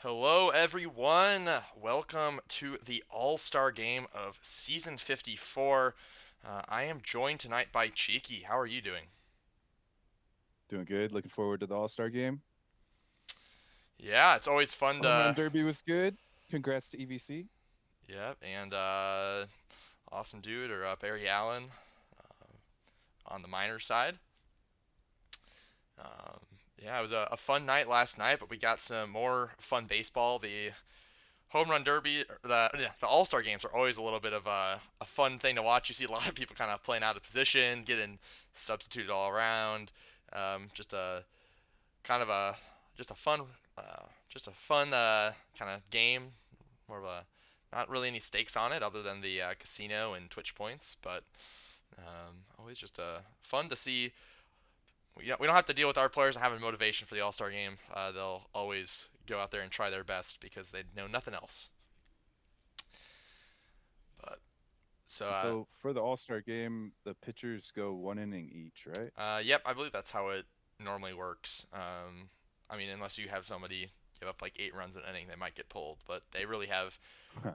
Hello, everyone. Welcome to the All-Star Game of Season 54. I am joined tonight by Cheeki. How are you doing? Doing good. Looking forward to the All-Star game. Yeah, it's always fun Home Run to. Derby was good. Congrats to EVC. Yeah, and awesome dude, or Barry Allen on the minor side. Um, yeah, it was a fun night last night, but we got some more fun baseball. The Home Run Derby, the All Star games are always a little bit of a fun thing to watch. You see a lot of people kind of playing out of position, getting substituted all around. Just a kind of a just a fun kind of game. More of a not really any stakes on it other than the casino and Twitch points, but always just fun to see. We don't have to deal with our players having motivation for the All Star game. They'll always go out there and try their best because they know nothing else. But so So for the All-Star game, the pitchers go one inning each, right? yep, I believe that's how it normally works. I mean, unless you have somebody give up like 8 runs an inning, they might get pulled, but they really have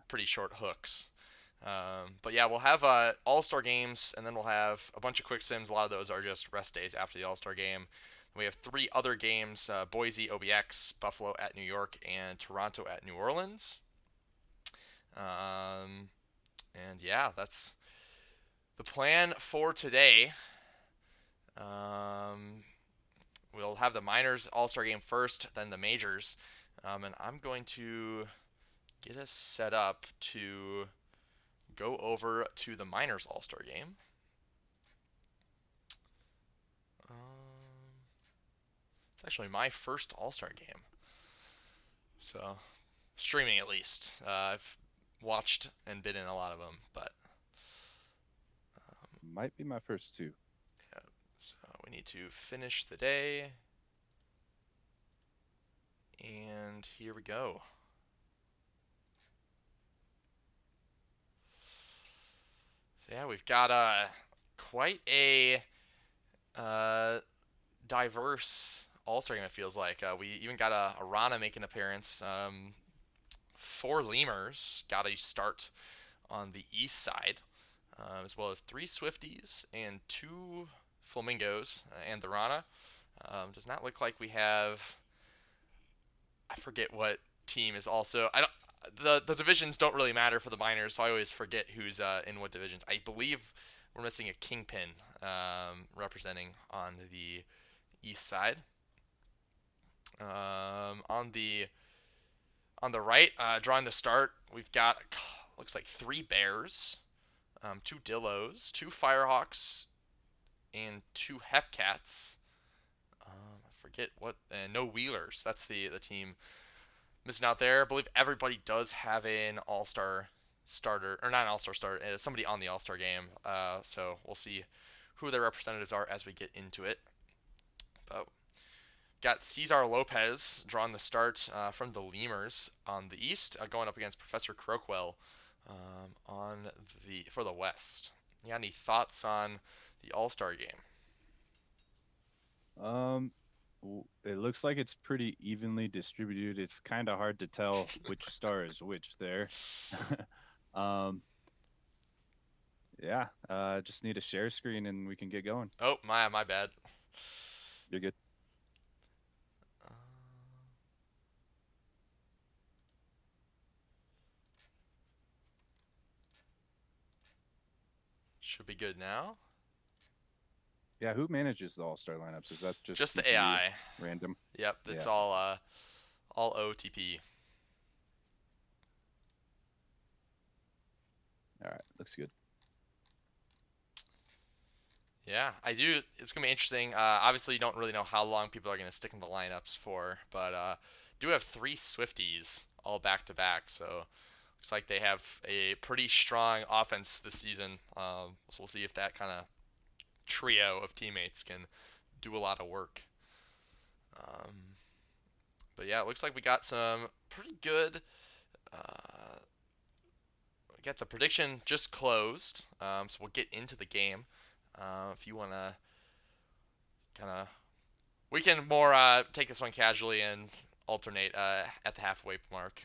pretty short hooks. But yeah, we'll have All Star games, and then we'll have a bunch of quick sims. A lot of those are just rest days after the All Star game. We have three other games: Boise, OBX, Buffalo at New York, and Toronto at New Orleans. Um, and yeah, that's the plan for today. Um, we'll have the minors All Star game first, then the majors, and I'm going to get us set up to go over to the minors All Star game. It's actually my first All Star game, so streaming at least. I've watched and been in a lot of them, but Might be my first two. yeah, so we need to finish the day, and here we go. So yeah, we've got quite a uh, diverse All Star game. It feels like we even got a Rana make an appearance. Four lemurs got a start on the east side, as well as three Swifties and two flamingos and the Rana. Does not look like we have. I forget what team is also. I don't. The divisions don't really matter for the minors, so I always forget who's in what divisions. I believe we're missing a kingpin representing on the east side. On the right, drawing the start, we've got looks like three bears, two dillos, two firehawks, and two hepcats. I forget what, and no wheelers. That's the team missing out there. I believe everybody does have an all star starter, or not an all star starter, somebody on the all star game. So we'll see who their representatives are as we get into it. But got Cesar Lopez drawing the start from the Lemurs on the east, going up against Professor Crockwell on the for the west. You got any thoughts on the All Star game? Um, it looks like it's pretty evenly distributed. It's kind of hard to tell which star is which there. Um, yeah, just need a share screen and we can get going. Oh, my bad. You're good. Uh, should be good now. Yeah, who manages the All-Star lineups? Is that just Just the CPU AI. random? Yep, it's Yeah. all OTP. All right, looks good. Yeah, I do. It's gonna be interesting. Obviously, you don't really know how long people are gonna stick in the lineups for, but do have three Swifties all back to back, so looks like they have a pretty strong offense this season. So we'll see if that kind of trio of teammates can do a lot of work. Um, but yeah, it looks like we got some pretty good. Uh, we got the prediction just closed, so we'll get into the game. If you want to kind of we can more take this one casually and alternate at the halfway mark,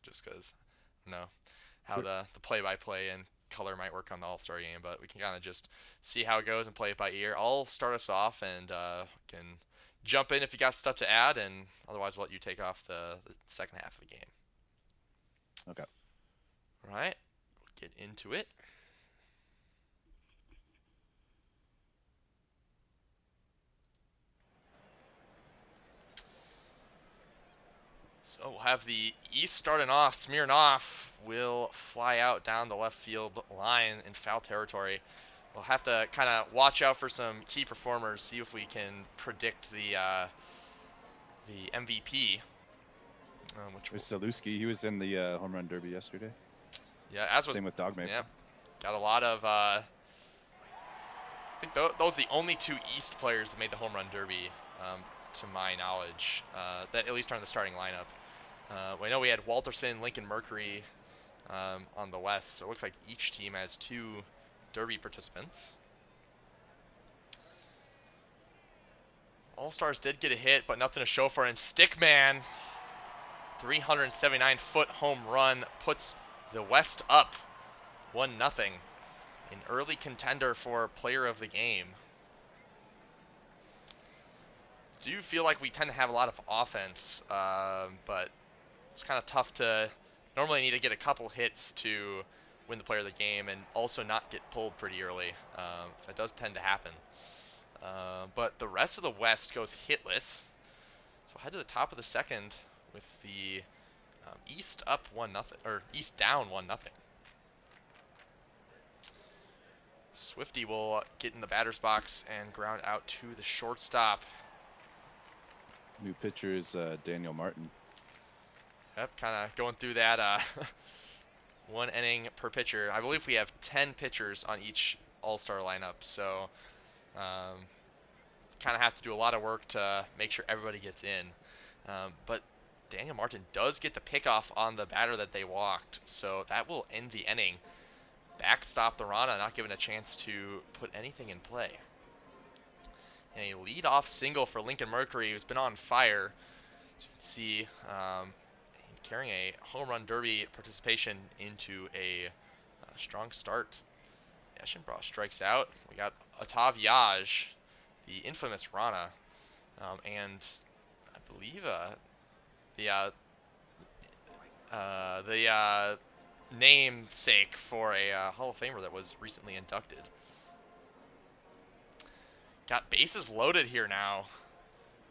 just because I don't know how Sure. the play-by-play and color might work on the All-Star game, but we can kind of just see how it goes and play it by ear. I'll start us off and can jump in if you got stuff to add, and otherwise we'll let you take off the second half of the game. Okay. All right, we'll get into it. So we'll have the East starting off. Smirnoff will fly out down the left field line in foul territory. We'll have to kind of watch out for some key performers, see if we can predict the MVP. Which There's Saluski. He was in the home run derby yesterday. Yeah, as was Same with Dogmaker. yeah, got a lot of. I think those are the only two East players that made the home run derby, to my knowledge, that at least are in the starting lineup. I know we had Walterson, Lincoln Mercury on the West, so it looks like each team has two derby participants. All-Stars did get a hit, but nothing to show for it. And Stickman, 379-foot home run, puts the West up 1-0. An early contender for player of the game. Do you feel like we tend to have a lot of offense, but it's kind of tough to normally need to get a couple hits to win the player of the game and also not get pulled pretty early. So that does tend to happen. But the rest of the West goes hitless. So we'll head to the top of the second with the East up 1-0, or East down 1-0. Swifty will get in the batter's box and ground out to the shortstop. New pitcher is Daniel Martin. Yep, kind of going through that one inning per pitcher. I believe we have 10 pitchers on each All-Star lineup, so kind of have to do a lot of work to make sure everybody gets in. But Daniel Martin does get the pickoff on the batter that they walked, so that will end the inning. Backstop the Rana, not given a chance to put anything in play. And a lead-off single for Lincoln Mercury, who's been on fire. As you can see, carrying a home run derby participation into a strong start. Eschenbach strikes out. We got Otaviage, the infamous Rana, and I believe the namesake for a Hall of Famer that was recently inducted. Got bases loaded here now.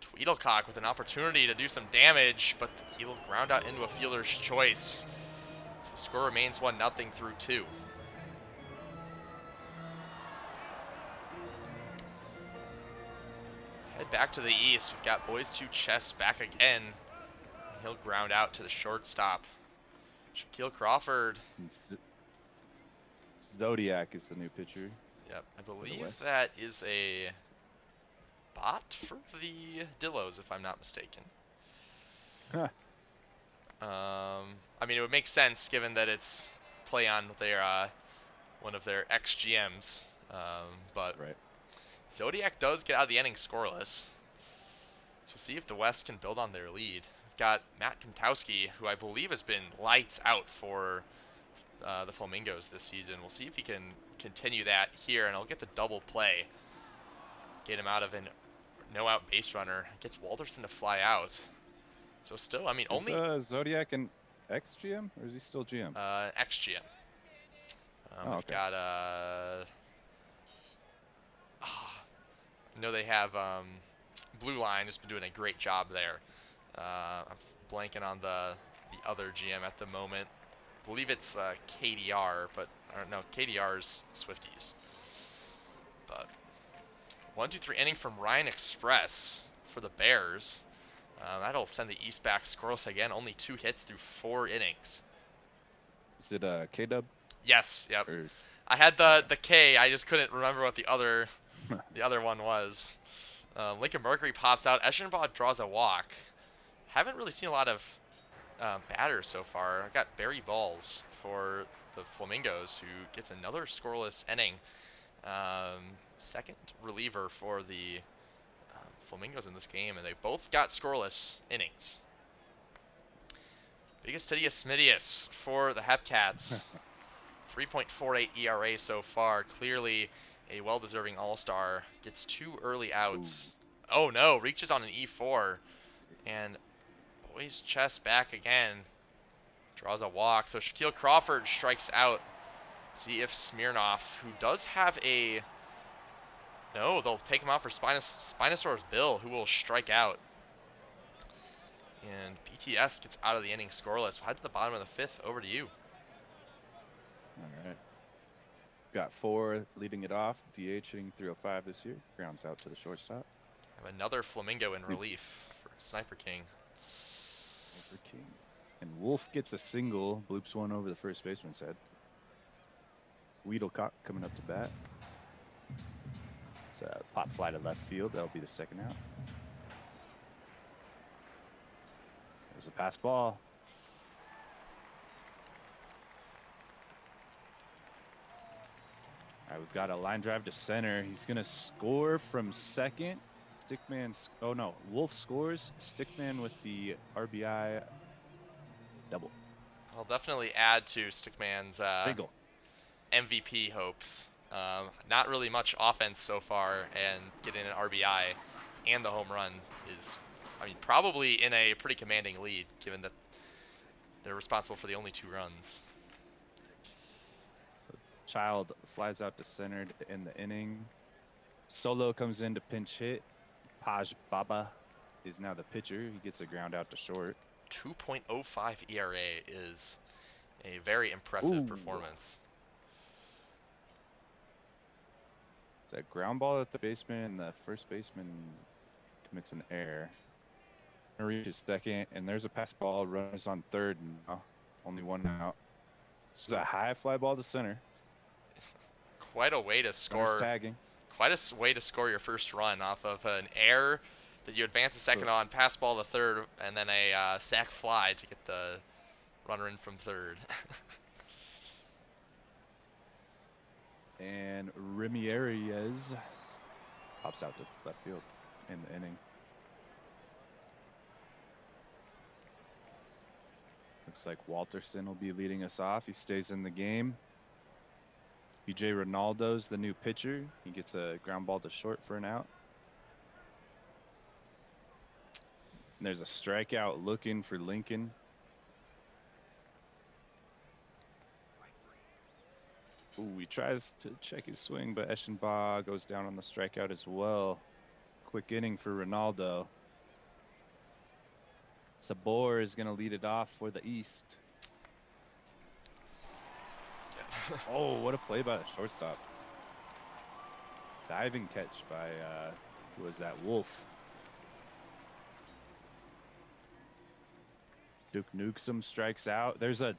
Tweedlecock with an opportunity to do some damage, but he'll ground out into a fielder's choice. So the score remains 1-0 through 2. Head back to the east. We've got Boys to Chess back again. He'll ground out to the shortstop. Shaquille Crawford. Zodiac is the new pitcher. Yep, I believe that is a bot for the Dillos, if I'm not mistaken. Huh. I mean, it would make sense given that it's play on their one of their ex-GMs. But right. Zodiac does get out of the inning scoreless. So we'll see if the West can build on their lead. We've got Matt Kantowski, who I believe has been lights out for the Flamingos this season. We'll see if he can continue that here, and I'll get the double play. Get him out of an no-out base runner. Gets Walterson to fly out. So still, I mean, is Zodiac an ex-GM, or is he still GM? Ex-GM. We've got I know they have Blue Line has been doing a great job there. I'm blanking on the other GM at the moment. I believe it's KDR, but I don't know. KDR's Swifties. But 1-2-3 inning from Ryan Express for the Bears. That'll send the East back scoreless again. Only 2 hits through 4 innings. Is it K-Dub? Yes. Yep. Or... I had the K. I just couldn't remember what the other one was. Lincoln Mercury pops out. Eschenbach draws a walk. Haven't really seen a lot of batters so far. I got Barry Balls for the Flamingos, who gets another scoreless inning. Second reliever for the Flamingos in this game, and they both got scoreless innings. Biggest Tidius Smidius for the Hepcats. 3.48 ERA so far. Clearly a well-deserving all-star. Gets 2 early Ooh. outs. Oh no, reaches on an E4. And boys chest back again. Draws a walk. So Shaquille Crawford strikes out. See if Smirnoff, who does have a... No, they'll take him out for Spinosaurus Bill, who will strike out. And BTS gets out of the inning scoreless. We'll head to the bottom of the fifth. Over to you. All right. Got 4 leading it off. DH hitting 305 this year. Grounds out to the shortstop. Have another Flamingo in relief for Sniper King. Sniper King. And Wolf gets a single. Bloops one over the first baseman's head. Weedlecock coming up to bat. It's a pop fly to left field. That'll be the second out. There's a pass ball. All right, we've got a line drive to center. He's going to score from second. Stickman, oh no, Wolf scores. Stickman with the RBI double. I'll definitely add to Stickman's Single. MVP hopes. Not really much offense so far, and getting an RBI and the home run is, I mean, probably in a pretty commanding lead, given that they're responsible for the only 2 runs. Child flies out to center to end the inning. Solo comes in to pinch hit. Paj Baba is now the pitcher. He gets a ground out to short. 2.05 ERA is a very impressive performance. That ground ball at the baseman, and the first baseman commits an error. Reaches second, and there's a pass ball. Runners on third now. Only 1 out. It's a high fly ball to center. Quite a way to score. Tagging. Quite a way to score your first run off of an error that you advance a second on, pass ball to third, and then a sac fly to get the runner in from third. And Ramirez pops out to left field in the inning. Looks like Walterson will be leading us off. He stays in the game. BJ Ronaldo's the new pitcher. He gets a ground ball to short for an out. And there's a strikeout looking for Lincoln. Ooh, he tries to check his swing, but Eschenbach goes down on the strikeout as well. Quick inning for Ronaldo. Sabor is going to lead it off for the East. Oh, what a play by the shortstop. Diving catch by, who was that, Wolf. Duke Newsom strikes out. There's a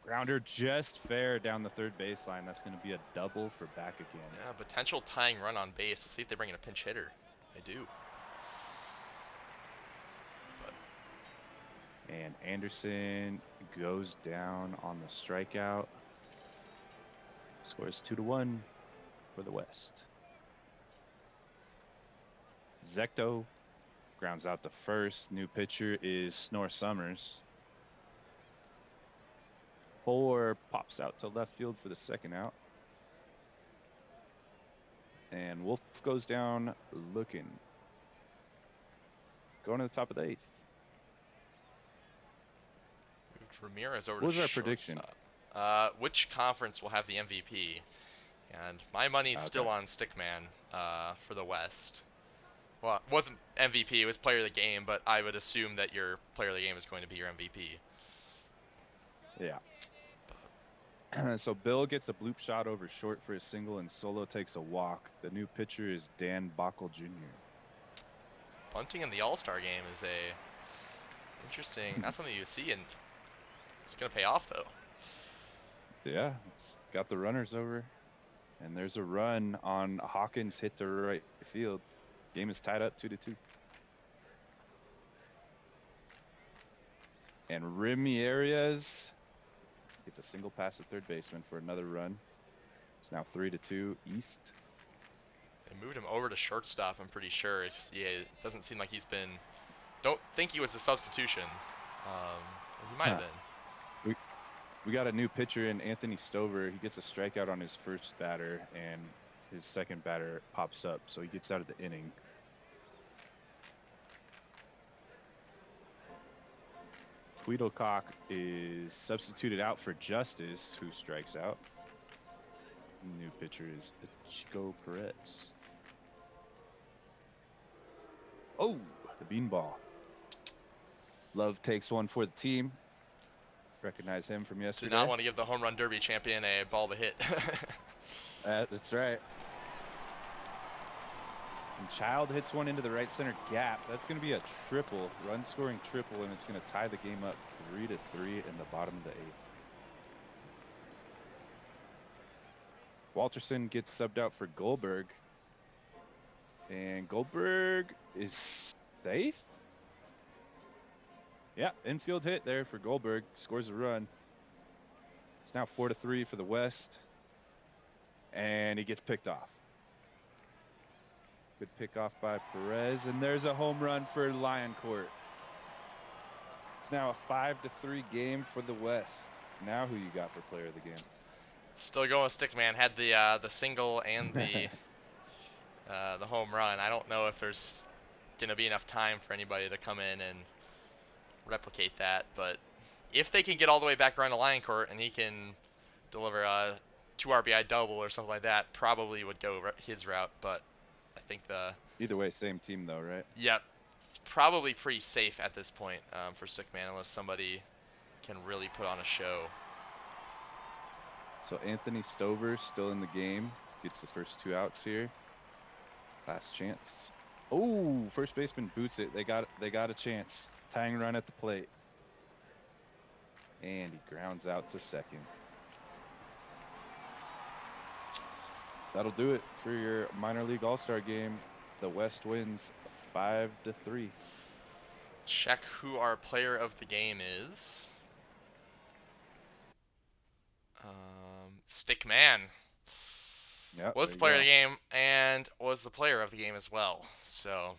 grounder just fair down the third baseline. That's going to be a double for back again. Yeah, potential tying run on base. Let's see if they bring in a pinch hitter. They do. But... And Anderson goes down on the strikeout. Scores 2-1 for the West. Zecto grounds out to first. New pitcher is Snore Summers. 4 pops out to left field for the second out. And Wolf goes down looking. Going to the top of the 8th. Moved Ramirez over what was to our shortstop. prediction? Which conference will have the MVP? And my money's still on Stickman for the West. Well, it wasn't MVP, it was player of the game, but I would assume that your player of the game is going to be your MVP. Yeah. So Bill gets a bloop shot over short for a single, and Solo takes a walk. The new pitcher is Dan Bockel Jr. Bunting in the All-Star game is a interesting, not something you see, and it's going to pay off, though. Yeah, it's got the runners over, and there's a run on Hawkins hit to right field. Game is tied up 2-2. And Ramirez gets a single pass to third baseman for another run. It's now 3-2 East. They moved him over to shortstop. I'm pretty sure. Yeah, it doesn't seem like he's been. Don't think he was a substitution. He might have Huh. been. We we got a new pitcher in Anthony Stover. He gets a strikeout on his first batter, and his second batter pops up, so he gets out of the inning. Tweedlecock is substituted out for Justice, who strikes out. New pitcher is Chico Perez. Oh, the beanball. Love takes one for the team. Recognize him from Did not yesterday. want to give the home run derby champion a ball to hit. That's right. And Child hits one into the right center gap. That's going to be a triple, run scoring triple, and it's going to tie the game up 3-3 in the bottom of the eighth. Walterson gets subbed out for Goldberg. And Goldberg is safe? Yeah, infield hit there for Goldberg. Scores a run. It's now 4-3 for the West. And he gets picked off. Good pick off by Perez. And there's a home run for Lion Court. It's now a 5-3 game for the West. Now who you got for player of the game? Still going with Stickman. Had the single and the home run. I don't know if there's gonna be enough time for anybody to come in and replicate that, but if they can get all the way back around to Lion Court and he can deliver a 2 RBI double or something like that, probably would go his route. But I think Either way, same team though, right? yep, probably pretty safe at this point for Stickman unless somebody can really put on a show. So Anthony Stover still in the game. Gets the first 2 outs here. Last chance. Oh, first baseman boots it. They got a chance. Tying run at the plate. And he grounds out to second. That'll do it for your minor league all-star game. The West wins 5-3. Check who our player of the game is. Stickman Yep, was the player of the game and was the player of the game as well. So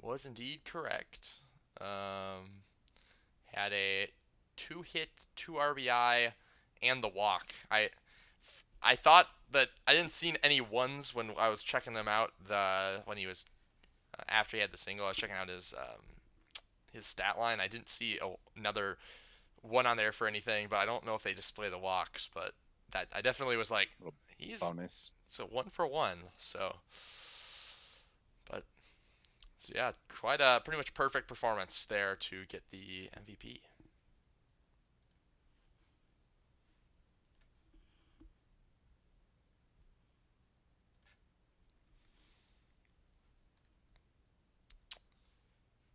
was indeed correct. Had a 2-hit, 2 RBI, and the walk. I thought that I didn't see any ones when I was checking them out. When he was after he had the single, I was checking out his stat line. I didn't see another one on there for anything, but I don't know if they display the walks. But that I definitely was like, he's bonus. so 1-for-1. So yeah, quite a pretty much perfect performance there to get the MVP.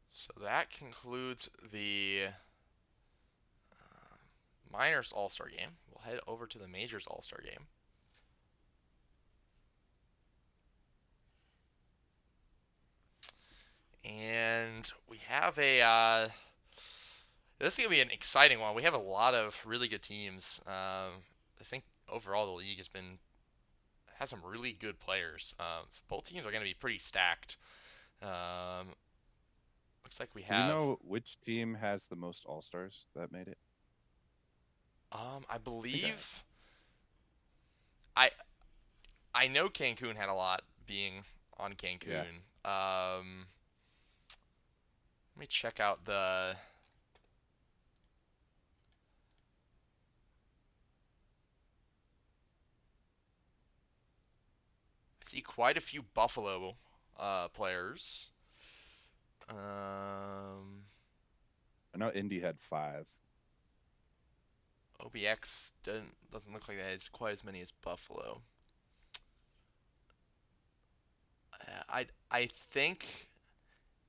So that concludes the Minors All-Star game. We'll head over to the Majors All-Star game. And we have this is going to be an exciting one. We have a lot of really good teams. I think overall the league has some really good players. So both teams are going to be pretty stacked. Looks like we Do we have. know which team has the most all-stars that made it? I believe I know Cancun had a lot being on Cancun. Yeah. Let me check out the. I see quite a few Buffalo players. I know Indy had 5. OBX doesn't look like that. It's quite as many as Buffalo. I think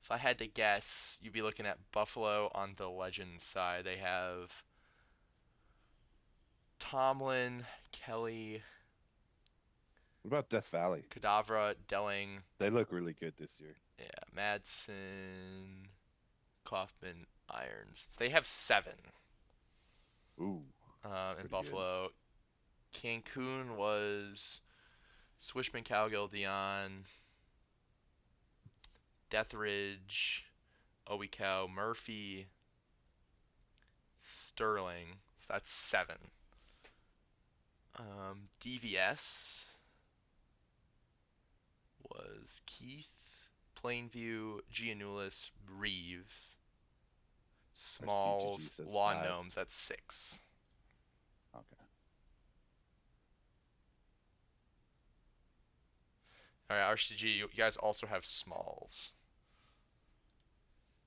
if I had to guess, you'd be looking at Buffalo on the Legends side. They have Tomlin, Kelly, What about Death Valley? Kadavra, Delling. They look really good this year. Yeah, Madsen, Kaufman, Irons. So they have 7. Ooh. In Buffalo. Good. Cancun was Swishman, Cowgill, Dion, Deathridge, Oikow, Murphy, Sterling. So that's 7. DVS was Keith, Plainview, Giannulis, Reeves, Our CGG Smalls, says Lawn 5. Gnomes. That's 6. Okay. All right, RCG, you guys also have Smalls.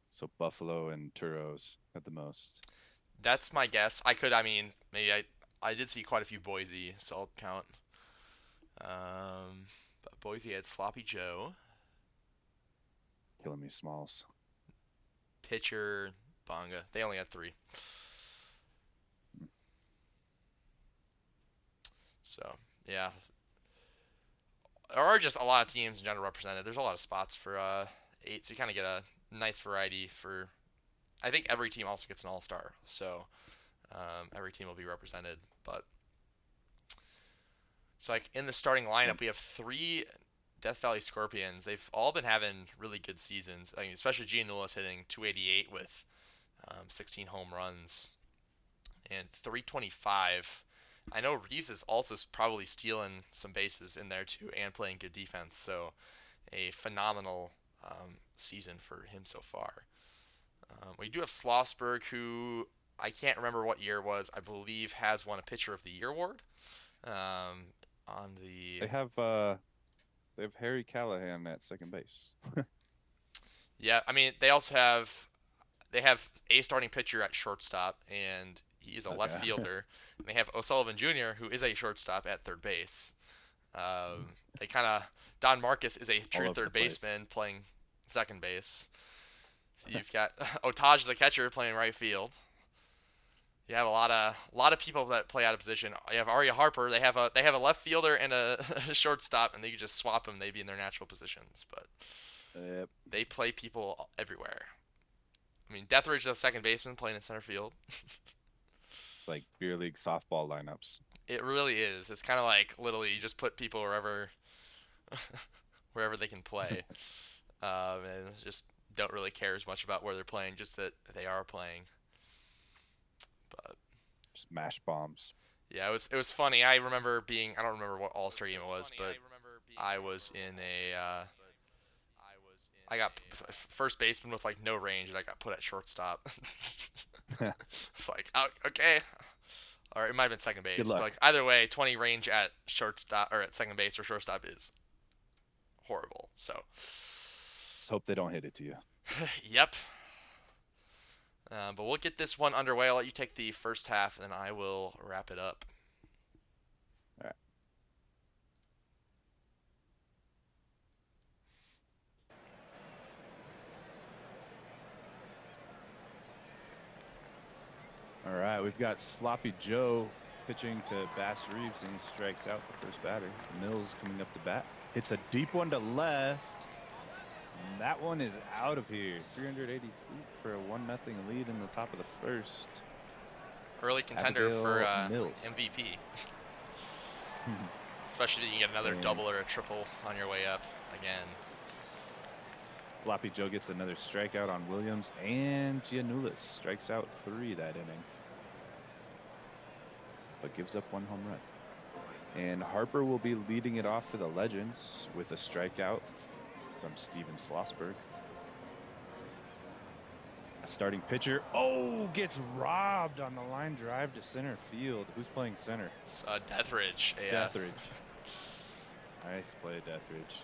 So Buffalo and Turos at the most. That's my guess. I mean, maybe I did see quite a few Boise, so I'll count. But Boise had Sloppy Joe, Killing me, Smalls. pitcher, Bonga. They only had 3. So, yeah. There are just a lot of teams in general represented. There's a lot of spots for 8, so you kind of get a nice variety for. I think every team also gets an all-star, so every team will be represented. But it's like in the starting Yep. lineup, we have 3 Death Valley Scorpions. They've all been having really good seasons. I mean, especially Giannulis hitting 288 with 16 home runs and 325. I know Reeves is also probably stealing some bases in there too and playing good defense. So a phenomenal season for him so far. We do have Schlossberg, who I can't remember what year it was. I believe has won a Pitcher of the Year award. On the They have Harry Callahan at second base. Yeah, I mean they have a starting pitcher at shortstop, and he is a left Okay. fielder. And they have O'Sullivan Jr., who is a shortstop at third base. They kind of Don Marcus is a All true over the third place. baseman playing second base. So you've got Otaj the catcher playing right field. You have a lot of people that play out of position. You have Arya Harper. They have a left fielder and a shortstop, and they just swap them. They'd be in their natural positions, but Yep. they play people everywhere. I mean, Deathridge is a second baseman playing in center field. It's like beer league softball lineups. It really is. It's kind of like literally you just put people wherever they can play, and just don't really care as much about where they're playing, just that they are playing. But Smash bombs. yeah, it was funny. I don't remember what All Star game it was, but I was in a I got first baseman with like no range, and I got put at shortstop. It's like, oh, okay, or it might have been second Good base, but luck. like either way, 20 range at shortstop or at second base or shortstop is horrible. So, Just hope they don't hit it to you. yep. But we'll get this one underway. I'll let you take the first half, and then I will wrap it up. All right. All right. We've got Sloppy Joe pitching to Bass Reeves, and he strikes out the first batter. Mills coming up to bat. Hits a deep one to left. And that one is out of here. 380 feet for a 1-0 lead in the top of the first. Early contender for Mills. MVP. Especially if you get another double or a triple on your way up again. Sloppy Joe gets another strikeout on Williams, and Giannulis strikes out 3 that inning, but gives up 1 home run. And Harper will be leading it off for the Legends with a strikeout from Steven Schlossberg. A starting pitcher, gets robbed on the line drive to center field. Who's playing center? It's Deathridge. Deathridge. Nice play, Deathridge.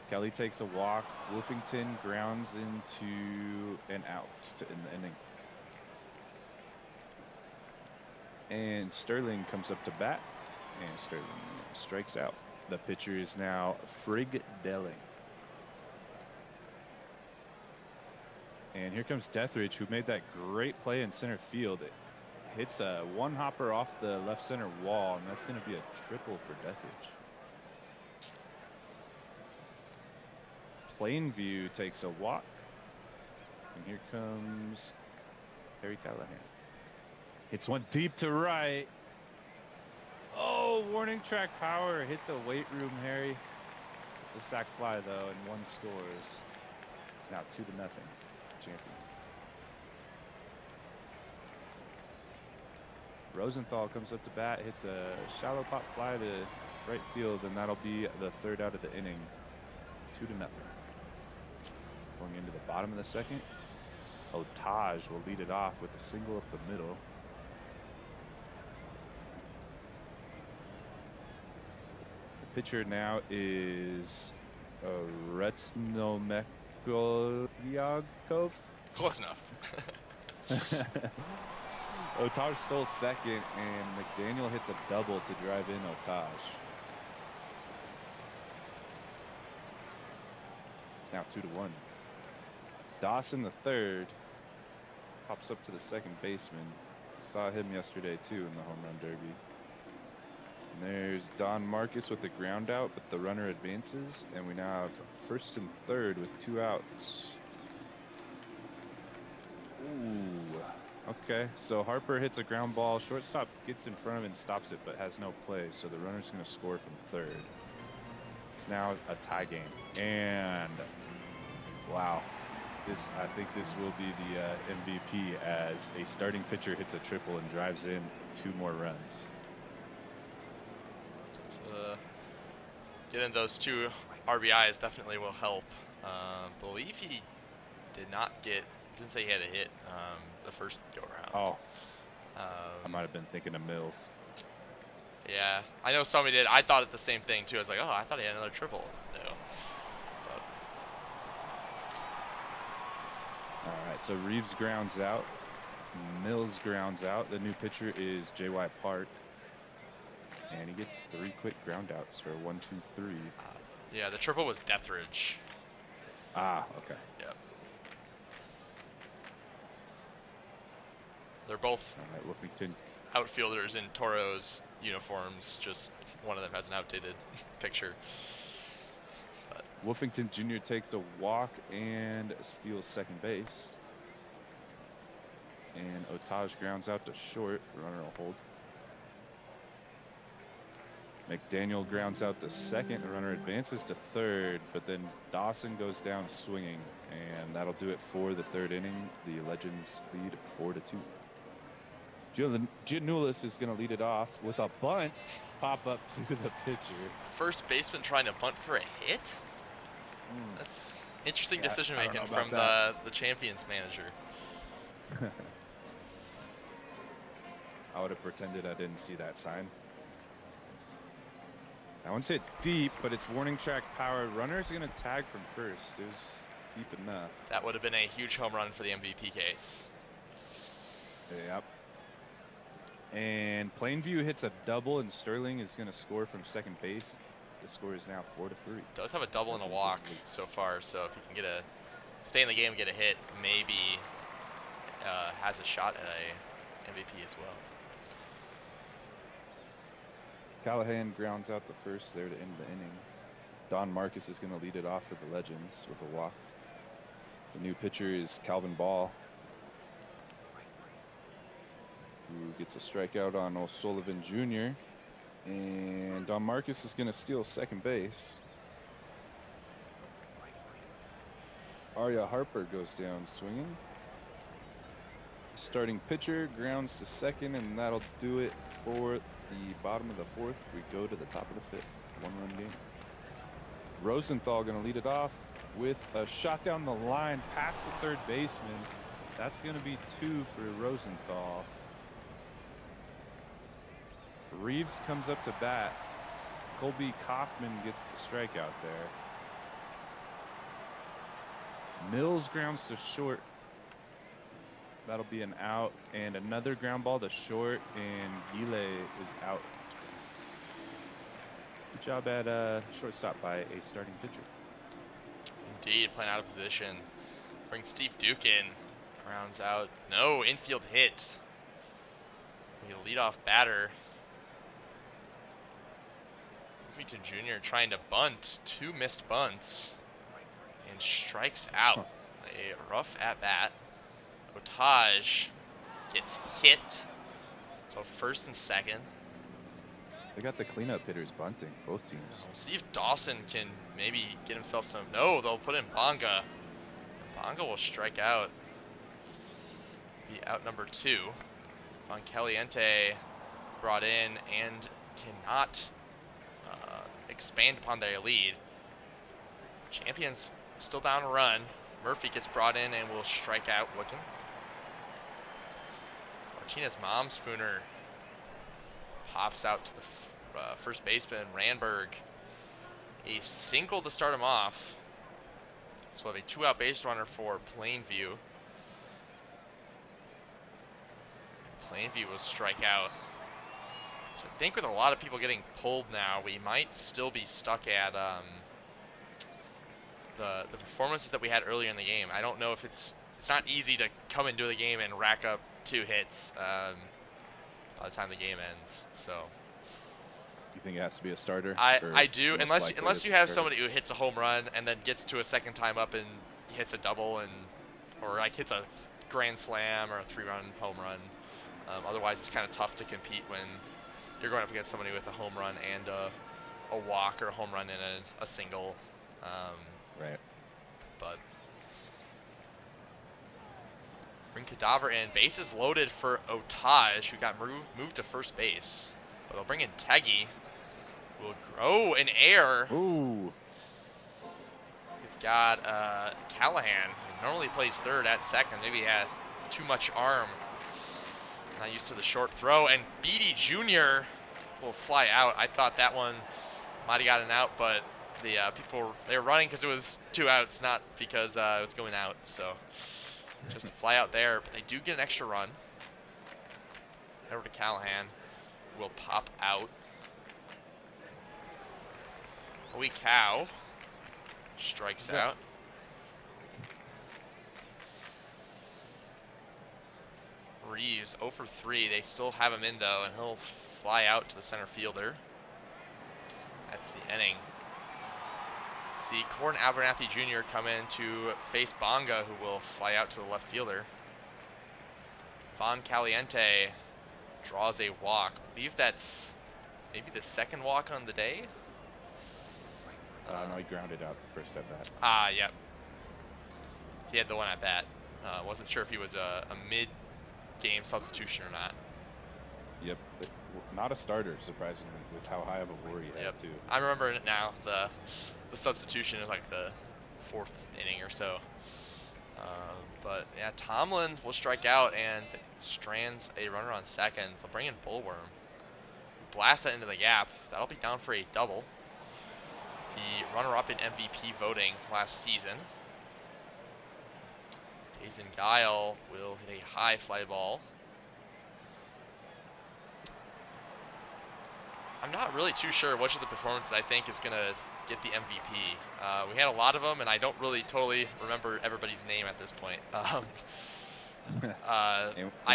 Kelly takes a walk. Wolfington grounds into an out in the inning. And Sterling comes up to bat, and Sterling strikes out. The pitcher is now Frigg Delling. And here comes Deathridge, who made that great play in center field. It hits a one-hopper off the left center wall, and that's going to be a triple for Deathridge. Plainview takes a walk, and here comes Harry Callahan. Hits one deep to right. Oh, warning track power hit the weight room, Harry. It's a sac fly though, and one scores. It's now 2-0. Champions. Rosenthal comes up to bat, hits a shallow pop fly to right field, and that'll be the third out of the inning. 2-0. Going into the bottom of the second, Otaj will lead it off with a single up the middle. The pitcher now is Retsnomekoliakov. Close enough. Otaj stole second, and McDaniel hits a double to drive in Otaj. It's now 2-1. Dawson, the third, pops up to the second baseman. Saw him yesterday, too, in the home run derby. And there's Don Marcus with a ground out, but the runner advances, and we now have first and third with 2 outs. Ooh. Okay, so Harper hits a ground ball. Shortstop gets in front of it and stops it, but has no play. So the runner's going to score from third. It's now a tie game. And wow, I think this will be the MVP as a starting pitcher hits a triple and drives in 2 more runs. Getting those 2 RBIs definitely will help. Believe he didn't say he had a hit the first go around. Oh, I might have been thinking of Mills. Yeah, I know somebody did. I thought it the same thing too. I was like, oh, I thought he had another triple. No. But all right, so Reeves grounds out. Mills grounds out. The new pitcher is J.Y. Park. And he gets 3 quick ground outs for 1, 2, 3. Yeah, the triple was Deathridge. Ah, okay. Yep. They're both outfielders in Toro's uniforms. Just one of them has an outdated picture. But Wolfington Jr. takes a walk and steals second base. And Otaj grounds out to short. Runner will hold. McDaniel grounds out to second. The runner advances to third, but then Dawson goes down swinging, and that'll do it for the third inning. The Legends lead 4-2. Giannoulis is going to lead it off with a bunt pop up to the pitcher. First baseman trying to bunt for a hit? That's interesting decision making from the Champions manager. I would have pretended I didn't see that sign. That one's hit deep, but it's warning track power. Runner's going to tag from first. It was deep enough. That would have been a huge home run for the MVP case. Yep. And Plainview hits a double, and Sterling is going to score from second base. The score is now 4-3. Does have a double and a walk so far, so if he can stay in the game, get a hit, maybe has a shot at a MVP as well. Callahan grounds out to first there to end the inning. Don Marcus is going to lead it off for the Legends with a walk. The new pitcher is Calvin Ball, who gets a strikeout on O'Sullivan Jr. And Don Marcus is going to steal second base. Arya Harper goes down swinging. Starting pitcher grounds to second, and that'll do it for the bottom of the fourth. We go to the top of the fifth. 1-run game. Rosenthal going to lead it off with a shot down the line past the third baseman. That's going to be 2 for Rosenthal. Reeves comes up to bat. Colby Kaufman gets the strikeout there. Mills grounds to short. That'll be an out, and another ground ball to short, and Gile is out. Good job at shortstop by a starting pitcher. Indeed, playing out of position. Bring Steve Duke in. Grounds out. No, infield hit. We get a leadoff batter. Wolfington Jr. trying to bunt. 2 missed bunts. And strikes out. A rough at-bat. Otaj gets hit. So first and second. They got the cleanup hitters bunting, both teams. We'll see if Dawson can maybe get himself some. No, they'll put in Bonga. Bonga will strike out. Be out number 2. Von Caliente brought in and cannot expand upon their lead. Champions still down a run. Murphy gets brought in and will strike out looking. Martinez Momspooner pops out to the first baseman, Randberg. A single to start him off. So we'll have a 2-out base runner for Plainview. Plainview will strike out. So I think with a lot of people getting pulled now, we might still be stuck at the performances that we had earlier in the game. I don't know if it's not easy to come into the game and rack up 2 hits by the time the game ends. So You think it has to be a starter? I do, Most unless likely unless it's you a have starter? somebody who hits a home run and then gets to a second time up and hits a double or like hits a grand slam or a 3-run home run. Otherwise, it's kind of tough to compete when you're going up against somebody with a home run and a walk or a home run and a single. Right. But bring Cadaver in. Bases loaded for Otage, who got moved to first base. But they'll bring in Teggy. Will grow in air. Ooh. We've got Callahan, who normally plays third at second. Maybe he had too much arm. Not used to the short throw. And Beatty Jr. will fly out. I thought that one might have gotten out, but the people, they were running because it was 2 outs, not because it was going out. So just a fly out there. But they do get an extra run. Head over to Callahan, who will pop out. Holy cow. Strikes out. Reeves 0 for 3. They still have him in though, and he'll fly out to the center fielder. That's the inning. See Corn Abernathy Jr. come in to face Bonga, who will fly out to the left fielder. Von Caliente draws a walk. I believe that's maybe the second walk on the day. No, he grounded out the first at bat. Yep. He had the one at bat. Wasn't sure if he was a mid-game substitution or not. Yep. Not a starter, surprisingly, with how high of a WAR he had, too. I remember it now. The substitution is like the 4th inning or so. But yeah, Tomlin will strike out and strands a runner on second. They'll bring in Bullworm. Blast that into the gap. That'll be down for a double. The runner-up in MVP voting last season. Dazen Guile will hit a high fly ball. I'm not really too sure which of the performances I think is going to get the MVP. We had a lot of them, and I don't really totally remember everybody's name at this point. And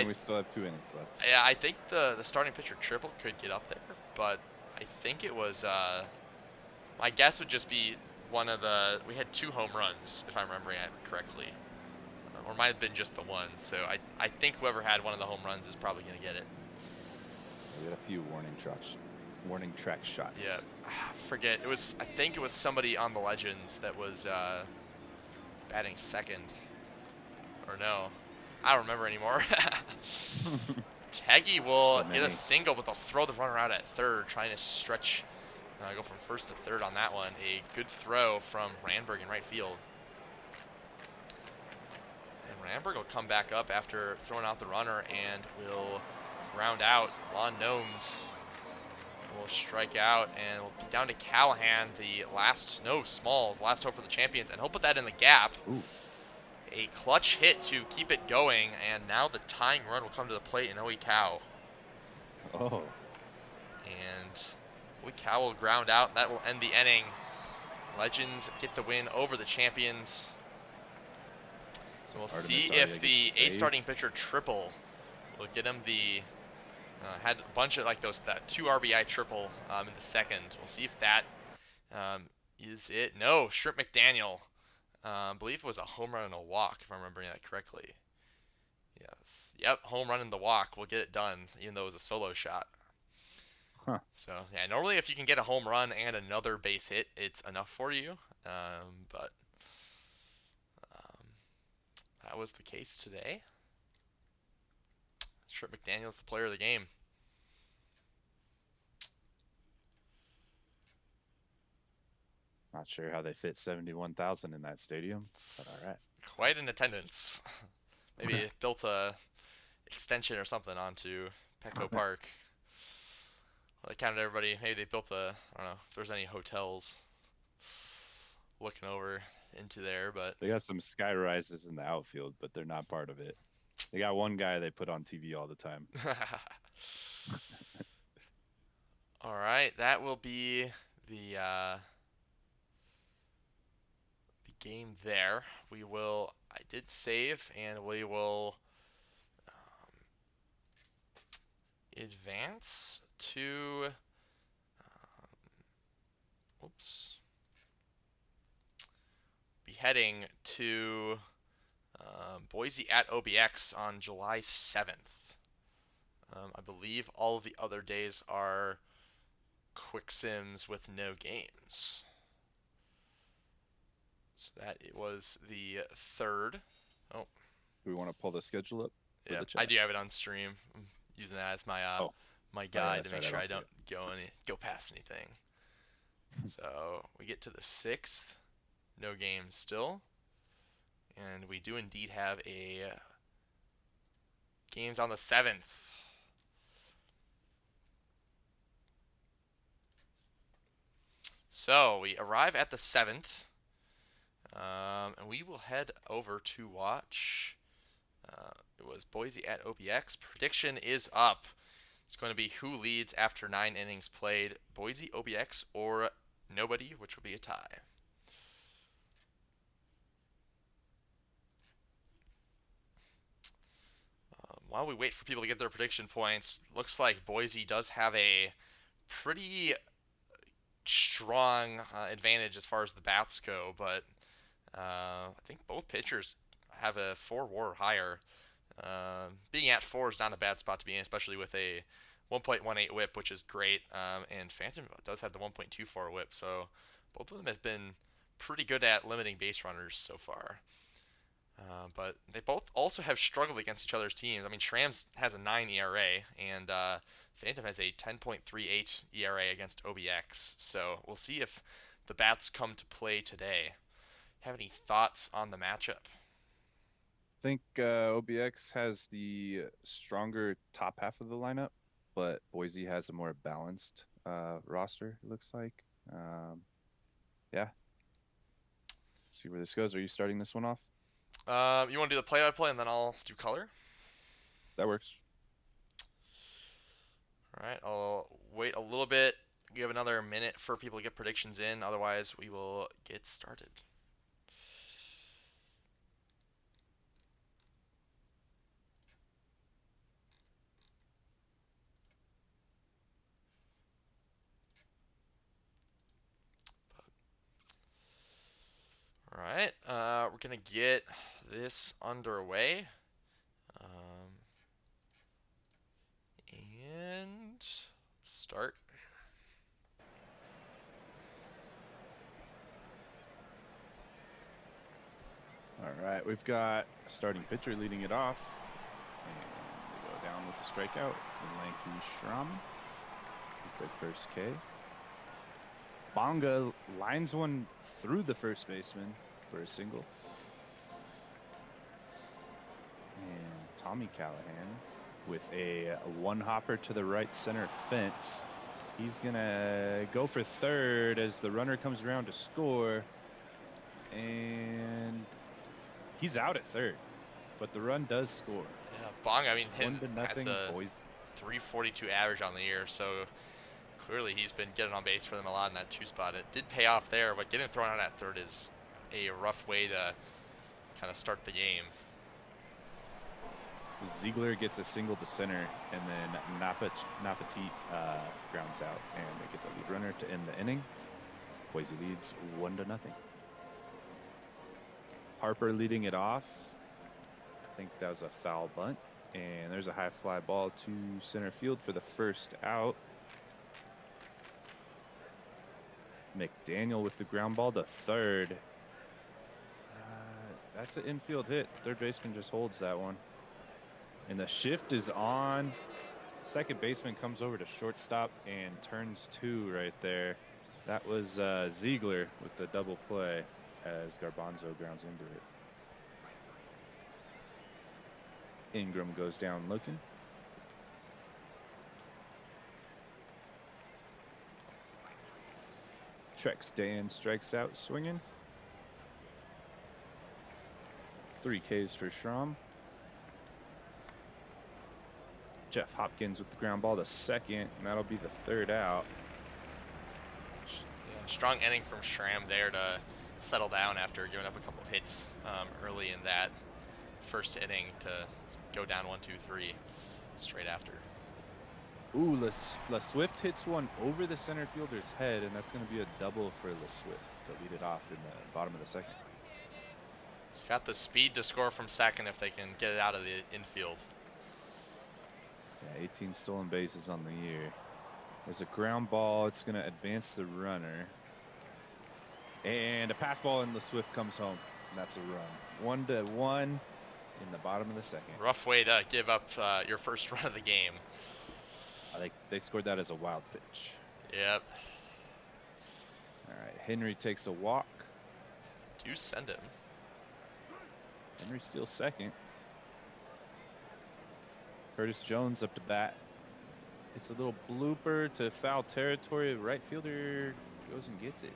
we still have 2 innings left. Yeah, I think the starting pitcher triple could get up there, but I think it was my guess would just be one of the. We had 2 home runs, if I'm remembering it correctly, or it might have been just the one. So I think whoever had one of the home runs is probably going to get it. We had a few warning track shots. Yeah, forget it was. I think it was somebody on the Legends that was batting second, or no, I don't remember anymore. Teggy will hit a single, but they'll throw the runner out at third, trying to stretch. Go from first to third on that one. A good throw from Randberg in right field. And Randberg will come back up after throwing out the runner and will ground out. Lon Gnomes will strike out and will be down to Callahan, the last hope for the champions, and he'll put that in the gap. Ooh. A clutch hit to keep it going, and now the tying run will come to the plate in Holy Cow. Oh. And Holy Cow will ground out. That will end the inning. Legends get the win over the champions. So we'll see if the starting pitcher triple will get him the had a bunch of like that 2 RBI triple in the second. We'll see if that is it. No, Shrimp McDaniel. I believe it was a home run and a walk, if I'm remembering that correctly. Yes. Yep, home run and the walk will get it done, even though it was a solo shot. Huh. So yeah, normally if you can get a home run and another base hit, it's enough for you. But um, that was the case today. Trip McDaniel's the player of the game. Not sure how they fit 71,000 in that stadium, but all right. Quite in attendance. Maybe built a extension or something onto Petco Park. Well, they counted everybody. Maybe they built a, I don't know if there's any hotels looking over into there, but They got some sky rises in the outfield, but they're not part of it. They got one guy they put on TV all the time. all right, that will be the game there. We will. I did save, and we will advance to. Oops. Be heading to Boise at OBX on July 7th. I believe all of the other days are quick sims with no games. So that it was the third. Oh, Do we want to pull the schedule up for yeah, the I chat? do have it on stream. I'm using that as my Oh, my oh yeah, guide to that's make right. I sure don't I see don't it. go past anything. So we get to the 6th, no games still, and we do indeed have a games on the 7th. So we arrive at the 7th, and we will head over to watch. It was Boise at OBX. Prediction is up. It's going to be who leads after 9 innings played, Boise, OBX, or nobody, which will be a tie. While we wait for people to get their prediction points, looks like Boise does have a pretty strong advantage as far as the bats go, but I think both pitchers have a 4 WAR or higher. Being at 4 is not a bad spot to be in, especially with a 1.18 whip, which is great. And Phantom does have the 1.24 whip, so both of them have been pretty good at limiting base runners so far. But they both also have struggled against each other's teams. I mean, Shrams has a 9 ERA, and Phantom has a 10.38 ERA against OBX. So we'll see if the bats come to play today. Have any thoughts on the matchup? I think OBX has the stronger top half of the lineup, but Boise has a more balanced roster, it looks like. Yeah. See where this goes. Are you starting this one off? You want to do the play-by-play, and then I'll do color? That works. All right, I'll wait a little bit, give another minute for people to get predictions in. Otherwise, we will get started. All right, we're gonna get this underway, and start. All right, we've got starting pitcher leading it off. And we go down with the strikeout. The lanky Schramm with their first K. Bonga lines one through the first baseman for a single. And Tommy Callahan with a one hopper to the right center fence. He's going to go for third as the runner comes around to score. And he's out at third, but the run does score. Yeah, Bong. I mean, that's 1-0 a Boise. 342 average on the year, so clearly he's been getting on base for them a lot in that 2 spot. It did pay off there, but getting thrown out at third is a rough way to kind of start the game. Ziegler gets a single to center, and then Napatit grounds out, and they get the lead runner to end the inning. Boise leads 1-0. Harper leading it off. I think that was a foul bunt, and there's a high fly ball to center field for the first out. McDaniel with the ground ball to third. That's an infield hit. Third baseman just holds that one. And the shift is on. Second baseman comes over to shortstop and turns two right there. That was Ziegler with the double play as Garbanzo grounds into it. Ingram goes down looking. Trex Dan strikes out swinging. 3 Ks for Schramm. Jeff Hopkins with the ground ball to second, and that'll be the third out. Yeah, strong inning from Schramm there to settle down after giving up a couple hits early in that first inning to go down 1-2-3 straight after. Ooh, La Swift hits one over the center fielder's head, and that's going to be a double for La Swift to lead it off in the bottom of the second. He's got the speed to score from second if they can get it out of the infield. Yeah, 18 stolen bases on the year. There's a ground ball. It's going to advance the runner. And a pass ball, and La Swift comes home, and that's a run. 1-1 in the bottom of the second. Rough way to give up your first run of the game. They scored that as a wild pitch. Yep. All right, Henry takes a walk. Do send him. Henry steals second. Curtis Jones up to bat. It's a little blooper to foul territory. Right fielder goes and gets it.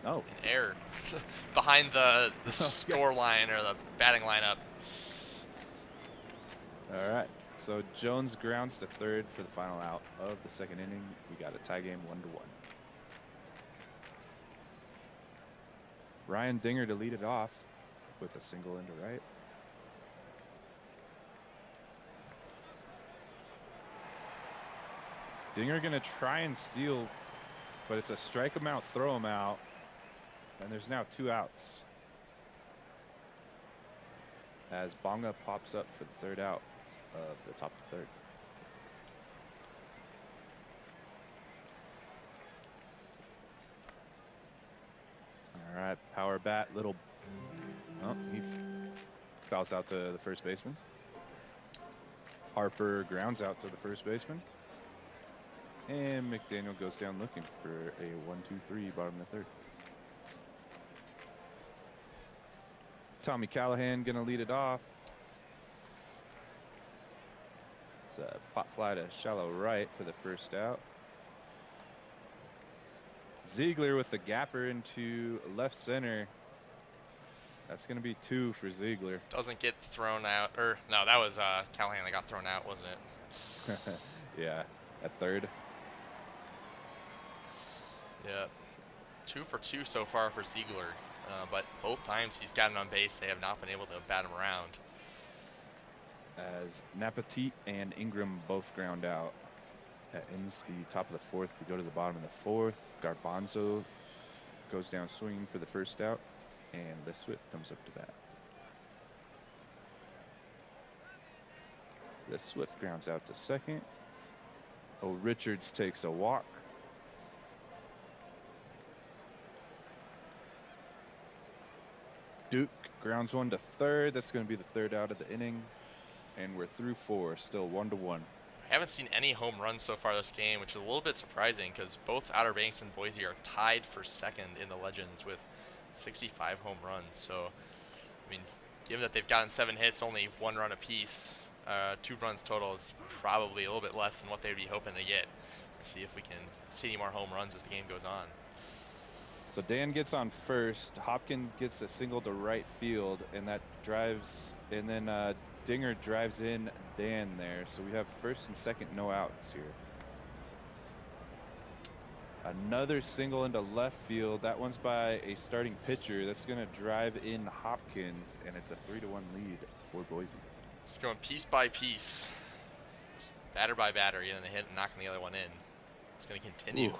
Oh. An error behind the score line or the batting lineup. All right. So Jones grounds to third for the final out of the second inning. We got a tie game 1-1. Ryan Dinger to lead it off with a single into right. Dinger gonna try and steal, but it's a strike him out, throw him out, and there's now 2 outs. As Bonga pops up for the third out of the top of the third. All right, power bat, little. Oh, he fouls out to the first baseman. Harper grounds out to the first baseman. And McDaniel goes down looking for a 1-2-3 bottom of the third. Tommy Callahan gonna lead it off. It's a pop fly to shallow right for the first out. Ziegler with the gapper into left center. That's gonna be 2 for Ziegler. Doesn't get thrown out, or no, that was Callahan that got thrown out, wasn't it? Yeah, at third. Yeah, 2 for 2 so far for Ziegler, but both times he's gotten on base, they have not been able to bat him around. As Napatit and Ingram both ground out. That ends the top of the fourth. We go to the bottom of the fourth. Garbanzo goes down swinging for the first out, and the Swift comes up to bat. The Swift grounds out to second. Oh, Richards takes a walk. Duke grounds one to third. That's going to be the third out of the inning. And we're through 4, still 1-1. I haven't seen any home runs so far this game, which is a little bit surprising because both Outer Banks and Boise are tied for second in the Legends with 65 home runs. So, I mean, given that they've gotten 7 hits, only 1 run apiece, 2 runs total is probably a little bit less than what they'd be hoping to get. Let's see if we can see any more home runs as the game goes on. So Dan gets on first. Hopkins gets a single to right field, and that drives, and then Dinger drives in Dan there. So we have first and second no outs here. Another single into left field. That one's by a starting pitcher. That's going to drive in Hopkins, and it's a 3-1 lead for Boise. Just going piece by piece, just batter by batter, getting a hit and knocking the other one in. It's going to continue. Ooh.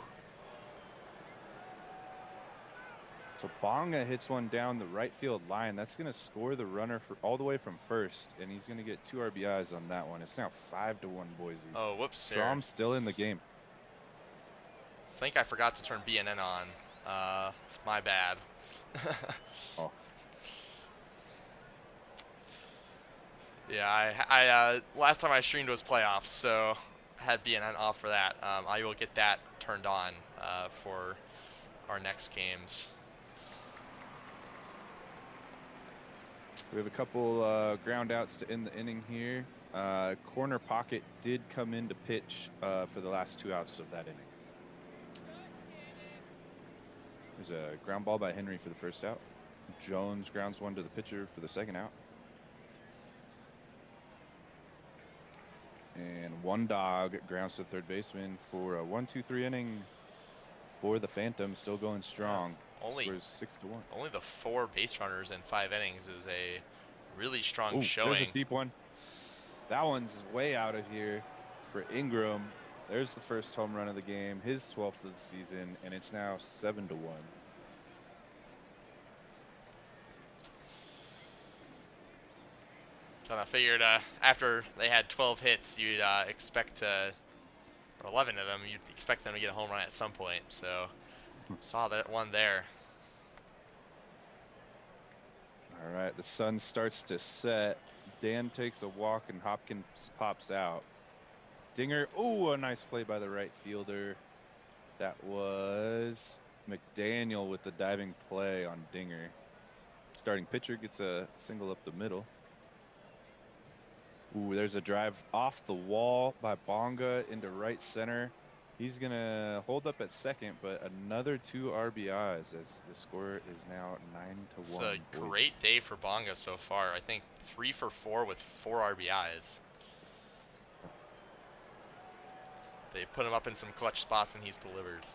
So Bonga hits one down the right field line. That's going to score the runner for all the way from first, and he's going to get 2 RBIs on that one. It's now 5-1 Boise. Oh, whoops. Strom's still in the game. think I forgot to turn BNN on. It's my bad. Oh, Yeah, last time I streamed was playoffs, so I had BNN off for that. I will get that turned on for our next games. we have a couple ground outs to end the inning here. Corner pocket did come in to pitch for the last 2 outs of that inning. There's a ground ball by Henry for the first out. Jones grounds one to the pitcher for the second out. And one dog grounds to third baseman for a 1-2-3 inning for the Phantom, still going strong. Only Scores 6-1. only the 4 base runners in 5 innings is a really strong Oh, there's a showing. deep one. That one's way out of here for Ingram. There's the first home run of the game, his 12th of the season, and it's now 7-1. Kind of figured after they had 12 hits, you'd expect or 11 of them, you'd expect them to get a home run at some point. So saw that one there. All right, the sun starts to set. Dan takes a walk and Hopkins pops out. Dinger, oh, a nice play by the right fielder. That was McDaniel with the diving play on Dinger. Starting pitcher gets a single up the middle. Ooh, there's a drive off the wall by Bonga into right center. He's going to hold up at second, but another 2 RBIs as the score is now 9-1. It's a great day for Bonga so far. I think 3 for 4 with 4 RBIs. They put him up in some clutch spots, and he's delivered.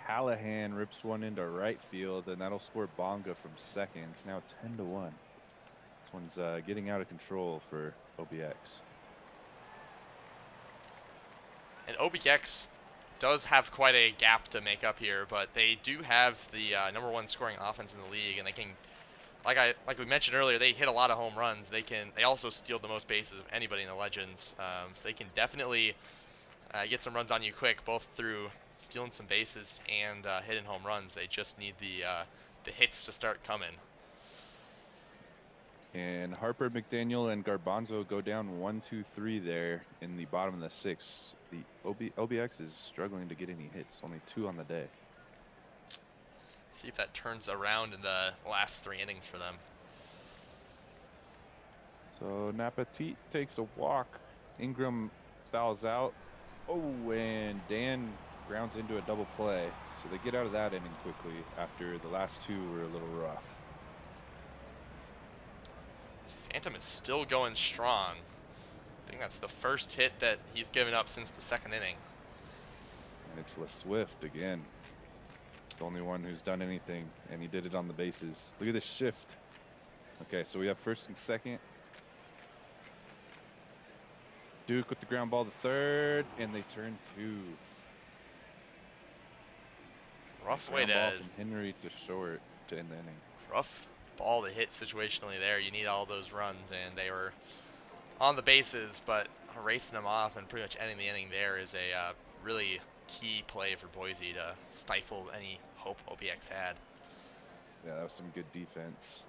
Callahan rips one into right field, and that'll score Bonga from second. It's now 10-1. This one's getting out of control for OBX. And OBX does have quite a gap to make up here, but they do have the #1 scoring offense in the league, and they can, like we mentioned earlier, they hit a lot of home runs. They also steal the most bases of anybody in the Legends, so they can definitely get some runs on you quick, both through stealing some bases and hitting home runs. They just need the hits to start coming. And Harper, McDaniel, and Garbanzo go down 1-2-3 there in the bottom of the 6th. The OBX is struggling to get any hits, only 2 on the day. See if that turns around in the last 3 innings for them. So Napatit takes a walk. Ingram fouls out. Oh, and Dan grounds into a double play. So they get out of that inning quickly after the last 2 were a little rough. Phantom is still going strong. I think that's the first hit that he's given up since the 2nd inning. And it's LeSwift again. The only one who's done anything, and he did it on the bases. Look at this shift. Okay, so we have first and second. Duke with the ground ball to third, and they turn 2. Rough way ball to from Henry to short to end the inning. rough ball to hit situationally there. You need all those runs, and they were on the bases, but racing them off and pretty much ending the inning there is a really key play for Boise to stifle any hope OBX had. Yeah, that was some good defense.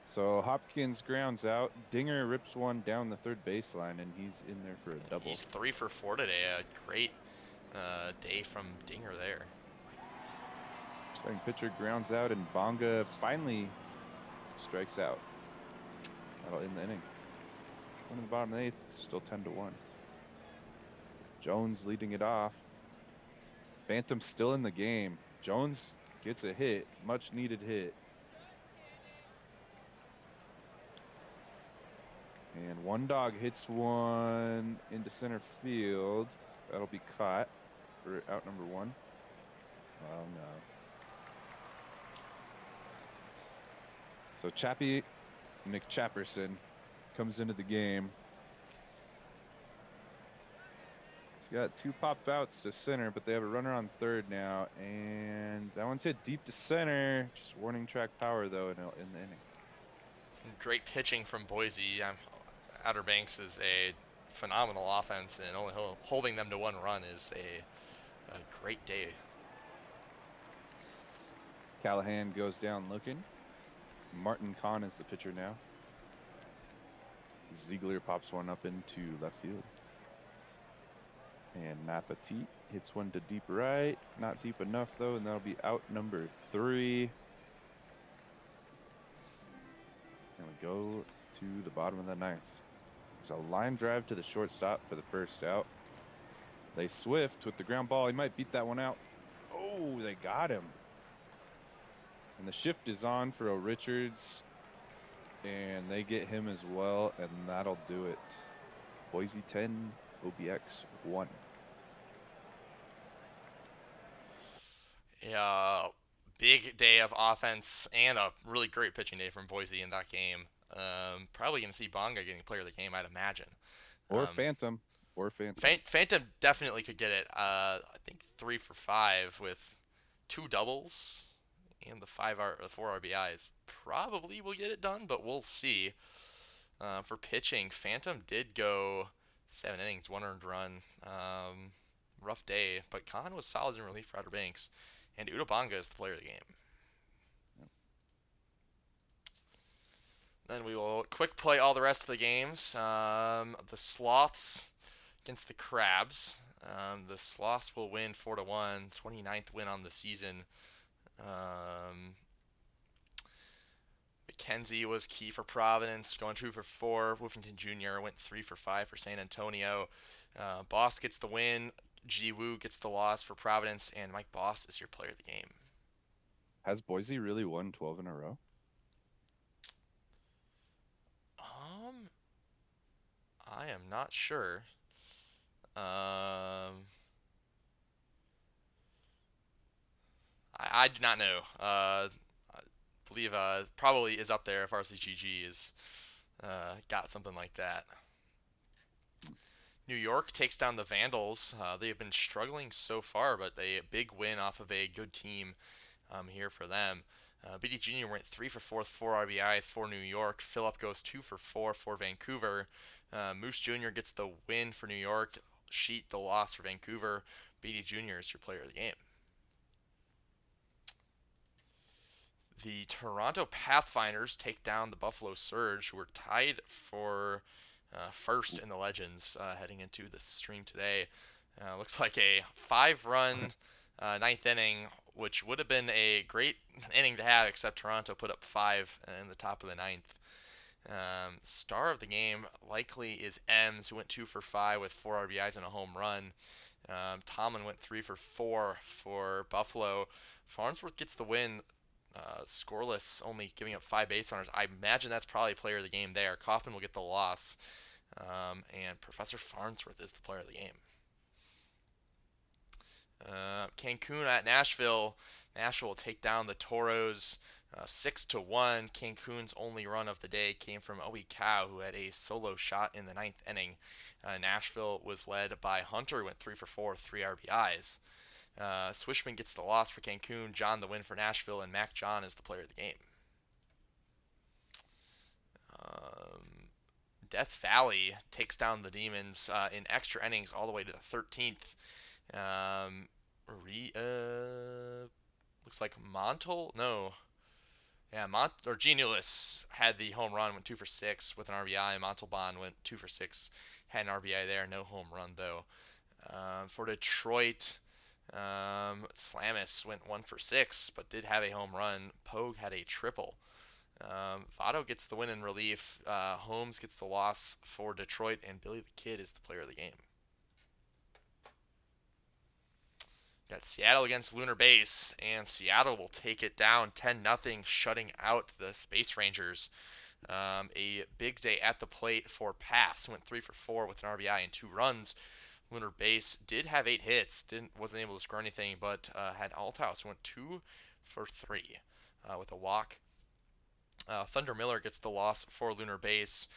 So Hopkins grounds out. Dinger rips one down the third baseline, and he's in there for a double. He's 3 for 4 today. A great day from Dinger there. Starting pitcher grounds out, and Bonga finally strikes out. That'll end the inning. One in the bottom of the 8th, still 10-1. Jones leading it off. Phantom still in the game. Jones gets a hit, much needed hit. And one dog hits one into center field. That'll be caught for out number 1. Oh no. So Chappie McChapperson comes into the game. He's got 2 pop outs to center, but they have a runner on third now, and that one's hit deep to center. Just warning track power though in the inning. Some great pitching from Boise. Outer Banks is a phenomenal offense, and only holding them to 1 run is a great day. Callahan goes down looking. Martin Kahn is the pitcher now. Ziegler pops one up into left field. And Napatit hits one to deep right. Not deep enough, though, and that'll be out number 3. And we go to the bottom of the 9th. There's a line drive to the shortstop for the first out. They Swift with the ground ball. He might beat that one out. Oh, they got him. And the shift is on for O'Richards. And they get him as well, and that'll do it. Boise 10, OBX 1. Yeah, big day of offense and a really great pitching day from Boise in that game. Probably going to see Bonga getting player of the game, I'd imagine. Or Um, Phantom. Or Phantom. Phantom definitely could get it. I think 3 for 5 with 2 doubles and the 4 RBIs. Probably will get it done, but we'll see. For pitching, Phantom did go 7 innings, 1 earned run. Rough day, but Khan was solid in relief for Outer Banks, and Utabanga is the player of the game. Then we will quick play all the rest of the games. The Sloths against the Crabs. The Sloths will win 4-1, 29th win on the season. McKenzie was key for Providence, going 2 for 4. Woofington Jr. went 3 for 5 for San Antonio. Boss gets the win. Ji Woo gets the loss for Providence, and Mike Boss is your player of the game. Has Boise really won 12 in a row? I am not sure. I do not know. I believe probably is up there if RCGG is got something like that. New York takes down the Vandals. They have been struggling so far, but a big win off of a good team here for them. BD Jr. went 3 for 4 with 4 RBIs for New York. Phillip goes 2 for 4 for Vancouver. Moose Jr. gets the win for New York. Sheet the loss for Vancouver. BD Jr. is your player of the game. The Toronto Pathfinders take down the Buffalo Surge, who are tied for first in the Legends heading into the stream today. Looks like a 5-run 9th inning, which would have been a great inning to have, except Toronto put up 5 in the top of the 9th. Star of the game likely is Ems, who went 2 for 5 with 4 RBIs and a home run. Tomlin went 3 for 4 for Buffalo. Farnsworth gets the win, scoreless, only giving up 5 base runners. I imagine that's probably player of the game there. Kaufman will get the loss, and Professor Farnsworth is the player of the game. Cancun at Nashville. Nashville will take down the Toros 6-1. Cancun's only run of the day came from Owie Cow, who had a solo shot in the 9th inning. Nashville was led by Hunter, who went 3 for 4, 3 RBIs. Swishman gets the loss for Cancun, John the win for Nashville, and Mac John is the player of the game. Death Valley takes down the Demons in extra innings all the way to the 13th. Looks like Montel? No. Yeah, Genulus had the home run, went 2 for 6 with an RBI. Montalban went 2 for 6, had an RBI there, no home run though. For Detroit, Slamis went 1 for 6, but did have a home run. Pogue had a triple. Votto gets the win in relief. Holmes gets the loss for Detroit, and Billy the Kid is the player of the game. Got Seattle against Lunar Base, and Seattle will take it down 10-0, shutting out the Space Rangers. A big day at the plate for Pass, went 3 for 4 with an RBI and 2 runs. Lunar Base did have 8 hits, wasn't able to score anything, but had Althouse, who went 2 for 3 with a walk. Thunder Miller gets the loss for Lunar Base.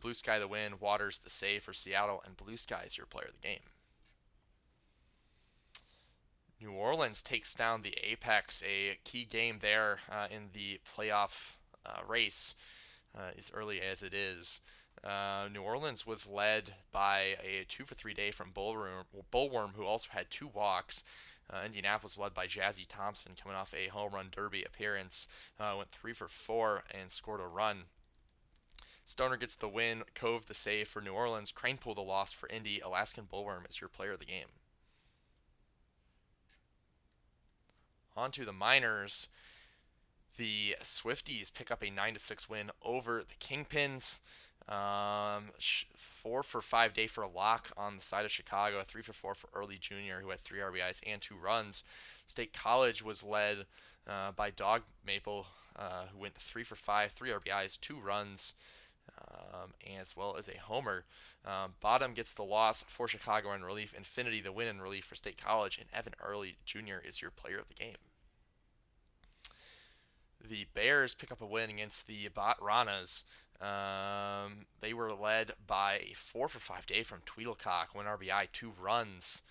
Blue Sky the win, Waters the save for Seattle, and Blue Sky is your player of the game. New Orleans takes down the Apex, a key game there in the playoff race, as early as it is. New Orleans was led by a 2 for 3 day from Bullworm, who also had two walks. Indianapolis led by Jazzy Thompson, coming off a home run derby appearance. Went 3 for 4 and scored a run. Stoner gets the win. Cove the save for New Orleans. Cranepool the loss for Indy. Alaskan Bullworm is your player of the game. On to the minors. The Swifties pick up a 9-6 win over the Kingpins. 4 for 5 day for a lock on the side of Chicago. 3 for 4 for Early Jr., who had 3 RBIs and 2 runs. State College was led by Dog Maple, who went 3 for 5, 3 RBIs, 2 runs, as well as a homer. Bottom gets the loss for Chicago in relief. Infinity the win in relief for State College, and Evan Early Jr. is your player of the game. The Bears pick up a win against the Ranas. They were led by a 4 for 5 day from Tweedlecock, 1 RBI, 2 runs.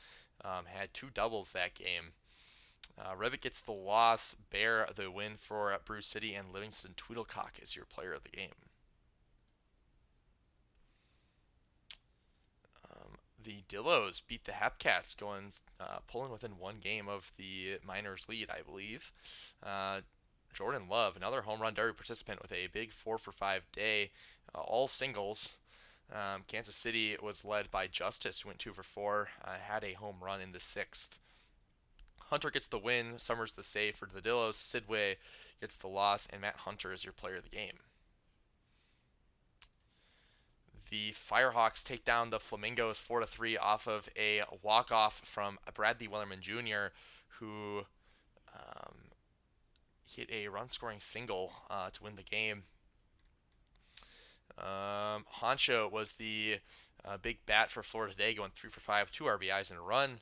Had two doubles that game. Revitt gets the loss. Bear the win for Bruce City, and Livingston Tweedlecock is your player of the game. The Dillos beat the Hepcats, pulling within one game of the Miners lead, I believe. Jordan Love, another home run derby participant, with a big 4 for 5 day, all singles. Kansas City was led by Justice, who went 2 for 4, had a home run in the sixth. Hunter gets the win. Summers the save for the Dillos. Sidway gets the loss, and Matt Hunter is your player of the game. The Firehawks take down the Flamingos 4-3 off of a walk-off from Bradley Wellerman Jr., who hit a run-scoring single to win the game. Honcho was the big bat for Florida today, going 3 for 5, 2 RBIs and a run.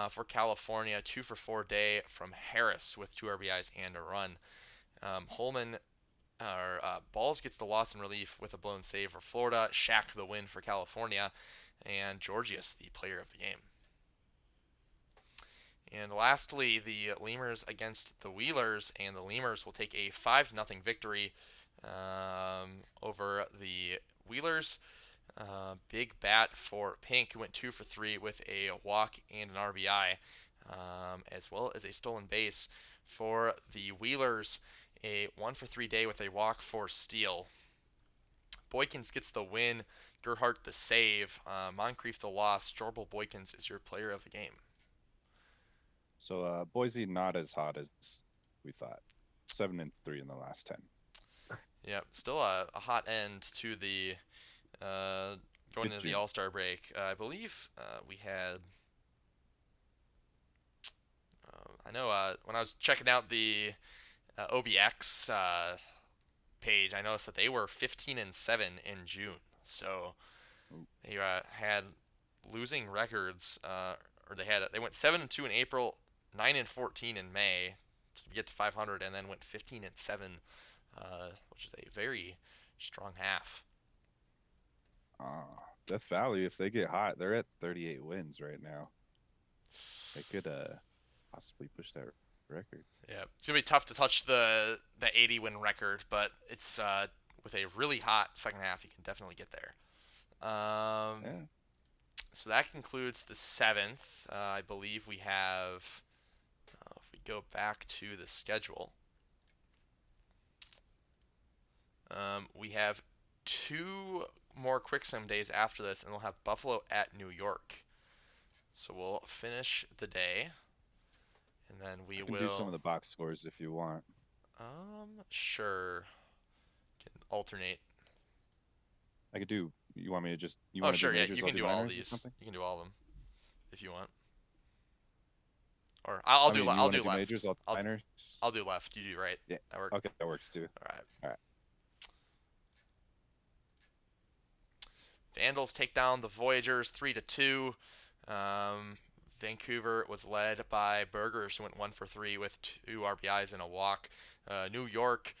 For California, 2 for 4 day from Harris with 2 RBIs and a run. Balls gets the loss in relief with a blown save for Florida. Shaq the win for California, and Georgius the player of the game. And lastly, the Lemurs against the Wheelers, and the Lemurs will take a 5-0 victory over the Wheelers. Big bat for Pink, who went 2 for 3 with a walk and an RBI, as well as a stolen base. For the Wheelers, a 1 for 3 day with a walk for Steele. Boykins gets the win. Gerhardt the save. Moncrief the loss. Jorbel Boykins is your player of the game. So Boise not as hot as we thought. 7-3 in the last 10. Yep, still a hot end to the going into the All-Star break. I believe we had. I know when I was checking out the OBX page, I noticed that they were 15-7 in June. So they had losing records, or they went 7-2 in April, 9-14 in May to get to 500, and then went 15-7, which is a very strong half. Death Valley, if they get hot, they're at 38 wins right now. They could possibly push that record. Yeah, it's gonna be tough to touch the 80 win record, but it's with a really hot second half, you can definitely get there. Yeah. So that concludes the seventh. I believe we have. If we go back to the schedule, we have 2 more quick sim days after this, and we'll have Buffalo at New York. So we'll finish the day, and then we will do some of the box scores if you want. Sure. Can alternate. I could do. You want me to just? You Oh, want to sure. do Yeah, majors, you I'll can do all these. You can do all of them if you want. Or I'll do left. Majors, minors. I'll do left. You do right. Yeah. That works. Okay, that works too. All right. All right. Vandals take down the Voyagers 3-2. Vancouver was led by Burgers, who went 1 for 3 with 2 RBIs and a walk. New York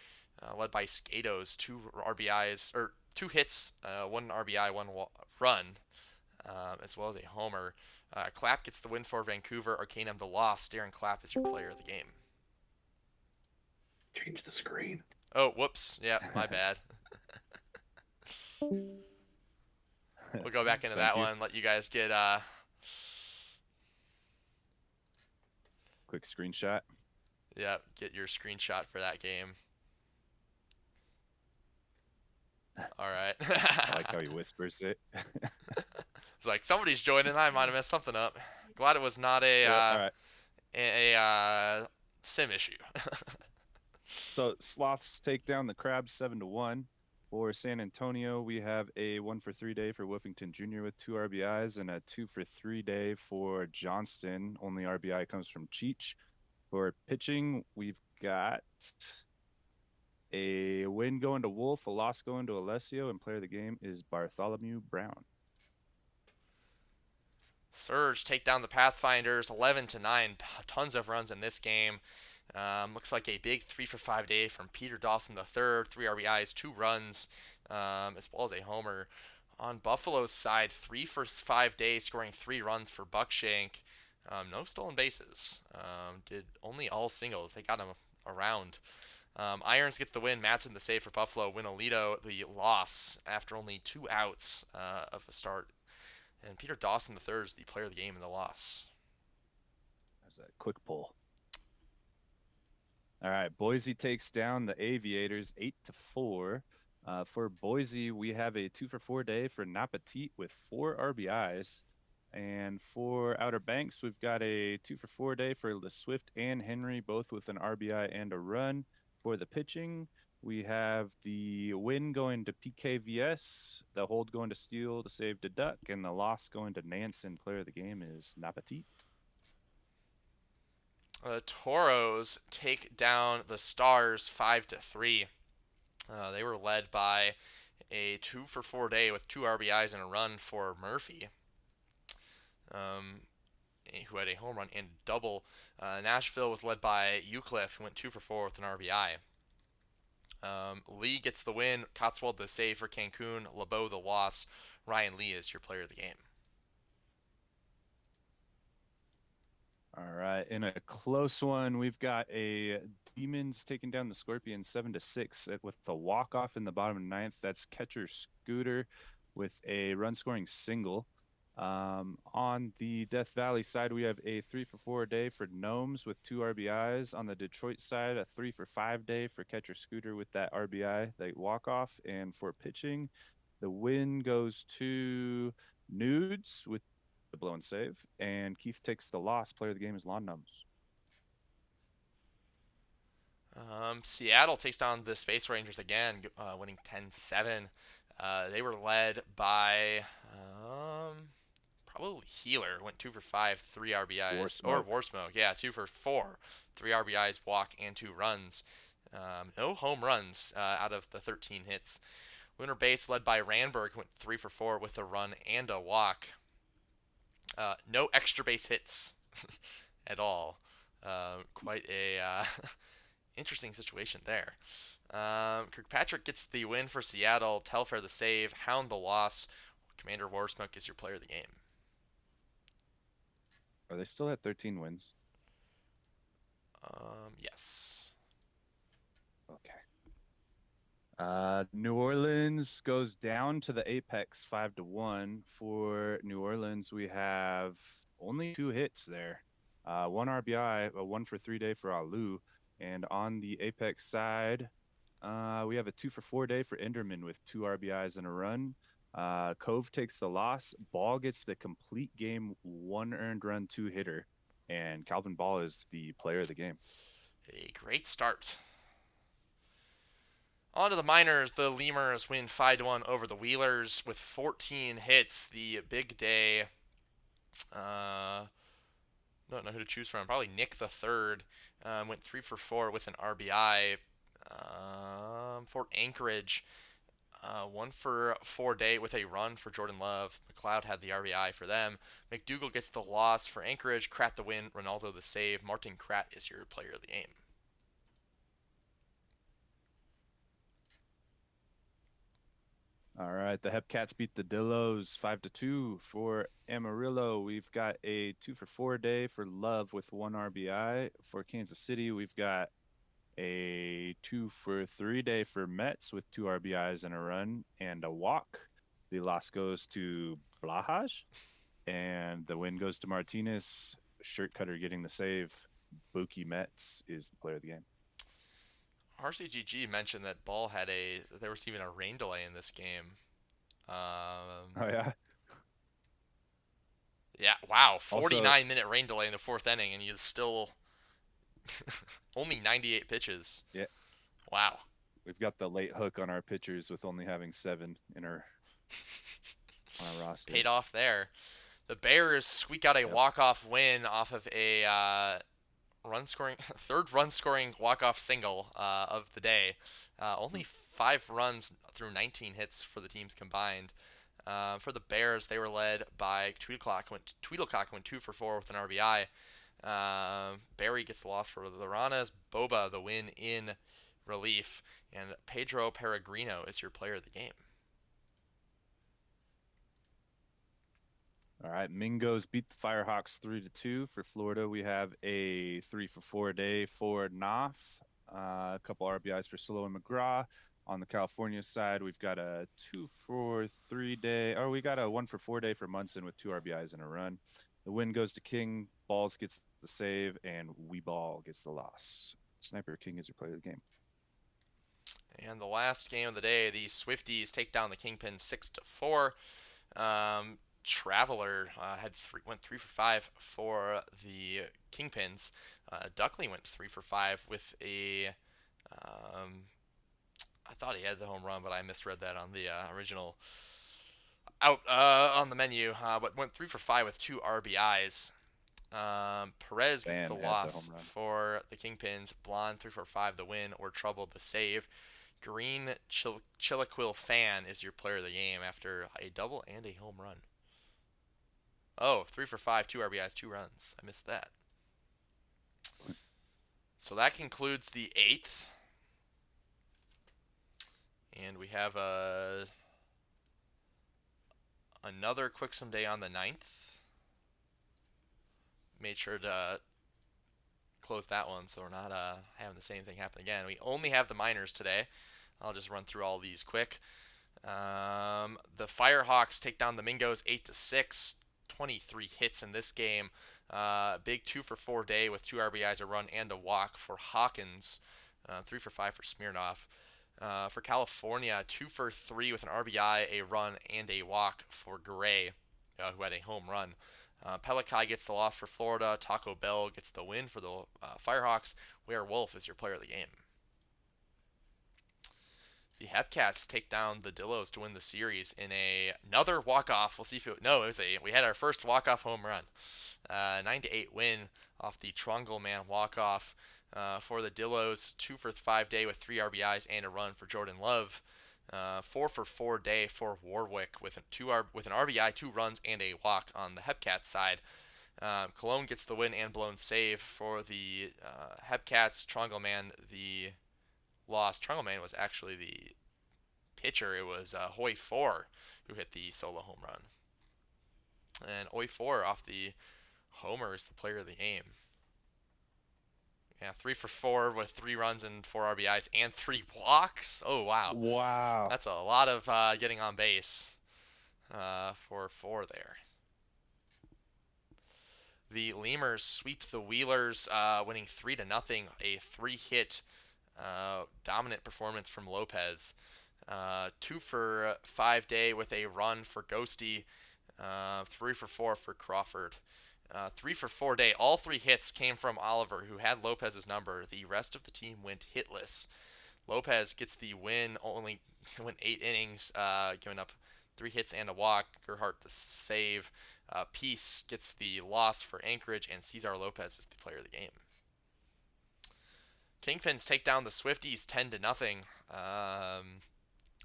led by Skatos, 2 RBIs or 2 hits, 1 RBI, 1 run, as well as a homer. Clapp gets the win for Vancouver. Arcanum the loss. Darren Clapp is your player of the game. Change the screen. Oh, whoops. Yeah, my bad. we'll go back into Thank that you. one. Let you guys get Quick screenshot. yeah, get your screenshot for that game. All right. I like how he whispers it. It's like somebody's joining. I might have messed something up. Glad it was not Yep. All right. a sim issue. So Sloths take down the Crabs 7-1. For San Antonio, we have a 1 for 3 day for Wolfington Jr. with 2 RBIs and a 2 for 3 day for Johnston. Only RBI comes from Cheech. For pitching, we've got a win going to Wolf, a loss going to Alessio, and player of the game is Bartholomew Brown. Surge take down the Pathfinders 11-9. Tons of runs in this game. Looks like a big 3 for 5 day from Peter Dawson the third. 3 RBIs, 2 runs, as well as a homer. On Buffalo's side, 3 for 5 day, scoring 3 runs for Buckshank. No stolen bases. Did only all singles. They got him around. Irons gets the win. Matson the save for Buffalo. Winalito the loss after only 2 outs of a start. And Peter Dawson the third is the player of the game in the loss. That's a quick pull. All right, Boise takes down the Aviators 8-4. For Boise, we have a 2 for 4 day for Napatit with 4 RBIs. And for Outer Banks, we've got a 2 for 4 day for LeSwift and Henry, both with an RBI and a run. For the pitching, we have the win going to PKVS, the hold going to Steele, the save to Duck, and the loss going to Nansen. Player of the game is Napatit. The Toros take down the Stars 5-3. They were led by a 2 for 4 day with 2 RBIs and a run for Murphy, um, who had a home run and double. Nashville was led by Eucliffe, who went 2 for 4 with an RBI. Lee gets the win. Cotswold the save for Cancun. LeBeau the loss. Ryan Lee is your player of the game. All right. In a close one, we've got a Demons taking down the Scorpions 7-6 with the walk-off in the bottom of the ninth. That's catcher Scooter with a run-scoring single. On the Death Valley side, we have a 3 for 4 day for Gnomes with 2 RBIs. On the Detroit side, a 3 for 5 day for catcher Scooter with that RBI, that walk-off. And for pitching, the win goes to Nudes with the blow and save, and Keith takes the loss. Player of the game is Lawn Gnomes. Seattle takes down the Space Rangers again, winning 10-7. They were led by probably Healer, went 2 for 5, 3 RBIs, or War Warsmoke, yeah, 2 for 4, 3 RBIs, walk, and 2 runs. No home runs out of the 13 hits. Lunar Base led by Ranberg, went 3 for 4 with a run and a walk. No extra base hits at all. Quite a interesting situation there. Kirkpatrick gets the win for Seattle. Telfair the save. Hound the loss. Commander Warsmoke is your player of the game. Are they still at 13 wins? Yes. Okay. New Orleans goes down to the Apex 5-1. For New Orleans, we have only 2 hits there. 1 RBI, a 1 for 3 day for Alu. And on the Apex side, we have a 2 for 4 day for Enderman with 2 RBIs and a run. Cove takes the loss. Ball gets the complete game 1 earned run 2 hitter. And Calvin Ball is the player of the game. A great start. On to the minors. The Lemurs win 5-1 over the Wheelers with 14 hits. The big day. Don't know who to choose from. Probably Nick the third. Went 3 for 4 with an RBI. For Anchorage, 1 for 4 day with a run for Jordan Love. McLeod had the RBI for them. McDougal gets the loss for Anchorage. Kratt the win. Ronaldo the save. Martin Kratt is your player of the game. All right, the Hepcats beat the Dillos 5-2. For Amarillo, we've got a 2 for 4 day for Love with 1 RBI. For Kansas City, we've got a 2 for 3 day for Mets with 2 RBIs and a run and a walk. The loss goes to Blahaj, and the win goes to Martinez. Shirt cutter getting the save. Buki Metz is the player of the game. RCGG mentioned that Ball had there was even a rain delay in this game. Oh yeah. Yeah, wow, Also, 49-minute rain delay in the fourth inning, and you still only 98 pitches. yeah, Wow. we've got the late hook on our pitchers with only having 7 in our on our roster. Paid off there. The Bears squeak out a Yep. walk-off win off of a run scoring third run scoring walk-off single of the day. Only 5 runs through 19 hits for the teams combined. For the Bears, they were led by Tweedlecock went 2 for 4 with an RBI. Barry gets the loss for the Ranas. Boba the win in relief, and Pedro Peregrino is your player of the game. All right, Mingos beat the Firehawks 3-2. For Florida, we have a 3 for 4 day for Knopf, a couple RBIs for Solo and McGraw. On the California side, we've got a 2 for 3 day, or we got a 1 for 4 day for Munson with 2 RBIs and a run. The win goes to King. Balls gets the save, and Ball gets the loss. Sniper King is your player of the game. And the last game of the day, the Swifties take down the Kingpins 6-4. Traveler went 3 for 5 for the Kingpins. Duckley went 3 for 5 with a. I thought he had the home run, but I misread that on the original out on the menu. But went 3 for 5 with 2 RBIs. Perez gets the Van had the home loss run. for the Kingpins. Blonde 3 for 5 the win, or Trouble the save. Green Chilaquil Fan is your player of the game after a double and a home run. Oh, 3 for 5, 2 RBIs, 2 runs. I missed that. So that concludes the eighth. And we have another Quicksome Day on the 9th. Made sure to close that one so we're not having the same thing happen again. We only have the minors today. I'll just run through all these quick. The Firehawks take down the Mingos 8-6. 23 hits in this game. Big 2 for 4 day with 2 RBIs, a run, and a walk for Hawkins. 3 for 5 for Smirnoff. For California, 2 for 3 with an RBI, a run, and a walk for Gray, who had a home run. Pelikai gets the loss for Florida. Taco Bell gets the win for the Firehawks. Werewolf is your player of the game. The Hepcats take down the Dillos to win the series in another walk-off. We'll see if we had our first walk-off home run. 9-8 win off the Trongle Man walk-off for the Dillos. 2 for 5 day with 3 RBIs and a run for Jordan Love. 4 for 4 day for Warwick with an RBI, 2 runs, and a walk on the Hepcats side. Cologne gets the win and blown save for the Hepcats. Trongle Man the loss. Trongle Man was actually the pitcher. It was Hoy 4 who hit the solo home run. And Hoy 4 off the homer is the player of the game. Yeah, 3 for 4 with 3 runs and 4 RBIs and 3 walks. Oh, wow. Wow. That's a lot of getting on base for 4 there. The Lemurs sweep the Wheelers, winning 3-0. A 3-hit dominant performance from Lopez. 2 for 5 day with a run for Ghosty. 3 for 4 for Crawford. 3 for 4 day. All 3 hits came from Oliver, who had Lopez's number. The rest of the team went hitless. Lopez gets the win, only went 8 innings, giving up 3 hits and a walk. Gerhardt the save. Peace gets the loss for Anchorage, and Cesar Lopez is the player of the game. Kingpins take down the Swifties 10-0.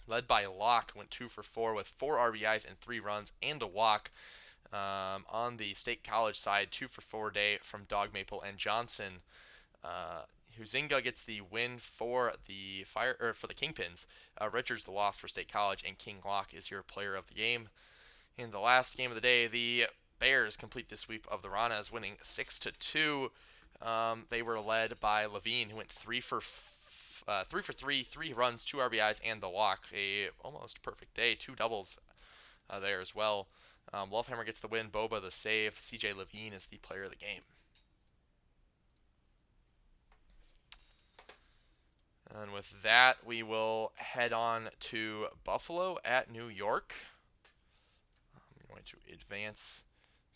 Led by Locke, went 2 for 4 with 4 RBIs and 3 runs and a walk. On the State College side, 2 for 4 day from Dog Maple and Johnson. Huizinga gets the win for the Kingpins. Richards the loss for State College, and King Locke is your player of the game. In the last game of the day, the Bears complete the sweep of the Ranas, winning 6-2. They were led by Levine, who went 3 for 3, 3 runs, 2 RBIs, and the walk. A almost perfect day, 2 doubles there as well. Lovehammer gets the win. Boba the save. CJ Levine is the player of the game. And with that, we will head on to Buffalo at New York. I'm going to advance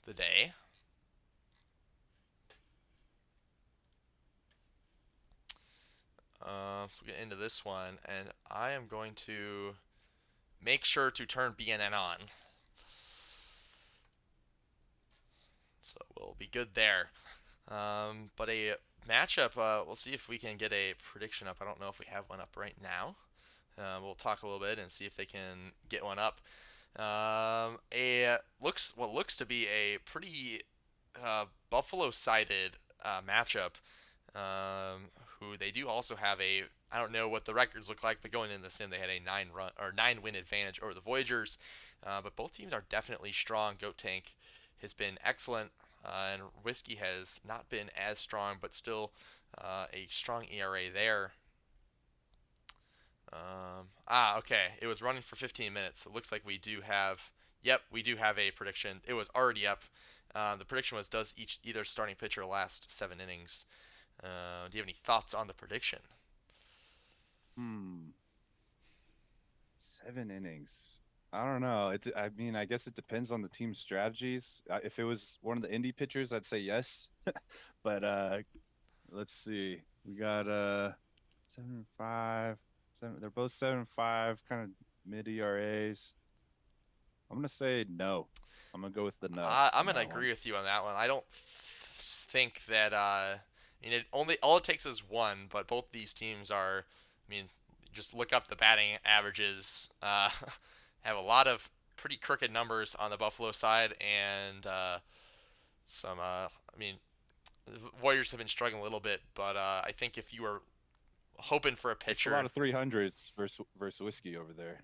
the day. So we'll get into this one, and I am going to make sure to turn BNN on. So we'll be good there. But a matchup, we'll see if we can get a prediction up. I don't know if we have one up right now. We'll talk a little bit and see if they can get one up. What looks to be a pretty Buffalo-sided matchup. Who they do also have a, I don't know what the records look like, but going in the sim they had a 9-win advantage over the Voyagers. But both teams are definitely strong. Goat Tank has been excellent, and Whiskey has not been as strong, but still a strong ERA there. Okay. It was running for 15 minutes. So it looks like we do have. Yep, we do have a prediction. It was already up. The prediction was, does either starting pitcher last 7 innings? Do you have any thoughts on the prediction? 7 innings. I don't know. I mean, I guess it depends on the team's strategies. If it was one of the indie pitchers, I'd say yes. But let's see. We got 7.5. They're both 7.5, kind of mid ERAs. I'm gonna say no. I'm gonna go with the no I'm on gonna that one. agree with you on that one. I don't think that. I mean, all it takes is one, but both these teams are. I mean, just look up the batting averages. Have a lot of pretty crooked numbers on the Buffalo side, and some. I mean, the Warriors have been struggling a little bit, but I think if you were hoping for a It's a lot pitcher, of 300s versus whiskey over there.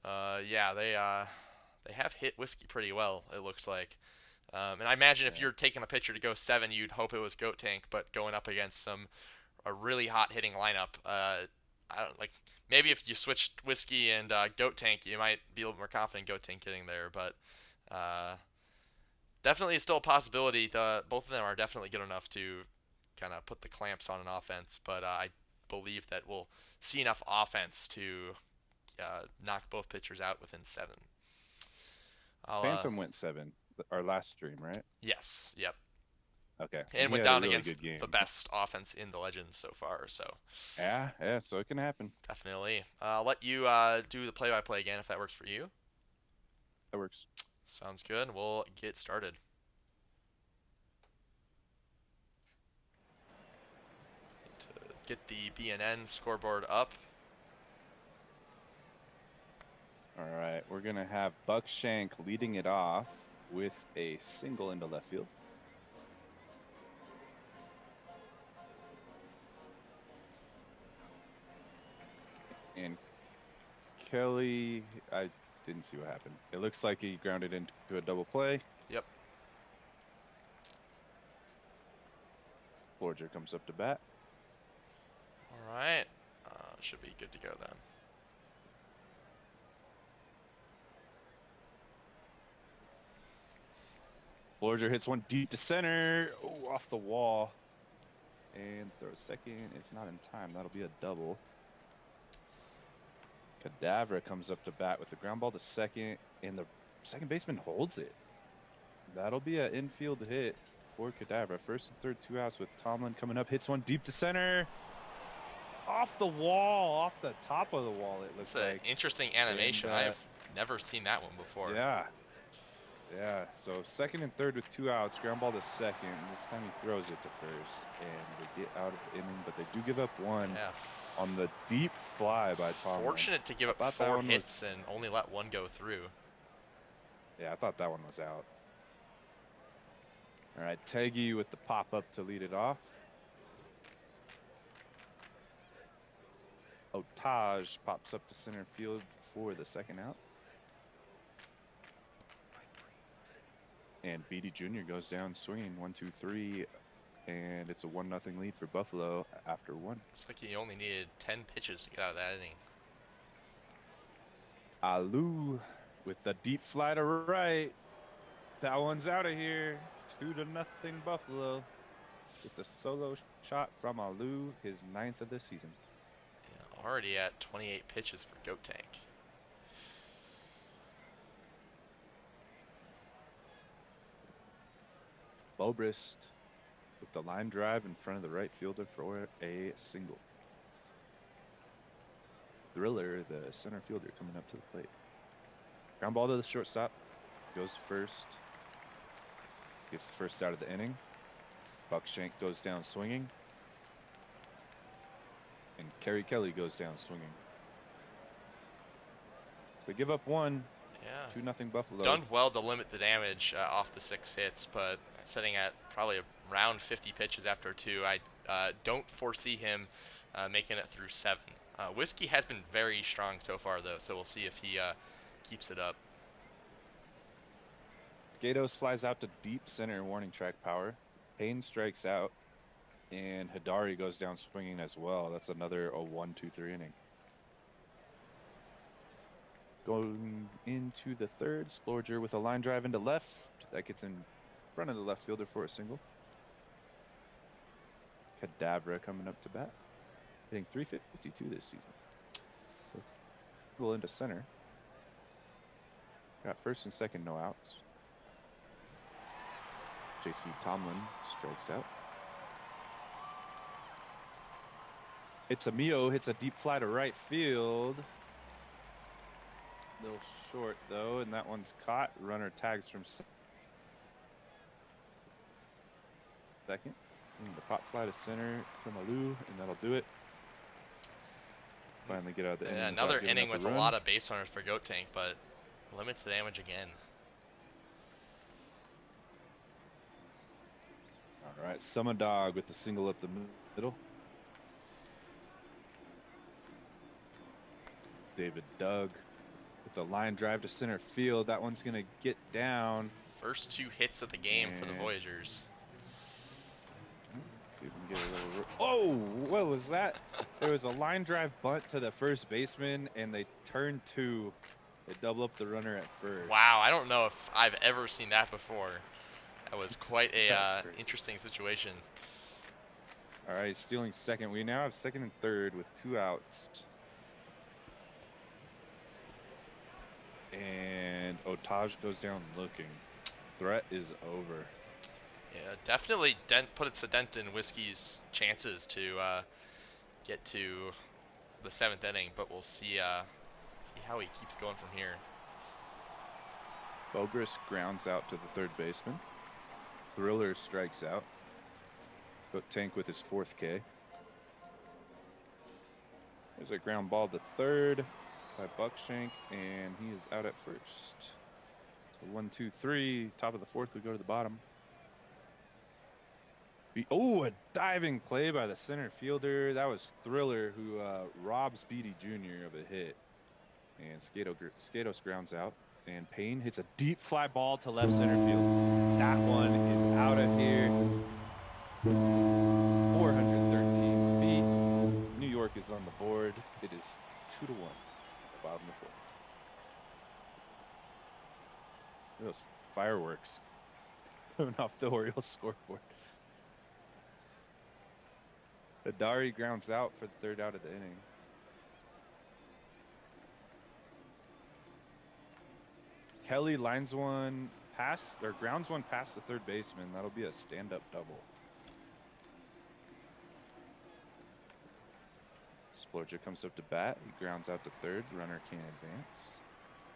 yeah, they have hit Whiskey pretty well. It looks like. And I imagine if Yeah. you're taking a pitcher to go 7, you'd hope it was Goat Tank, but going up against a really hot hitting lineup, I don't like. Maybe if you switched Whiskey and Goat Tank, you might be a little more confident Goat Tank getting there, but uh, definitely still a possibility. Both of them are definitely good enough to kind of put the clamps on an offense, but I believe that we'll see enough offense to knock both pitchers out within 7. I'll Phantom went 7, our last stream, right? yes, yep. Okay, and And he went had a down really against good the game. best offense in the Legends so far. So Yeah, yeah. So it can happen. definitely. I'll let you do the play-by-play again if that works for you. That works. Sounds good. We'll get started. To get the BNN scoreboard up. All right, we're gonna have Buckshank leading it off with a single into left field. And Kelly, I didn't see what happened. It looks like he grounded into a double play. Yep. Forger comes up to bat. All right. Should be good to go then. Forger hits one deep to center. Oh, off the wall. And throws second. It's not in time. That'll be a double. Cadavra comes up to bat with the ground ball to second, and the second baseman holds it. That'll be an infield hit for Cadavra. First and third, 2 outs with Tomlin coming up. Hits one deep to center. Off the wall, off the top of the wall, it looks It's an like. interesting animation. And, I've never seen that one before. yeah. Yeah, so second and third with 2 outs, ground ball to second. This time he throws it to first, and they get out of the inning, but they do give up one Yeah. on the deep fly by Tomlin. Fortunate to give up 4 hits and only let one go through. Yeah, I thought that one was out. All right, Teggy with the pop-up to lead it off. Otaj pops up to center field for the second out. And Beatty Jr. goes down swinging 1-2-3, and it's a 1-0 lead for Buffalo after 1. Looks like he only needed 10 pitches to get out of that inning. Alou with the deep fly to right. That one's out of here. 2-0 Buffalo with the solo shot from Alou, his 9th of the season. Yeah, already at 28 pitches for Goat Tank. Bobrist with the line drive in front of the right fielder for a single. Thriller, the center fielder, coming up to the plate. Ground ball to the shortstop. Goes to first. Gets the first out of the inning. Buckshank goes down swinging. And Kerry Kelly goes down swinging. So they give up one. Yeah. 2-0 Buffalo. Done well to limit the damage off the 6 hits, but sitting at probably around 50 pitches after 2, I don't foresee him making it through 7. Whiskey has been very strong so far, though, so we'll see if he keeps it up. Gatos flies out to deep center, warning track power. Payne strikes out, and Hidari goes down swinging as well. That's another 1-2-3 inning. Going into the third, Splorger with a line drive into left. That gets in front of the left fielder for a single. Cadavra coming up to bat. Hitting .352 this season. With goal into center. Got first and second, no outs. J.C. Tomlin strikes out. It's Mio hits a deep fly to right field. Little short though, and that one's caught. Runner tags from second. And the pop fly to center from Alou, and that'll do it. Finally get out of the inning. Another inning with a lot of base runners for Goat Tank, but limits the damage again. All right, Summer Dog with the single up the middle. David Doug with the line drive to center field. That one's going to get down. First 2 hits of the game for the Voyagers. Let's see if we can get a little. Oh, what was that? There was a line drive bunt to the first baseman, and they turn 2. They double up the runner at first. Wow, I don't know if I've ever seen that before. That was quite a interesting situation. All right, stealing second. We now have second and third with 2 outs. And Otage goes down looking. Threat is over. Yeah, definitely puts a dent in Whiskey's chances to get to the 7th inning, but we'll see how he keeps going from here. Bobrist grounds out to the third baseman. Thriller strikes out. Goat Tank with his 4th K. There's a ground ball to third by Buckshank, and he is out at first. So 1-2-3, top of the 4th, we go to the bottom. Oh, a diving play by the center fielder. That was Thriller, who robs Beatty Jr. of a hit. And Skatos grounds out. And Payne hits a deep fly ball to left center field. That one is out of here. 413 feet. New York is on the board. It is 2-1. Bottom of the 4th. Those fireworks coming off the Orioles scoreboard. Hidari grounds out for the 3rd out of the inning. Kelly lines one past, or grounds one past the third baseman. That'll be a stand-up double. Splorger comes up to bat. He grounds out to third. Runner can't advance.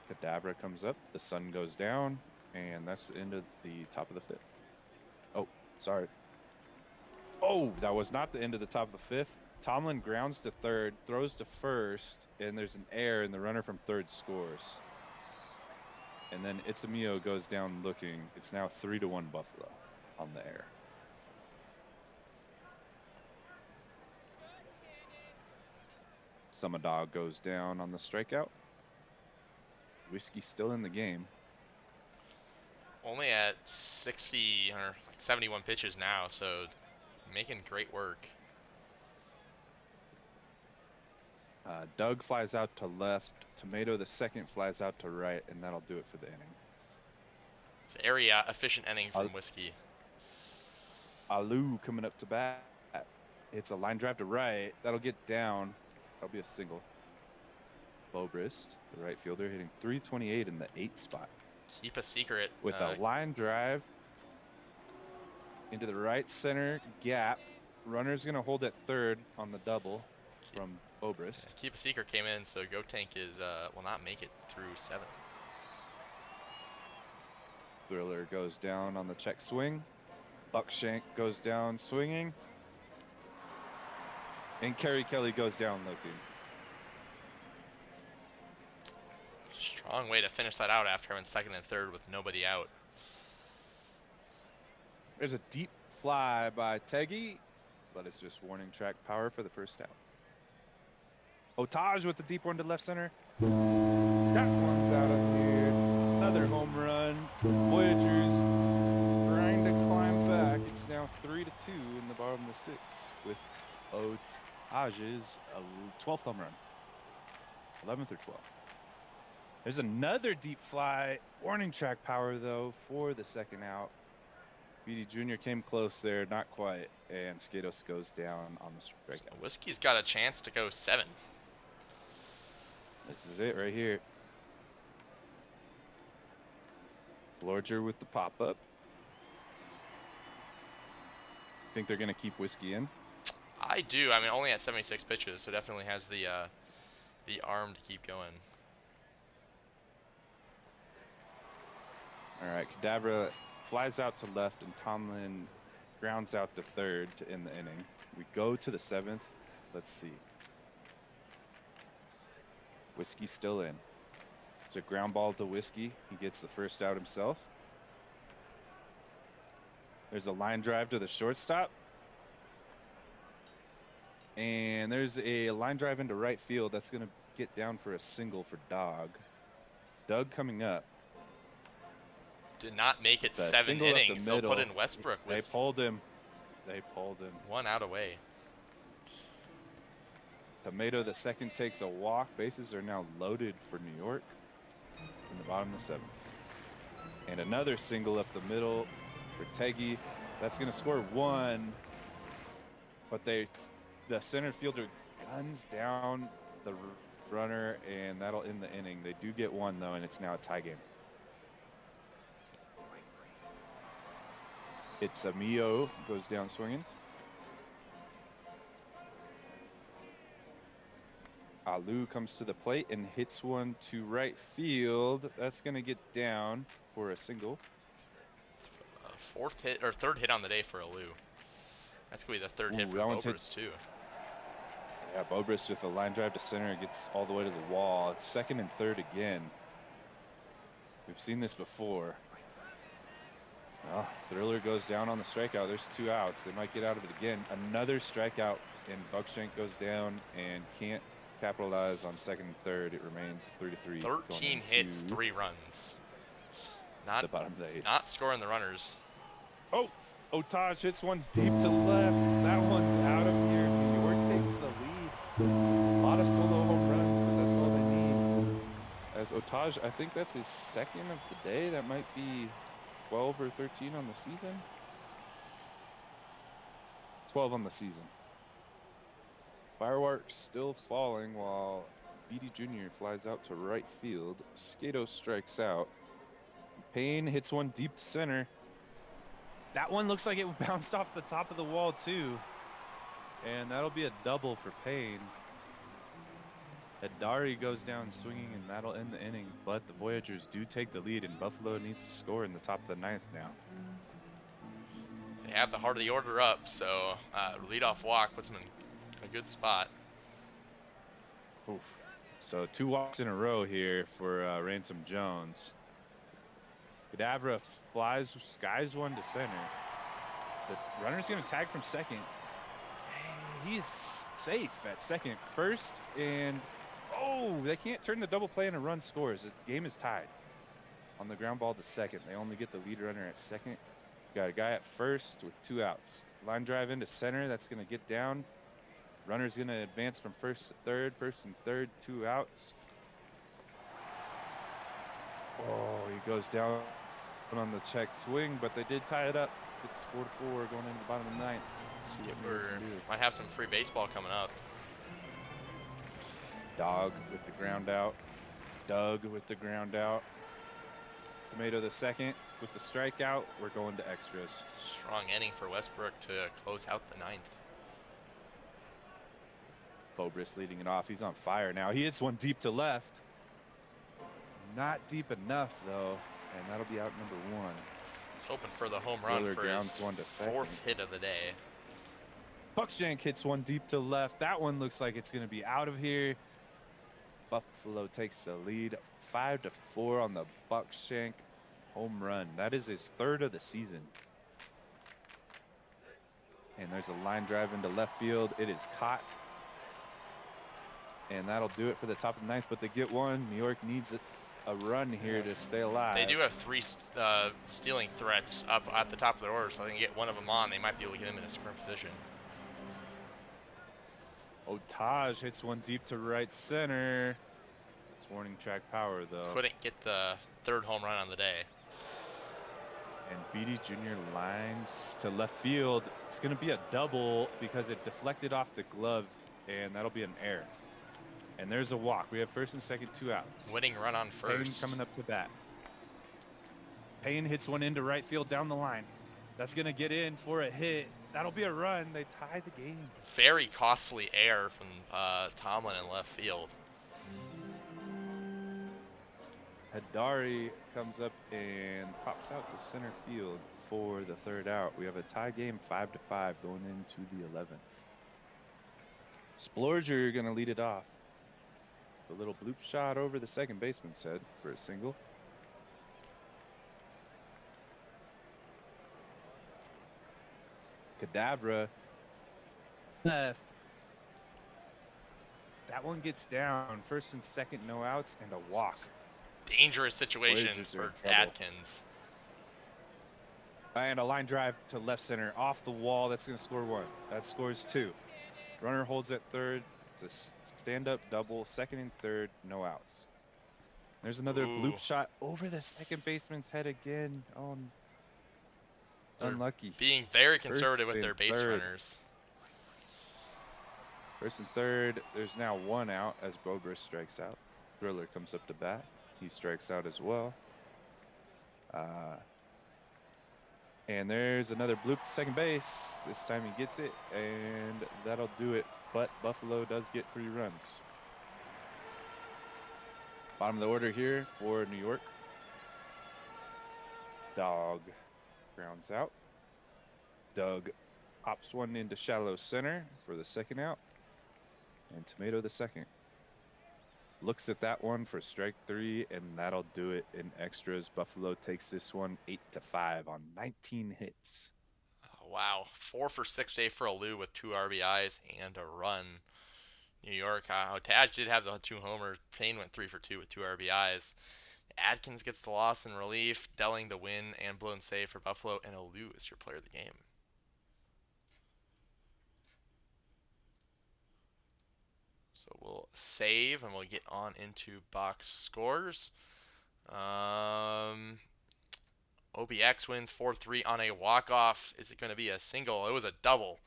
Cadabra comes up. The sun goes down. And that's the end of the top of the 5th. Oh, sorry. Oh, that was not the end of the top of the 5th. Tomlin grounds to third, throws to first, and there's an error, and the runner from third scores. And then Itzamio goes down looking. It's now 3-1 Buffalo on the air. Sumadog goes down on the strikeout. Whiskey still in the game. Only at 60 or like 71 pitches now, so making great work. Doug flies out to left. Tomato the second flies out to right, and that'll do it for the inning. Very efficient inning from Whiskey. Alou coming up to bat. It's a line drive to right. That'll get down. That'll be a single. Bobrist, the right fielder, hitting 328 in the 8 spot. Keep a secret. With a line drive into the right center gap. Runner's going to hold at third on the double from Bobrist. Keep a secret came in, so Go Tank is will not make it through 7. Thriller goes down on the check swing. Buckshank goes down swinging. And Kerry Kelly goes down looking. Strong way to finish that out after having second and third with nobody out. There's a deep fly by Teggy, but it's just warning track power for the first out. Otage with the deep one to left center. That one's out of here. Another home run. Voyagers trying to climb back. It's now 3-2 in the bottom of the 6th with Otage's 12th home run. 11th or 12th. There's another deep fly. Warning track power, though, for the second out. BD Jr. came close there, not quite, and Skatos goes down on the strikeout. So Whiskey's got a chance to go 7. This is it right here. Blorger with the pop-up. Think they're going to keep Whiskey in? I do. I mean, only at 76 pitches, so definitely has the arm to keep going. All right, Cadabra flies out to left, and Tomlin grounds out to third to end the inning. We go to the 7th. Let's see. Whiskey still in. It's a ground ball to Whiskey. He gets the first out himself. There's a line drive to the shortstop. And there's a line drive into right field. That's going to get down for a single for Doug. Doug coming up. Did not make it 7 innings. They'll put in Westbrook. They pulled him. They pulled him. 1 out away. Tomato the second takes a walk. Bases are now loaded for New York in the bottom of the 7th. And another single up the middle for Teggy. That's going to score 1. But the center fielder guns down the runner, and that'll end the inning. They do get 1, though, and it's now a tie game. It's Mio goes down swinging. Alou comes to the plate and hits one to right field. That's going to get down for a single. 4th hit or 3rd hit on the day for Alou. That's going to be the 3rd hit for Bobrist, too. Yeah, Bobrist with a line drive to center. It gets all the way to the wall. It's 2nd and 3rd again. We've seen this before. Well, Thriller goes down on the strikeout. There's 2 outs. They might get out of it again. Another strikeout, and Buckshank goes down and can't capitalize on 2nd and 3rd. It remains 3-3. 13 hits, 3 runs. Not the bottom of the 8th. Not scoring the runners. Oh, Otage hits one deep to left. That one's out of here. New York takes the lead. A lot of solo home runs, but that's all they need. As Otage, I think that's his 2nd of the day. That might be 12 or 13 on the season. 12 on the season. Fireworks still falling while BD Jr. flies out to right field. Skato strikes out. Payne hits one deep to center. That one looks like it bounced off the top of the wall too. And that'll be a double for Payne. Adari goes down swinging, and that'll end the inning. But the Voyagers do take the lead, and Buffalo needs to score in the top of the 9th now. They have the heart of the order up, so leadoff walk puts them in a good spot. Oof. So 2 walks in a row here for Ransom Jones. Cadabra skies one to center. The runner's going to tag from second. He's safe at second. First, and they can't turn the double play into run scores. The game is tied on the ground ball to second. They only get the lead runner at second. Got a guy at first with 2 outs. Line drive into center. That's going to get down Runner's going to advance from first and third, 2 outs. Oh, he goes down on the check swing, but they did tie it up. It's 4-4 going into the bottom of the ninth. See See what if New we York can do. might have some free baseball coming up. Dog with the ground out. Doug with the ground out. Tomato the second with the strikeout. We're going to extras. Strong inning for Westbrook to close out the ninth. Bobris leading it off. He's on fire now. He hits one deep to left. Not deep enough, though, and that'll be out number 1. He's hoping for the home run for his one to fourth second. hit of the day. Buckshank hits one deep to left. That one looks like it's going to be out of here. Buffalo takes the lead 5-4 on the Buckshank home run. That is his 3rd of the season. And there's a line drive into left field. It is caught. And that'll do it for the top of the ninth, but they get one. New York needs a run here to stay alive. They do have 3 stealing threats up at the top of their order, so they can get one of them on. They might be able to get him in a scoring position. Otaj hits one deep to right center. It's warning track power, though. Couldn't get the 3rd home run on the day. And Beatty Jr. lines to left field. It's going to be a double because it deflected off the glove, and that'll be an error. And there's a walk. We have first and second, 2 outs. Winning run on first. Payne coming up to bat. Payne hits one into right field down the line. That's going to get in for a hit. That'll be a run. They tie the game. Very costly error from Tomlin in left field. Hadari comes up and pops out to center field for the 3rd out. We have a tie game 5-5 going into the 11th. Splorger going to lead it off. The little bloop shot over the second baseman's head for a single. Cadavra left. That one gets down. First and second, no outs, and a walk. Dangerous situation Blazers for are in trouble. Adkins. And a line drive to left center off the wall. That's going to score 1. That scores 2. Runner holds at third. It's a stand-up double. Second and third, no outs. There's another bloop shot over the second baseman's head again. Oh, unlucky. Being very conservative with their base runners. First and third, there's now 1 out as Bobris strikes out. Thriller comes up to bat. He strikes out as well. And there's another bloop to second base. This time he gets it, and that'll do it. But Buffalo does get 3 runs. Bottom of the order here for New York. Dog grounds out. Doug pops one into shallow center for the 2nd out. And Tomato the 2nd. Looks at that one for strike 3, and that'll do it in extras. Buffalo takes this one 8-5 on 19 hits. Oh, wow. 4 for 6 day for Alou with 2 RBIs and a run. New York, Taj did have the 2 homers. Payne went 3 for 2 with 2 RBIs. Adkins gets the loss in relief. Delling the win and blown save for Buffalo. And Alou is your player of the game. So we'll save and we'll get on into box scores. OBX wins 4-3 on a walk-off. Is it going to be a single? It was a double.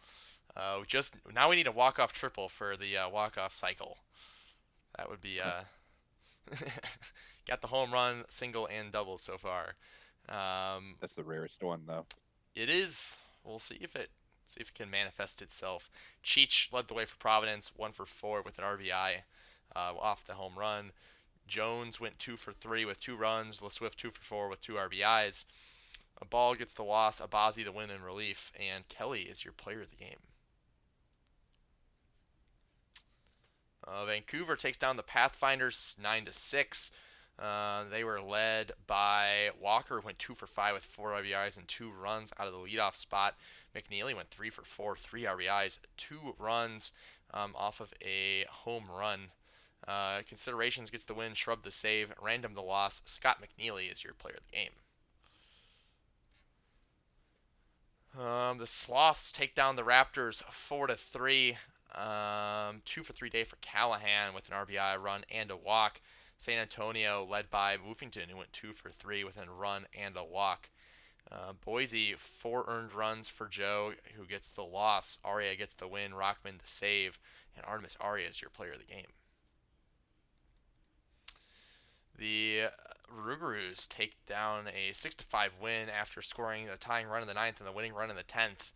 Just now we need a walk-off triple for the walk-off cycle. That would be got the home run, single, and double so far. That's the rarest one, though. It is. We'll see if it can manifest itself. Cheech led the way for Providence, 1 for 4 with an RBI off the home run. Jones went 2 for 3 with 2 runs. LeSwift 2 for 4 with 2 RBIs. A ball gets the loss. Abazi the win in relief. And Kelly is your player of the game. Vancouver takes down the Pathfinders 9-6. They were led by Walker, who went 2 for 5 with 4 RBIs and 2 runs out of the leadoff spot. McNeely went 3 for 4, 3 RBIs, 2 runs off of a home run. Considerations gets the win, Shrub the save, Random the loss. Scott McNeely is your player of the game. The Sloths take down the Raptors 4-3. Two for 3 day for Callahan with an RBI, a run, and a walk. San Antonio led by Movington, who went 2 for 3 with a run and a walk. Boise, 4 earned runs for Joe, who gets the loss. Aria gets the win, Rockman the save, and Artemis Aria is your player of the game. The Rougarous take down a 6-5 win after scoring the tying run in the ninth and the winning run in the 10th.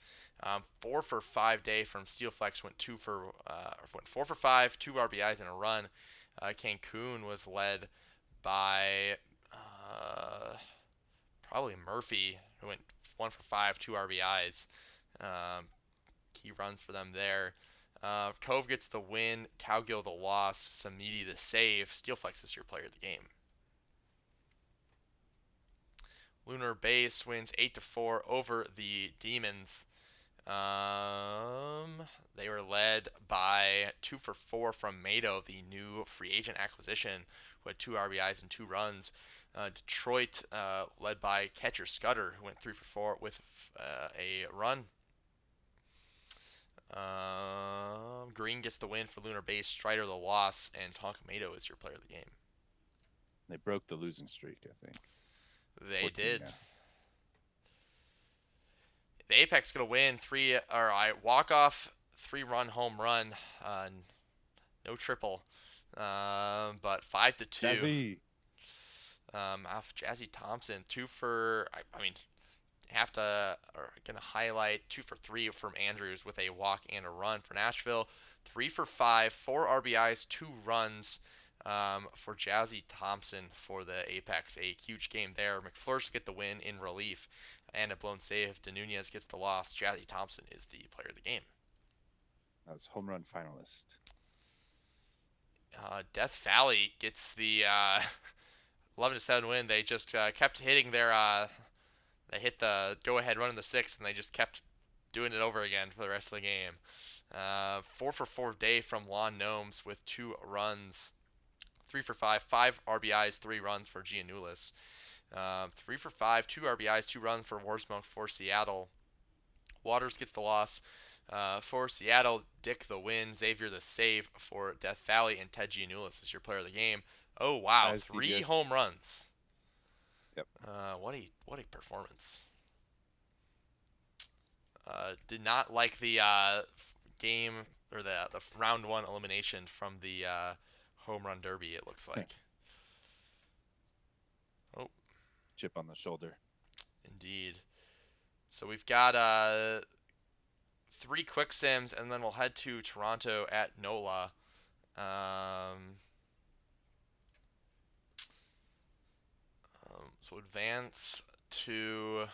4 for 5 day from Steelflex went 4 for 5, 2 RBIs and a run. Cancun was led by probably Murphy, who went 1 for 5, 2 RBIs. Key runs for them there. Cove gets the win, Cowgill the loss, Samidi the save. Steelflex is your player of the game. Lunar Base wins 8-4 over the Demons. They were led by 2 for 4 from Mado, the new free agent acquisition, who had 2 RBIs and 2 runs. Detroit led by catcher Scudder, who went 3 for 4 with a run. Green gets the win for Lunar Base, Strider the loss, and Tonka Mado is your player of the game. They broke the losing streak, I think. They did. Now. The Apex gonna win walk off 3-run home run, no triple, but 5-2. Jazzy. Off Jazzy Thompson, gonna highlight 2 for 3 from Andrews with a walk and a run for Nashville. 3 for 5, 4 RBIs, 2 runs. For Jazzy Thompson for the Apex, a huge game there. McFlursh get the win in relief, and a blown save. De Nunez gets the loss. Jazzy Thompson is the player of the game. That was home run finalist. Death Valley gets the 11-7 win. They just kept hitting they hit the go-ahead run in the sixth, and they just kept doing it over again for the rest of the game. 4 for 4 day from Lon Gnomes with 2 runs. 3 for 5, 5 RBIs, 3 runs for Giannulis. 3 for 5, 2 RBIs, 2 runs for Warsmoke for Seattle. Waters gets the loss. For Seattle, Dick the win, Xavier the save for Death Valley, and Ted Giannulis is your player of the game. Oh wow, As 3 home runs. Yep. What a performance. Did not like the game or the round 1 elimination from the home run derby, it looks like. Oh. Chip on the shoulder. Indeed. So we've got 3 quick sims, and then we'll head to Toronto at NOLA. So advance to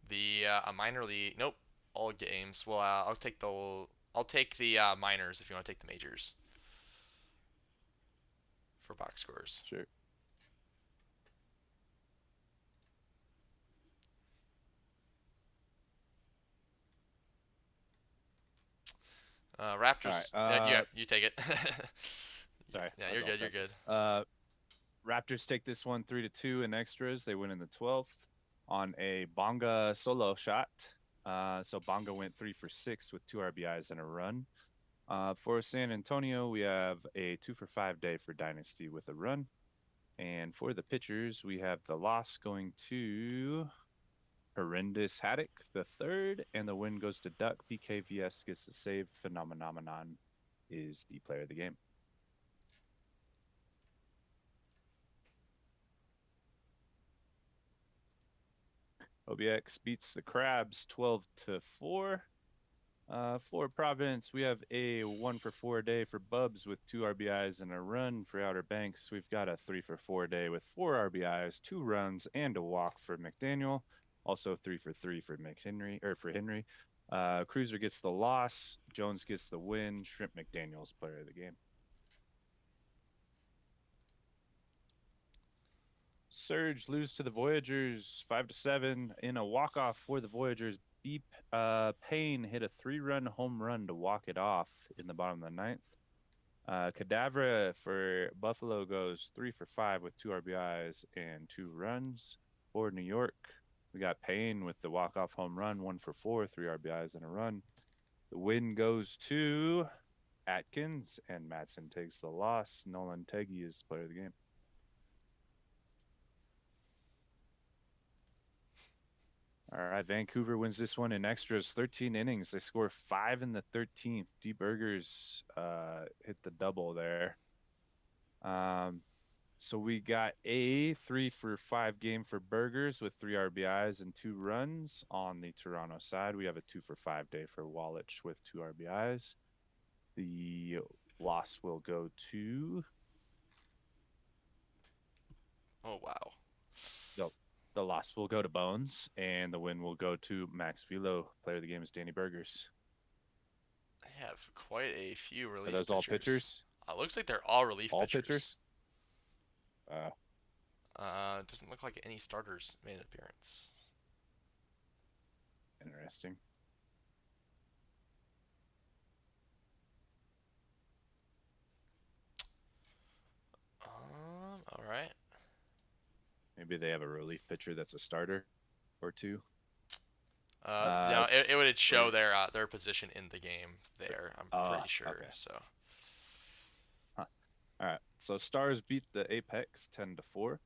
the minor league. Nope, all games. Well, I'll take the minors if you want to take the majors for box scores. Sure. Raptors. Right, you take it. Sorry. Yeah, you're good. You're good. Raptors take this one 3-2 in extras. They win in the 12th on a Bonga solo shot. So Bonga went 3 for 6 with 2 RBIs and a run. For San Antonio, we have a 2 for 5 day for Dynasty with a run. And for the pitchers, we have the loss going to Horrendous Haddock, the third, and the win goes to Duck. BKVS gets the save. Phenomenon is the player of the game. OBX beats the Crabs 12-4. For Providence, we have a 1 for 4 day for Bubs with 2 RBIs and a run. For Outer Banks, we've got a 3 for 4 day with 4 RBIs, 2 runs, and a walk for McDaniel. Also 3 for 3 for Henry. Cruiser gets the loss. Jones gets the win. Shrimp McDaniel's player of the game. Surge lose to the Voyagers 5-7 in a walk-off for the Voyagers. Beep Payne hit a 3-run home run to walk it off in the bottom of the ninth. Cadavra for Buffalo goes 3 for 5 with 2 RBIs and 2 runs. For New York, we got Payne with the walk-off home run, 1 for 4, 3 RBIs and a run. The win goes to Atkins, and Matson takes the loss. Nolan Teggy is player of the game. All right, Vancouver wins this one in extras, 13 innings. They score 5 in the 13th. D Burgers hit the double there. Um, so we got a 3-for-5 game for Burgers with 3 RBIs and 2 runs. On the Toronto side, we have a 2-for-5 day for Wallach with 2 RBIs. The loss will go to Oh wow. the the loss will go to Bones, and the win will go to Max Velo. Player of the game is Danny Burgers. They have quite a few Are relief those all pitchers. pitchers? Looks like they're all relief All pitchers. pitchers? Uh, Doesn't look like any starters made an appearance. Interesting. All right. Maybe they have a relief pitcher that's a starter or two. No, it would show For their position in the game there. I'm pretty sure. Okay. So, Huh. All right. So Stars beat the Apex 10-4.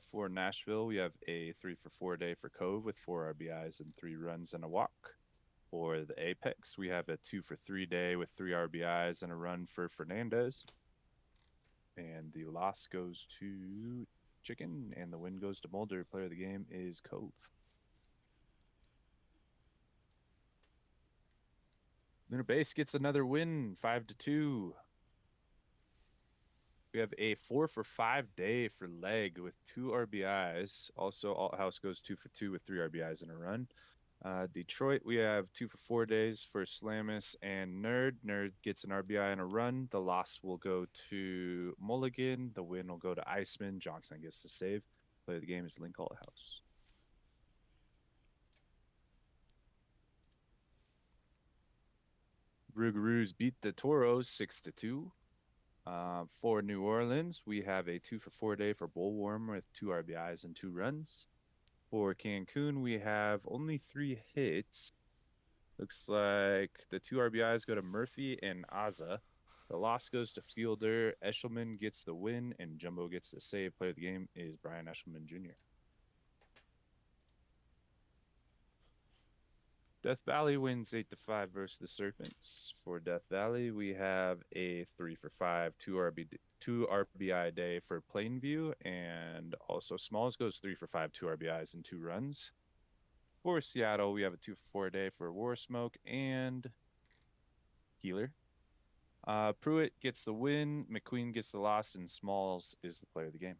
For Nashville, we have a 3-for-4 day for Cove with 4 RBIs and 3 runs and a walk. For the Apex, we have a 2-for-3 day with 3 RBIs and a run for Fernandez. And the loss goes to Chicken, and the win goes to Mulder. Player of the game is Cove. Lunar Base gets another win, 5-2. We have a 4-for-5 day for Leg with 2 RBIs. Also, Alt House goes 2-for-2 with 3 RBIs and a run. Detroit, we have 2-for-4 days for Slamus and Nerd. Nerd gets an RBI and a run. The loss will go to Mulligan. The win will go to Iceman. Johnson gets the save. Play of the game is Link Alt House. Rougarous beat the Toros 6-2. For New Orleans, we have a 2-for-4 day for Bullworm with 2 RBIs and 2 runs. For Cancun, we have only 3 hits. Looks like the 2 RBIs go to Murphy and Aza. The loss goes to Fielder. Eshelman gets the win, and Jumbo gets the save. Player of the game is Brian Eshelman Jr. Death Valley wins 8-5 versus the Serpents. For Death Valley, we have a 3-for-5, 2 RBI day for Plainview, and also Smalls goes 3-for-5, 2 RBIs and 2 runs. For Seattle, we have a 2-for-4 day for War Smoke and Healer. Pruitt gets the win, McQueen gets the loss, and Smalls is the player of the game.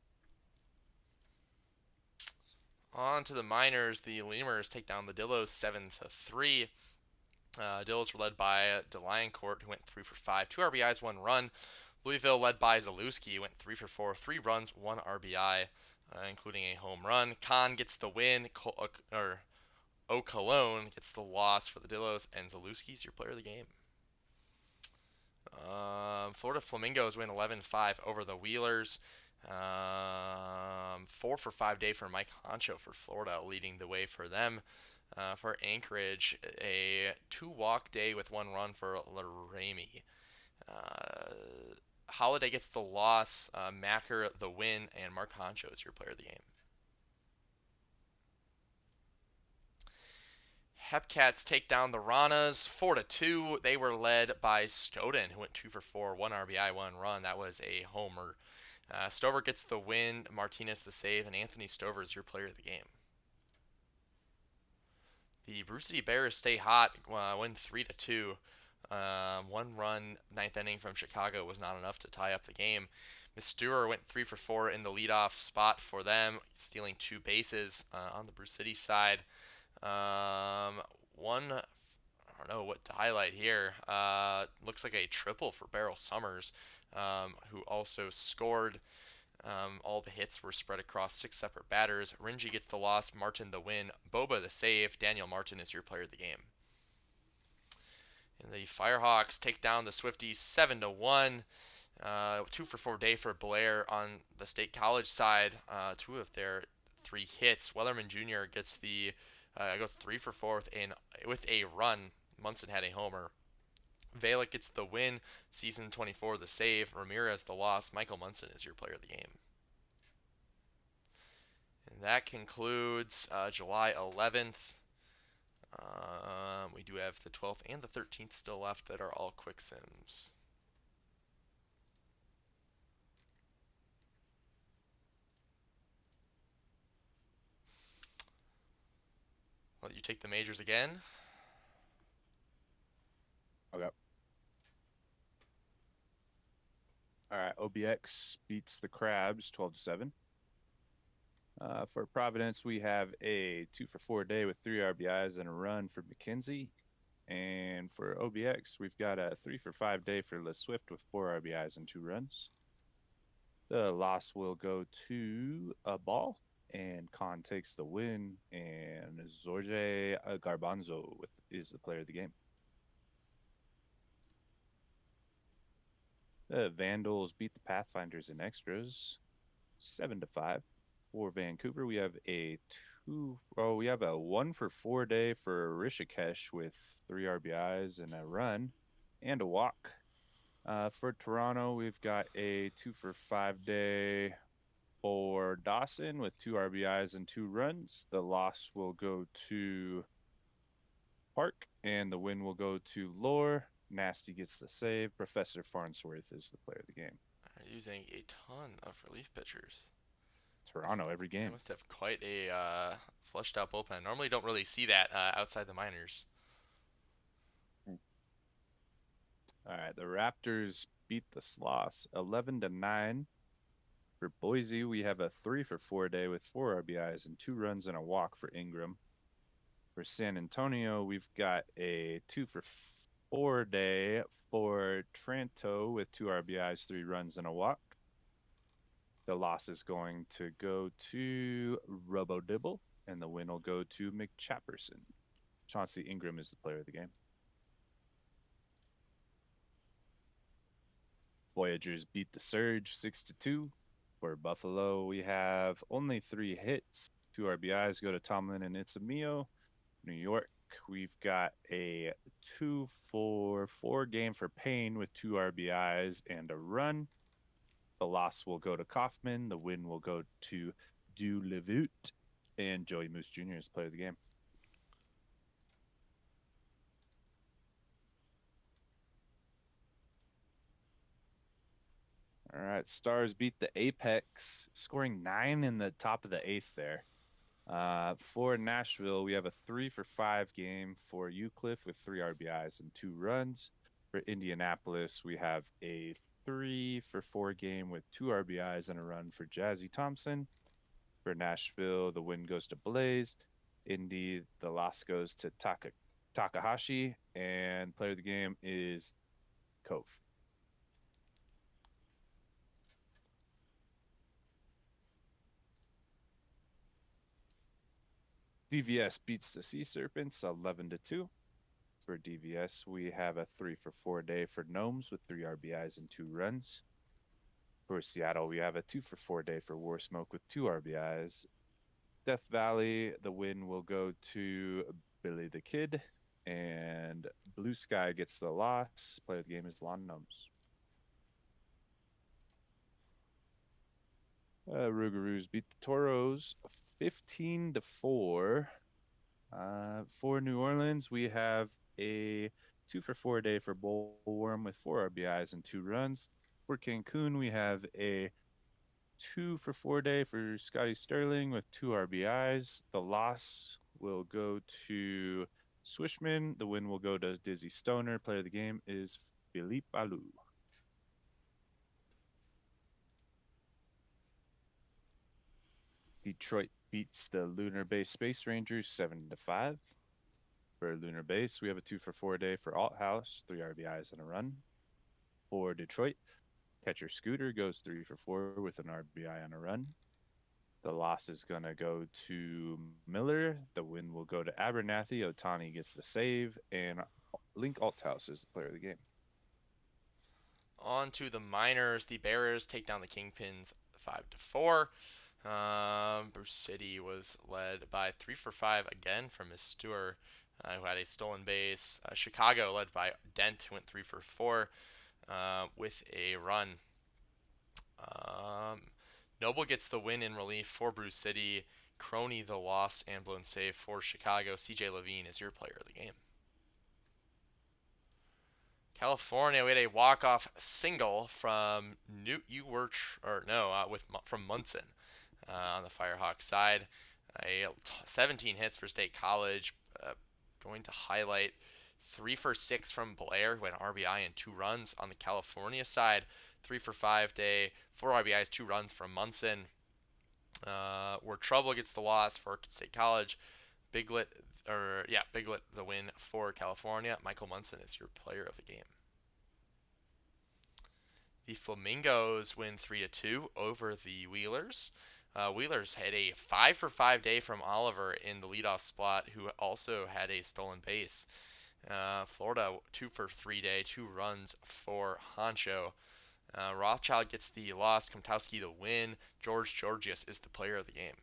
on to the minors. The Lemurs take down the Dillos 7-3. Dillos were led by DeLioncourt, who went 3-for-5, 2 RBIs, 1 run. Louisville, led by Zalewski, went 3-for-4, 3 runs, 1 RBI, including a home run. Kahn gets the win. O'Calone gets the loss for the Dillos, and Zalewski's your player of the game. Florida Flamingos win 11-5 over the Wheelers. 4-for-5 day for Mike Honcho for Florida, leading the way for them. For Anchorage, a 2-walk day with 1 run for Laramie. Holiday gets the loss, Macker the win, and Mark Honcho is your player of the game. Hepcats take down the Ranas 4-2. They were led by Skoden, who went 2-for-4, 1 RBI, 1 run. That was a homer. Stover gets the win, Martinez the save, and Anthony Stover is your player of the game. The Brew City Bears stay hot, win 3-2. 1 run, 9th inning from Chicago was not enough to tie up the game. Mistura went 3-for-4 in the leadoff spot for them, stealing 2 bases on the Brew City side. I don't know what to highlight here. Looks like a triple for Beryl Summers, who also scored. All the hits were spread across 6 separate batters. Ringy gets the loss, Martin the win, Boba the save. Daniel Martin is your player of the game. And the Firehawks take down the Swifties 7-1. 2-for-4 day for Blair on the State College side. 2 of their 3 hits. Wellerman Jr. gets goes 3-for-4 with a run. Munson had a homer. Valek gets the win. Season 24 the save. Ramirez the loss. Michael Munson is your player of the game. And that concludes July 11th. We do have the 12th and the 13th still left that are all quick sims. Let you take the majors again. Okay. All right. OBX beats the Crabs 12-7. For Providence, we have a 2-for-4 day with 3 RBIs and a run for McKenzie. And for OBX, we've got a 3-for-5 day for Les Swift with 4 RBIs and 2 runs. The loss will go to a ball, and Khan takes the win, and Jorge Garbanzo is the player of the game. The Vandals beat the Pathfinders in extras 7-5. For Vancouver, we have a 1-for-4 day for Rishikesh with 3 RBIs and a run and a walk. For Toronto, we've got a 2-for-5 day for Dawson with 2 RBIs and 2 runs. The loss will go to Park, and the win will go to Lore. Nasty gets the save. Professor Farnsworth is the player of the game. Using a ton of relief pitchers. Toronto every They game. must have quite a fleshed out bullpen. Normally, don't really see that outside the minors. All right, the Raptors beat the Sloss 11-9. For Boise, we have a 3-for-4 day with 4 RBIs and 2 runs and a walk for Ingram. For San Antonio, we've got a 2-for-4 day for Tranto with 2 RBIs, 3 runs, and a walk. The loss is going to go to Robo Dibble, and the win will go to McChapperson. Chauncey Ingram is the player of the game. Voyagers beat the Surge 6-2. For Buffalo, we have only 3 hits. 2 RBIs go to Tomlin and Itzamio. New York, we've got a 2-for-4 game for Payne with 2 RBIs and a run. The loss will go to Kaufman. The win will go to Dulevut. And Joey Moose Jr. is player of the game. All right, Stars beat the Apex, scoring 9 in the top of the 8th there. For Nashville, we have a 3-for-5 game for Eucliffe with 3 RBIs and 2 runs. For Indianapolis, we have a 3-for-4 game with 2 RBIs and a run for Jazzy Thompson. For Nashville, the win goes to Blaze. Indy, the loss goes to Takahashi, and player of the game is Cove. DVS beats the Sea Serpents 11-2. For DVS, we have a 3-for-4 day for Gnomes with 3 RBIs and 2 runs. For Seattle, we have a 2-for-4 day for War Smoke with 2 RBIs. Death Valley, the win will go to Billy the Kid, and Blue Sky gets the loss. Player of the game is Lon Gnomes. Rougarous beat the Toros 15-4. For New Orleans, we have a 2-for-4 day for Bullworm with 4 RBIs and 2 runs. For Cancun, we have a 2-for-4 day for Scotty Sterling with 2 RBIs. The loss will go to Swishman. The win will go to Dizzy Stoner. Player of the game is Philippe Alou. Detroit beats the Lunar Base Space Rangers 7-5. For Lunar Base, we have a 2-for-4 day for Alt House, 3 RBIs and a run. For Detroit, catcher Scooter goes 3-for-4 with an RBI and a run. The loss is going to go to Miller. The win will go to Abernathy. Otani gets the save, and Link Althouse is the player of the game. On to the minors. The Bears take down the Kingpins 5-4. Bruce City was led by 3-for-5 again from Miss Stewart. who had a stolen base. Chicago, led by Dent, who went 3 for 4 with a run. Um, Noble gets the win in relief for Brew City. Crony the loss and blown save for Chicago. CJ Levine is your player of the game. California, we had a walk-off single from Newt Uwert, or no, with from Munson on the Firehawk side. 17 hits for State College. Going to highlight 3 for 6 from Blair, who had an RBI and 2 runs on the California side. 3 for 5 day, 4 RBIs, 2 runs from Munson. Where Trouble gets the loss for State College. Biglet the win for California. Michael Munson is your player of the game. The Flamingos win 3-2 over the Wheelers. Wheelers had a 5 for 5 day from Oliver in the leadoff spot, who also had a stolen base. Florida 2 for 3 day, 2 runs for Honcho. Rothschild gets the loss, Komtowski the win. George Georgius is the player of the game.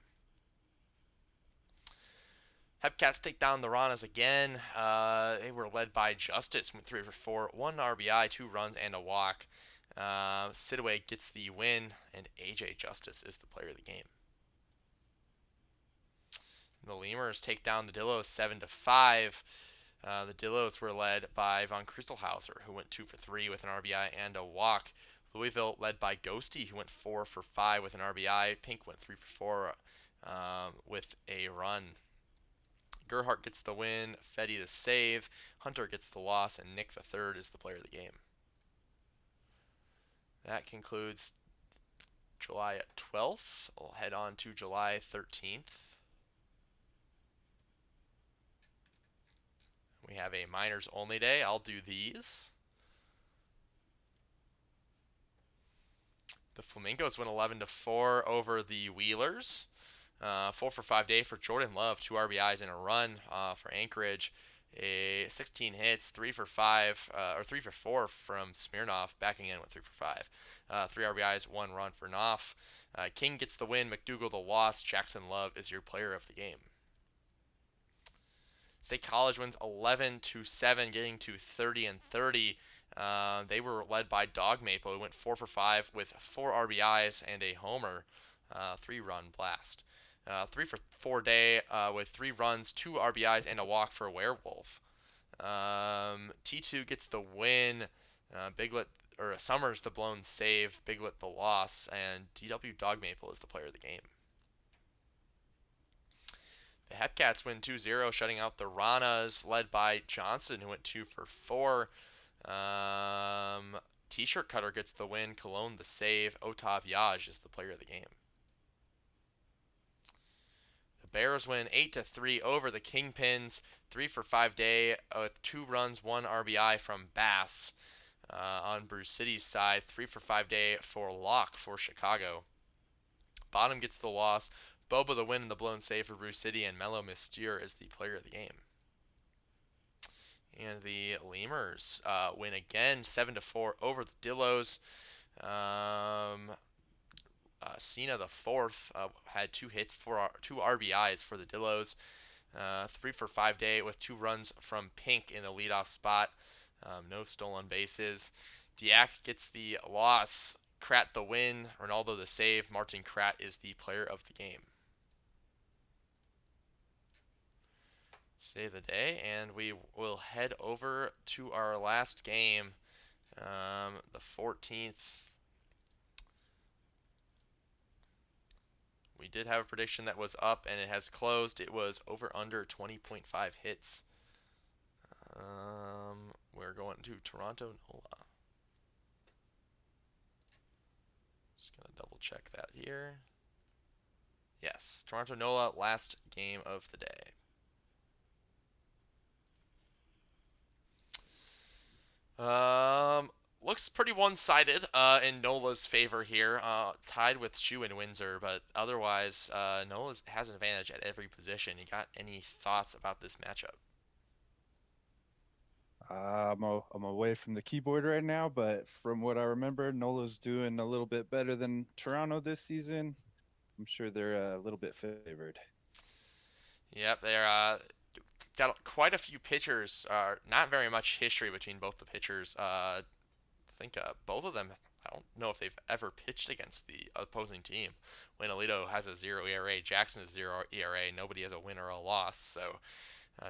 Hepcats take down the Ranas again. They were led by Justice, went 3 for 4, 1 RBI, 2 runs, and a walk. Sidaway gets the win, and AJ Justice is the player of the game. The Lemurs take down the Dillos 7-5. The Dillos were led by Von Kristelhauser, who went 2 for 3 with an RBI and a walk. Louisville led by Ghosty, who went 4 for 5 with an RBI. Pink went 3 for 4 with a run. Gerhardt gets the win, Fetty the save, Hunter gets the loss, and Nick the third is the player of the game. That concludes July 12th. We'll head on to July 13th. We have a minors only day. I'll do these. The Flamingos win 11-4 over the Wheelers. 4 for 5 day for Jordan Love, 2 RBIs and a run for Anchorage. 16 hits, 3 for 5 or 3 for 4 from Smirnoff, backing in with 3 for 5. 3 RBIs, 1 run for Knopf. King gets the win, McDougal the loss. Jackson Love is your player of the game. State College wins 11-7, getting to 30-30. They were led by Dog Maple, who went 4 for 5 with 4 RBIs and a homer, 3-run blast. 3 for 4 day with 3 runs, 2 RBIs, and a walk for Werewolf. T2 gets the win. Summers the blown save. Biglet the loss, and DW Dog Maple is the player of the game. The Hepcats win 2-0, shutting out the Ranas, led by Johnson, who went 2 for 4. T-shirt cutter gets the win. Cologne the save. Otav Yaj is the player of the game. The Bears win 8-3 over the Kingpins. 3 for 5 day with 2 runs, 1 RBI from Bass. On Bruce City's side, 3 for 5 day for Locke for Chicago. Bottom gets the loss. Boba the win and the blown save for Bruce City, and Mello Mystere is the player of the game. And the Lemurs win again, 7-4 over the Dillos. Cena the fourth had 2 hits for 2 RBIs for the Dillos. 3 for 5 day with 2 runs from Pink in the leadoff spot. No stolen bases. Diak gets the loss. Krat the win. Ronaldo the save. Martin Krat is the player of the game. Save the day, and we will head over to our last game, the 14th. We did have a prediction that was up, and it has closed. It was over under 20.5 hits. We're going to Toronto NOLA. Just gonna double check that here. Yes, Toronto NOLA, last game of the day. Looks pretty one-sided in NOLA's favor here, tied with Shu and Windsor, but otherwise, NOLA has an advantage at every position. You got any thoughts about this matchup? I'm away from the keyboard right now, but from what I remember, NOLA's doing a little bit better than Toronto this season. I'm sure they're a little bit favored. Yep, they're got quite a few pitchers. Not very much history between both the pitchers. I think both of them. I don't know if they've ever pitched against the opposing team. Wayne Alito has a 0 ERA. Jackson has 0 ERA. Nobody has a win or a loss. So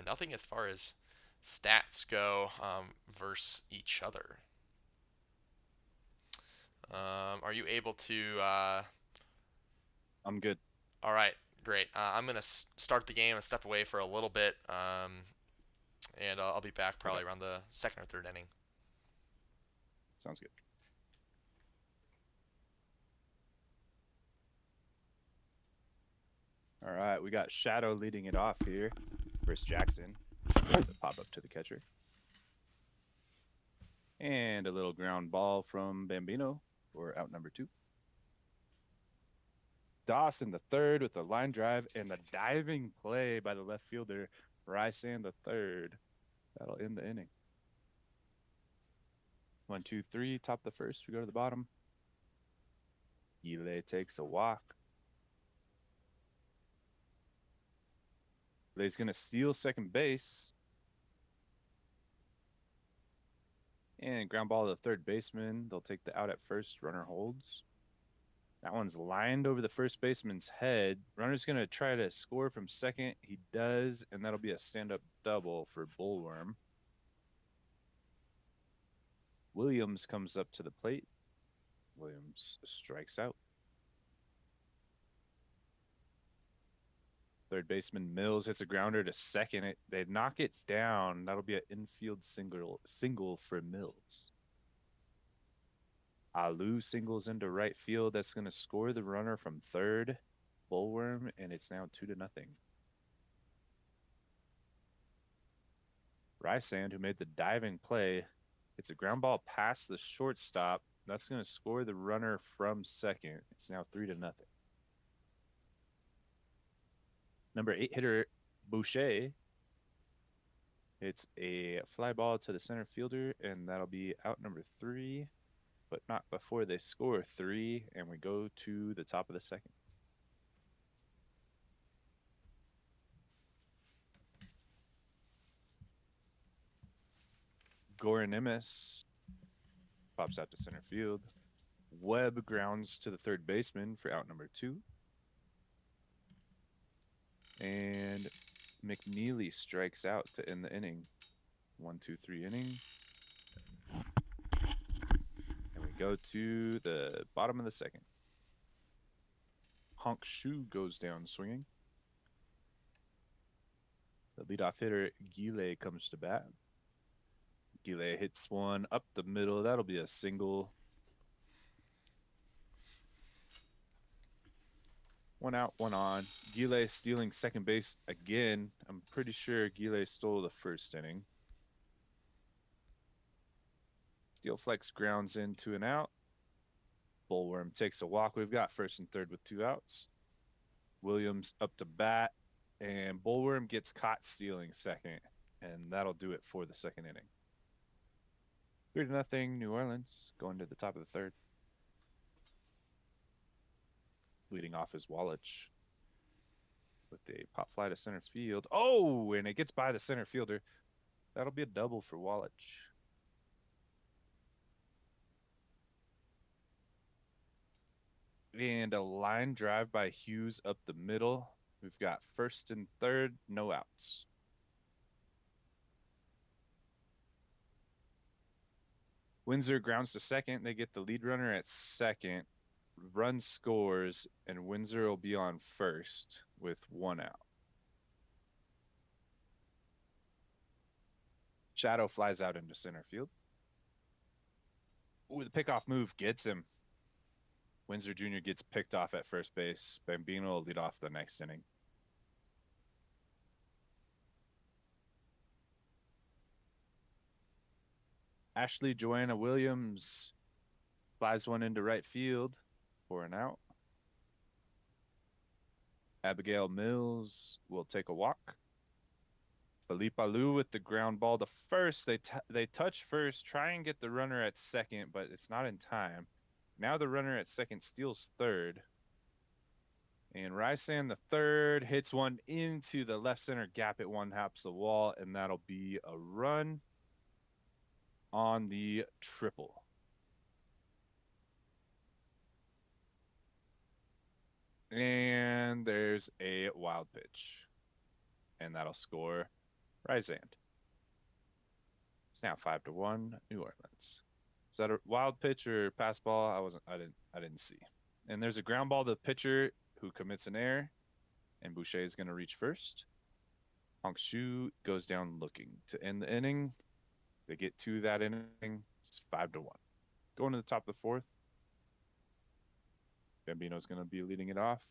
nothing as far as stats go versus each other. Are you able to? I'm good. All right, great. I'm gonna start the game and step away for a little bit, and I'll be back Okay, probably around the second or third inning. sounds good. All right, we got Shadow leading it off here versus Jackson. The pop up to the catcher. And a little ground ball from Bambino for out number 2. Dawson the third with the line drive and the diving play by the left fielder, Rysan the third. That'll end the inning. 1, 2, 3, top the first. We go to the bottom. Gile takes a walk. He's going to steal second base. And ground ball to the third baseman. They'll take the out at first. Runner holds. That one's lined over the first baseman's head. Runner's going to try to score from second. He does, and that'll be a stand-up double for Bullworm. Williams comes up to the plate. Williams strikes out. Third baseman Mills hits a grounder to second. They knock it down. That'll be an infield single for Mills. Alou singles into right field. That's going to score the runner from third. Bullworm, and it's now 2-0. Rysand, who made the diving play, it's a ground ball past the shortstop. That's going to score the runner from second. It's now 3-0. Number 8 hitter Boucher. It's a fly ball to the center fielder, and that'll be out number 3, but not before they score 3, and we go to the top of the second. Goranimis pops out to center field. Webb grounds to the third baseman for out number 2. And McNeely strikes out to end the inning. 1, 2, 3 inning. And we go to the bottom of the second. Honk Shu goes down swinging. The leadoff hitter, Gile, comes to bat. Gile hits one up the middle. That'll be a single. 1 out, 1 on. Gile stealing second base again. I'm pretty sure Gile stole the first inning. Steelflex grounds into an out. Bullworm takes a walk. We've got first and third with 2 outs. Williams up to bat, and Bullworm gets caught stealing second, and that'll do it for the second inning. 3-0 New Orleans, going to the top of the third. Leading off is Wallach with a pop fly to center field. Oh, and it gets by the center fielder. That'll be a double for Wallach. And a line drive by Hughes up the middle. We've got first and third, no outs. Windsor grounds to second. They get the lead runner at second. Run scores, and Windsor will be on first with 1 out. Shadow flies out into center field. Ooh, the pickoff move gets him. Windsor Jr. gets picked off at first base. Bambino will lead off the next inning. Ashley Joanna Williams flies one into right field for an out. Abigail Mills will take a walk. Felipe Alou with the ground ball to first. They touch first, try and get the runner at second, but it's not in time. Now the runner at second steals third. And Rysan the third hits one into the left center gap. It one haps the wall, and that'll be a run on the triple. And there's a wild pitch, and that'll score Rysand. It's now 5-1, New Orleans. Is that a wild pitch or pass ball? I didn't see. And there's a ground ball to the pitcher who commits an error, and Boucher is going to reach first. Honk Shu goes down looking to end the inning. They get to that inning. It's 5-1. Going to the top of the fourth. Bambino's going to be leading it off.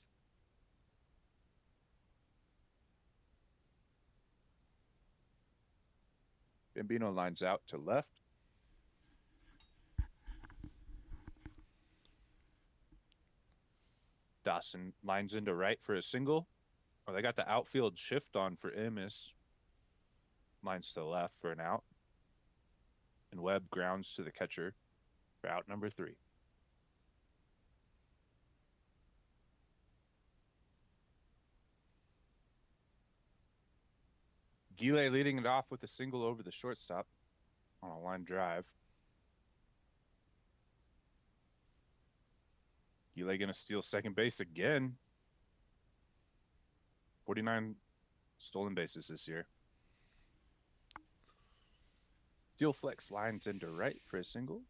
Bambino lines out to left. Dawson lines into right for a single. Oh, they got the outfield shift on for Amos. Lines to the left for an out. And Webb grounds to the catcher for out number 3. Gile leading it off with a single over the shortstop on a line drive. Gile going to steal second base again. 49 stolen bases this year. Steel Flex lines into right for a single.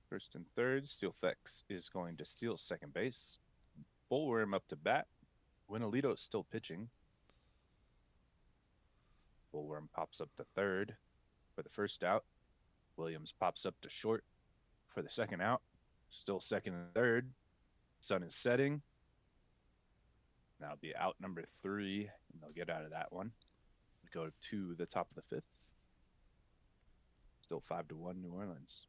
First and third, Steel Flex is going to steal second base. Bullworm up to bat. Winalito still pitching. Bullworm pops up to third for the first out. Williams pops up to short for the second out. Still second and third. Sun is setting. That'll be out number 3, and they'll get out of that one. Go to the top of the fifth. Still 5-1 New Orleans.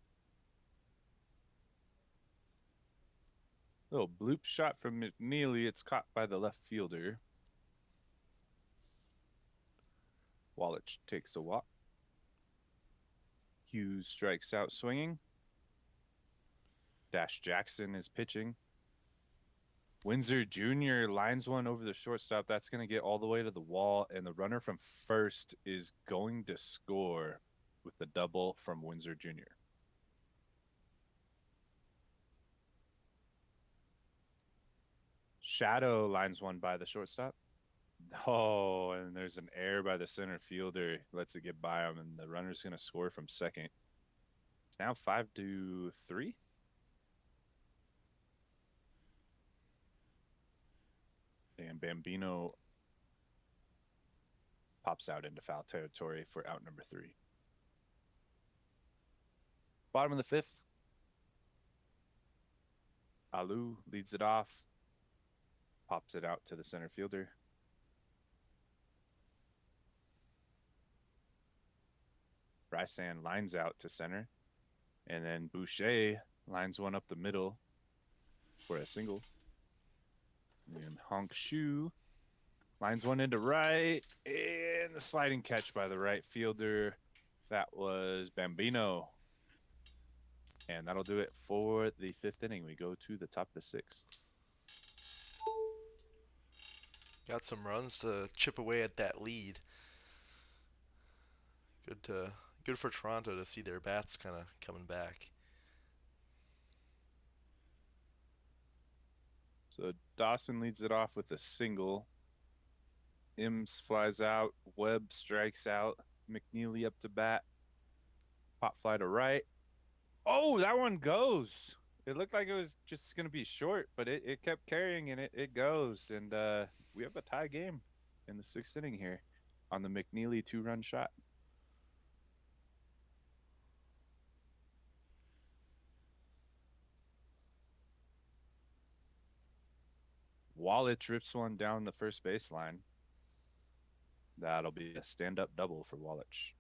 Little bloop shot from McNeely. It's caught by the left fielder. Wallach takes a walk. Hughes strikes out swinging. Dash Jackson is pitching. Windsor Jr. lines one over the shortstop. That's going to get all the way to the wall, and the runner from first is going to score with the double from Windsor Jr. Shadow lines one by the shortstop. Oh, and there's an error by the center fielder. Lets it get by him, and the runner's going to score from second. It's now 5-3. And Bambino pops out into foul territory for out number 3. Bottom of the fifth. Alou leads it off. Pops it out to the center fielder. Bryson lines out to center. And then Boucher lines one up the middle for a single. And Honk Shu lines one into right. And the sliding catch by the right fielder. That was Bambino. And that'll do it for the 5th inning. We go to the top of the 6th. Got some runs to chip away at that lead. Good for Toronto to see their bats kind of coming back. So Dawson leads it off with a single. Imms flies out. Webb strikes out. McNeely up to bat. Pop fly to right. Oh, that one goes. It looked like it was just going to be short, but it kept carrying and it goes. And we have a tie game in the 6th inning here on the McNeely 2-run shot. Wallet trips one down the first baseline. That'll be a stand-up double for Wallach.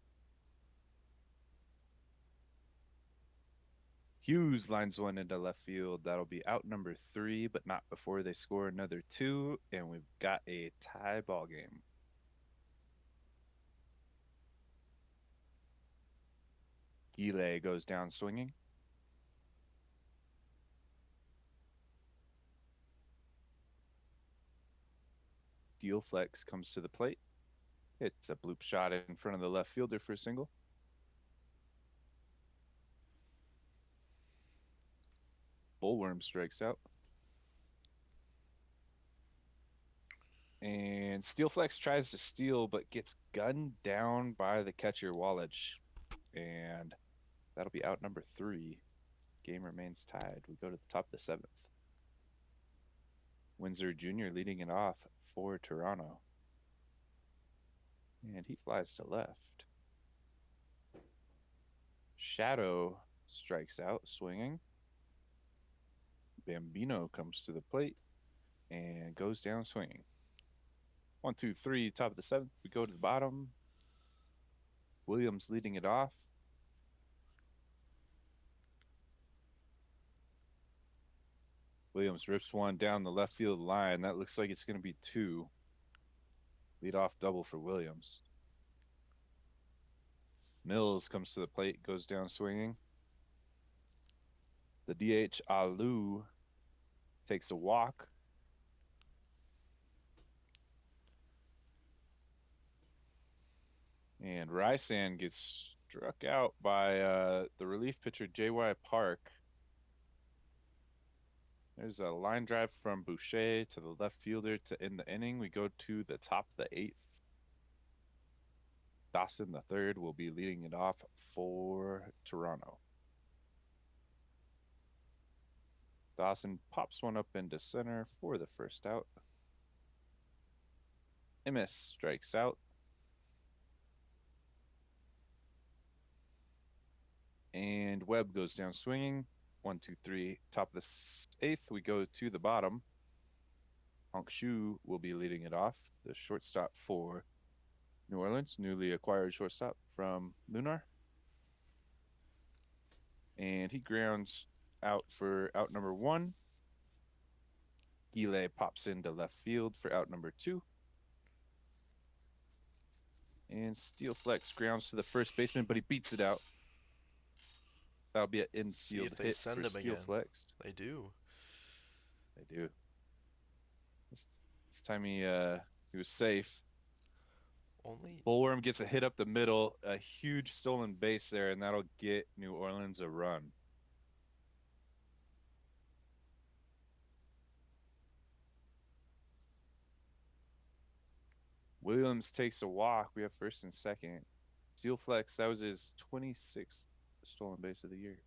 Hughes lines one into left field. That'll be out number 3, but not before they score another 2, and we've got a tie ball game. Gile goes down swinging. Steel Flex comes to the plate. It's a bloop shot in front of the left fielder for a single. Bullworm strikes out. And Steel Flex tries to steal, but gets gunned down by the catcher Wallach. And that'll be out number 3. Game remains tied. We go to the top of the 7th. Windsor Jr. leading it off for Toronto. And he flies to left. Shadow strikes out, swinging. Bambino comes to the plate and goes down swinging. 1, 2, 3, top of the 7th. We go to the bottom. Williams leading it off. Williams rips one down the left field line. That looks like it's going to be 2. Lead off double for Williams. Mills comes to the plate, goes down swinging. The DH Alu takes a walk. And Rysan gets struck out by the relief pitcher J.Y. Park. There's a line drive from Boucher to the left fielder to end the inning. We go to the top of the 8th. Dawson, the third, will be leading it off for Toronto. Dawson pops one up into center for the first out. Emmis strikes out. And Webb goes down swinging. 1, 2, 3, top of the 8th. We go to the bottom. Honk Shu will be leading it off, the shortstop for New Orleans, newly acquired shortstop from Lunar. And he grounds out for out number 1. Gile pops into left field for out number 2. And Steel Flex grounds to the first baseman, but he beats it out. That'll be an See if infield they hit send for him Steel again. Flex. They do. They do. This time he was safe. Only Bullworm gets a hit up the middle, a huge stolen base there, and that'll get New Orleans a run. Williams takes a walk. We have first and second. Steel Flex, that was his 26th stolen base of the year.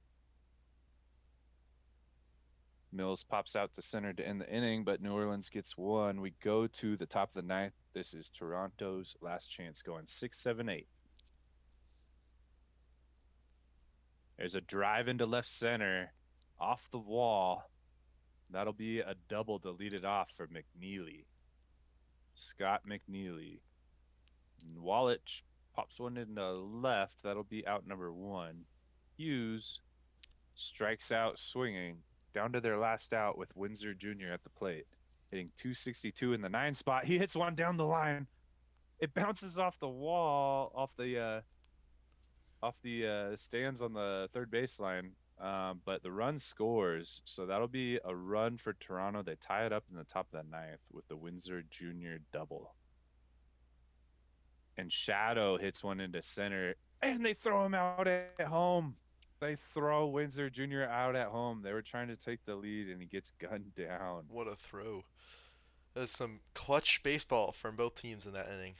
Mills pops out to center to end the inning, but New Orleans gets one. We go to the top of the 9th. This is Toronto's last chance, going 6, 7, 8. There's a drive into left center off the wall. That'll be a double to lead it off for McNeely. Scott McNeely. Wallach pops one into left. That'll be out number 1. Hughes strikes out swinging down to their last out with Windsor Jr. at the plate, hitting 262 in the 9 spot. He hits one down the line. It bounces off the wall, off the stands on the third baseline. But the run scores, so that'll be a run for Toronto. They tie it up in the top of the 9th with the Windsor Jr. double. And Shadow hits one into center, and they throw him out at home. They throw Windsor Jr. out at home. They were trying to take the lead, and he gets gunned down. what a throw. That's some clutch baseball from both teams in that inning.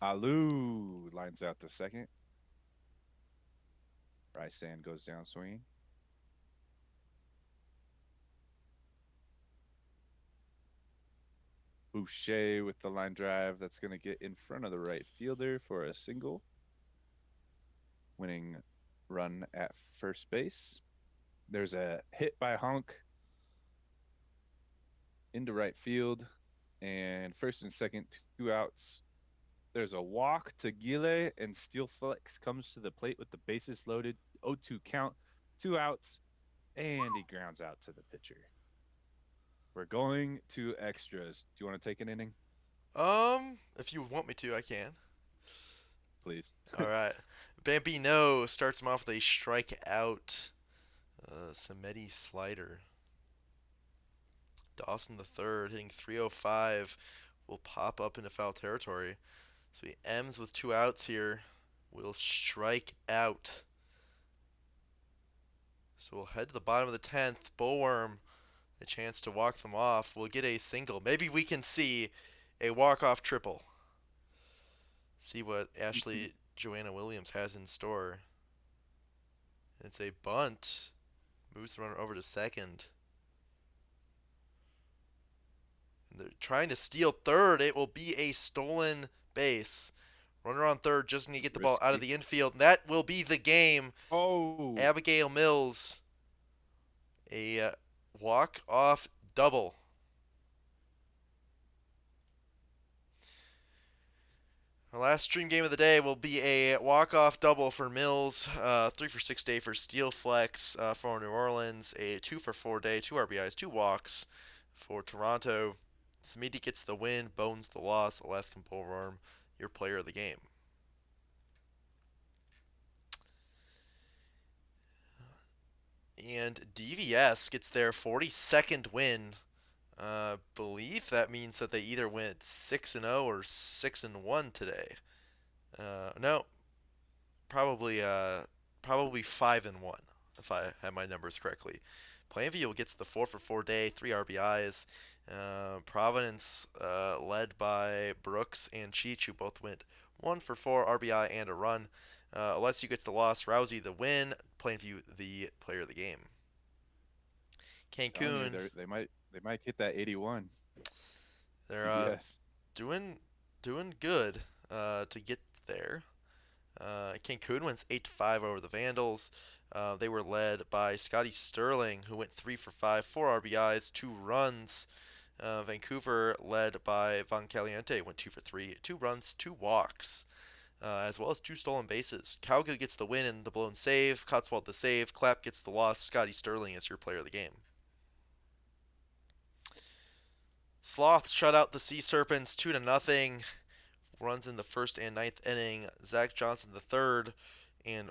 Alou lines out to second. Rysan goes down swinging. Boucher with the line drive. That's going to get in front of the right fielder for a single. Winning run at first base. There's a hit by Honk into right field. And first and second, 2 outs. There's a walk to Gile, and Steel Flex comes to the plate with the bases loaded. 0-2 count, 2 outs, and he grounds out to the pitcher. We're going to extras. Do you want to take an inning? If you want me to, I can. Please. All right. Bambino starts him off with a strikeout. Samedi slider. Dawson the third hitting 305 will pop up into foul territory. So he M's with two outs here. Will strike out. So we'll head to the bottom of the 10th. Bullworm, a chance to walk them off. We'll get a single. Maybe we can see a walk-off triple. See what Ashley Joanna Williams has in store. It's a bunt. Moves the runner over to second. And they're trying to steal third. It will be a stolen base. Runner on third just need to get the ball out of Risky. the infield. And that will be the game. Oh, Abigail Mills, a walk-off double. Our last stream game of the day will be a walk-off double for Mills, 3 for 6 day for Steel Flex for New Orleans, a 2 for 4 day, 2 RBIs, 2 walks for Toronto. Samiti gets the win, Bones the loss, Alaskan Bullworm, your player of the game. And DVS gets their 42nd win. Believe that means that they either went 6-0 or 6-1 today. No, probably 5-1 if I have my numbers correctly. Plainview gets the 4 for 4 day, 3 RBIs. Providence, led by Brooks and Cheech, who both went 1 for 4 RBI and a run. LSU gets the loss. Rousey the win. Plainview the player of the game. telling you, Cancun, they might hit that 81 they're DBS. doing good to get there. Cancun wins 8-5 over the Vandals. They were led by Scotty Sterling, who went 3 for 5, 4 RBIs, 2 runs. Vancouver, led by Van Caliente, went 2 for 3, 2 runs, 2 walks, as well as 2 stolen bases. Calgary gets the win and the blown save. Cotswold the save. Clapp gets the loss. Scotty Sterling is your player of the game. Sloth shut out the Sea Serpents 2-0. Runs in the first and ninth inning. Zach Johnson the third and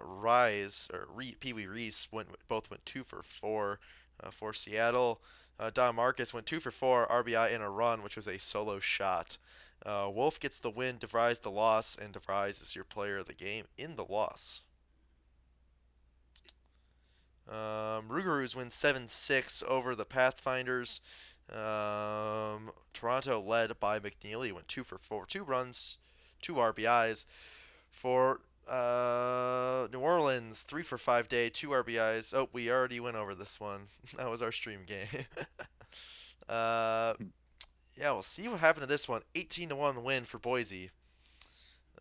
Pee Wee Reese both went 2 for 4 for Seattle. Don Marcus went 2 for 4 RBI and a run, which was a solo shot. Wolf gets the win, DeVries the loss, and DeVries is your player of the game in the loss. Rougarous wins 7-6 over the Pathfinders. Toronto, led by McNeely, went 2 for 4, 2 runs, 2 RBIs. For New Orleans, 3 for 5 day, 2 RBIs. Oh, we already went over this one. That was our stream game. uh, yeah, we'll see what happened to this one. 18-1 win for Boise.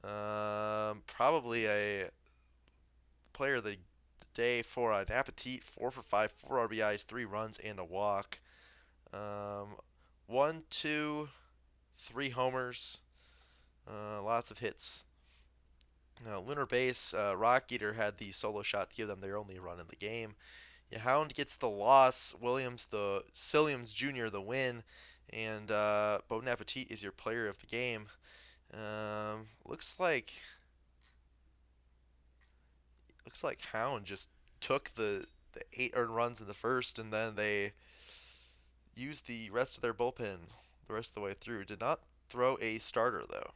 Probably a player of the day for an Appetit. 4 for 5, 4 RBIs, 3 runs, and a walk. One, two, 3 homers. Lots of hits. Lunar Base, Rock Eater had the solo shot to give them their only run in the game. Hound gets the loss. Silliams Jr. the win. And Bon Appetit is your player of the game. Looks like Hound just took the 8 earned runs in the first, and then they used the rest of their bullpen the rest of the way through. Did not throw a starter though.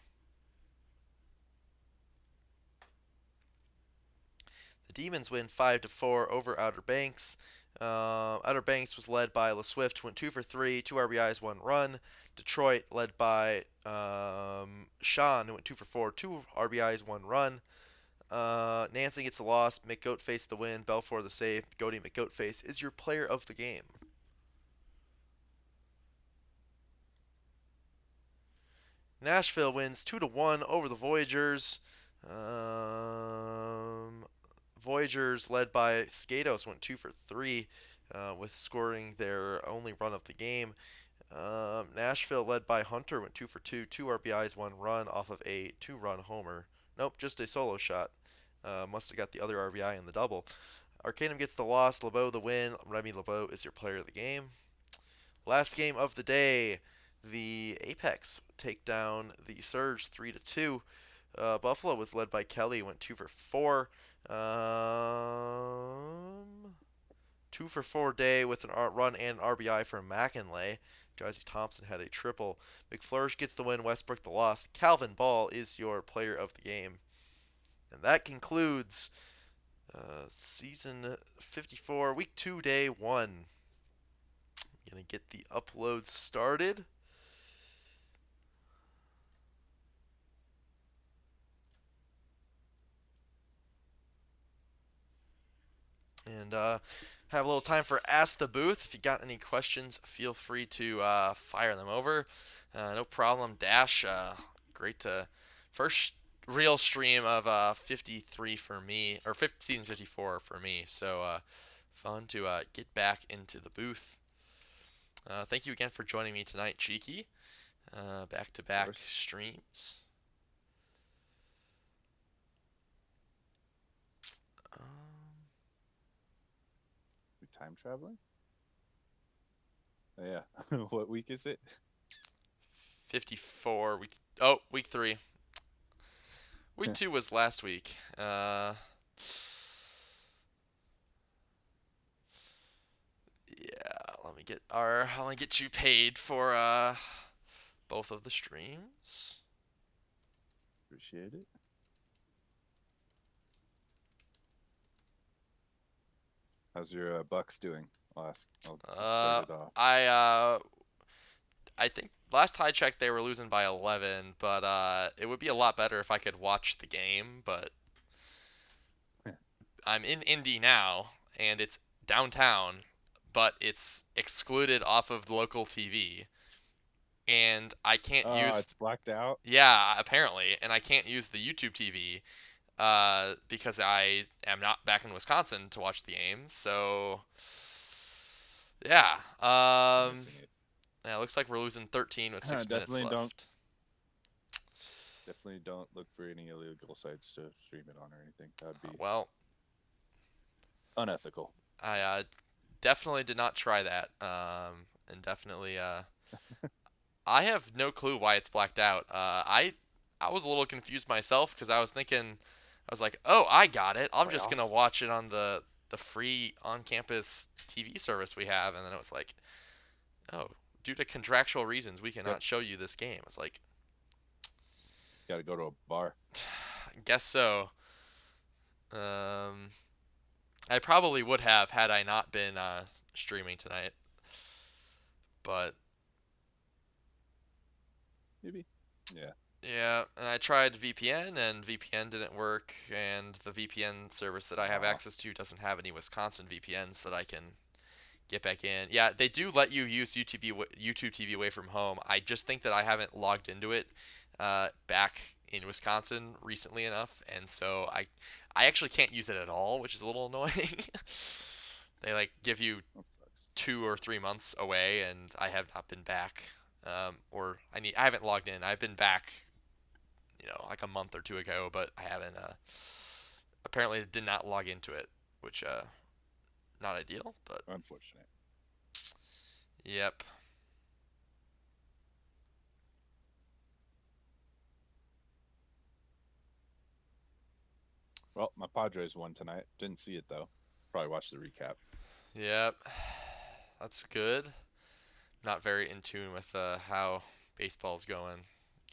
The Demons win 5-4 over Outer Banks. Outer Banks was led by LaSwift, went 2 for 3, 2 RBIs, 1 run. Detroit, led by Sean, who went 2 for 4, 2 RBIs, 1 run. Nancy gets the loss. McGoatface the win. Belfour the save. Goaty McGoatface is your player of the game. Nashville wins 2-1 over the Voyagers. Voyagers, led by Skatos, went 2 for 3, with scoring their only run of the game. Nashville, led by Hunter, went 2 for 2, 2 RBIs, 1 run off of a 2 run homer. Nope, just a solo shot. Must have got the other RBI in the double. Arcanum gets the loss. LeBeau the win. Remy LeBeau is your player of the game. Last game of the day, the Apex take down the Surge 3-2. Buffalo was led by Kelly, went 2 for 4. 2 for 4 day with an run and an RBI from McInlay. Jazzy Thompson had a triple. McFlourish gets the win. Westbrook the loss. Calvin Ball is your player of the game. And that concludes season 54, week 2, day 1. Gonna get the upload started. And have a little time for Ask the Booth. If you got any questions, feel free to fire them over. No problem. Dash, great to first real stream of 53 for me, or 50, season 54 for me. So fun to get back into the booth. Thank you again for joining me tonight, Cheeky. Back to Of back course. streams. Um, We time traveling? Oh, yeah. What week is it? 54. Week 3. Week 2 was last week. Yeah, let me get you paid for both of the streams. Appreciate it. How's your Bucks doing? I'll start Uh, it off. I think last I checked they were losing by 11, but it would be a lot better if I could watch the game. But I'm in Indy now, and it's downtown, but it's excluded off of the local TV, and I can't use. It's blacked out. Yeah, apparently, and I can't use the YouTube TV because I am not back in Wisconsin to watch the game. So yeah, You're missing it. yeah, it looks like we're losing 13 with 6 minutes definitely don't left. definitely don't look for any illegal sites to stream it on or anything. That'd be Well, unethical. I definitely did not try that, and definitely I have no clue why it's blacked out. I was a little confused myself because I was thinking, I was like, oh, I got it. I'm just gonna Playoffs? watch it on the free on-campus TV service we have, and then it was like, oh, due to contractual reasons, we Yep. cannot show you this game. It's like, Got to go to a bar. guess so. Um, I probably would have had I not been streaming tonight, but Maybe. Yeah. yeah, and I tried VPN and VPN didn't work, and the VPN service that I have Uh, access to doesn't have any Wisconsin VPNs that I can get back in. Yeah, they do let you use YouTube TV away from home. I just think that I haven't logged into it back in Wisconsin recently enough, and so I actually can't use it at all, which is a little annoying. They like give you that sucks. 2 or 3 months away, and I have not been back. Or I haven't logged in. I've been back, like a month or two ago, but I haven't. Apparently, did not log into it, which not ideal, but Unfortunate. yep. Well, my Padres won tonight. Didn't see it though. Probably watched the recap. Yep, that's good. Not very in tune with how baseball's going.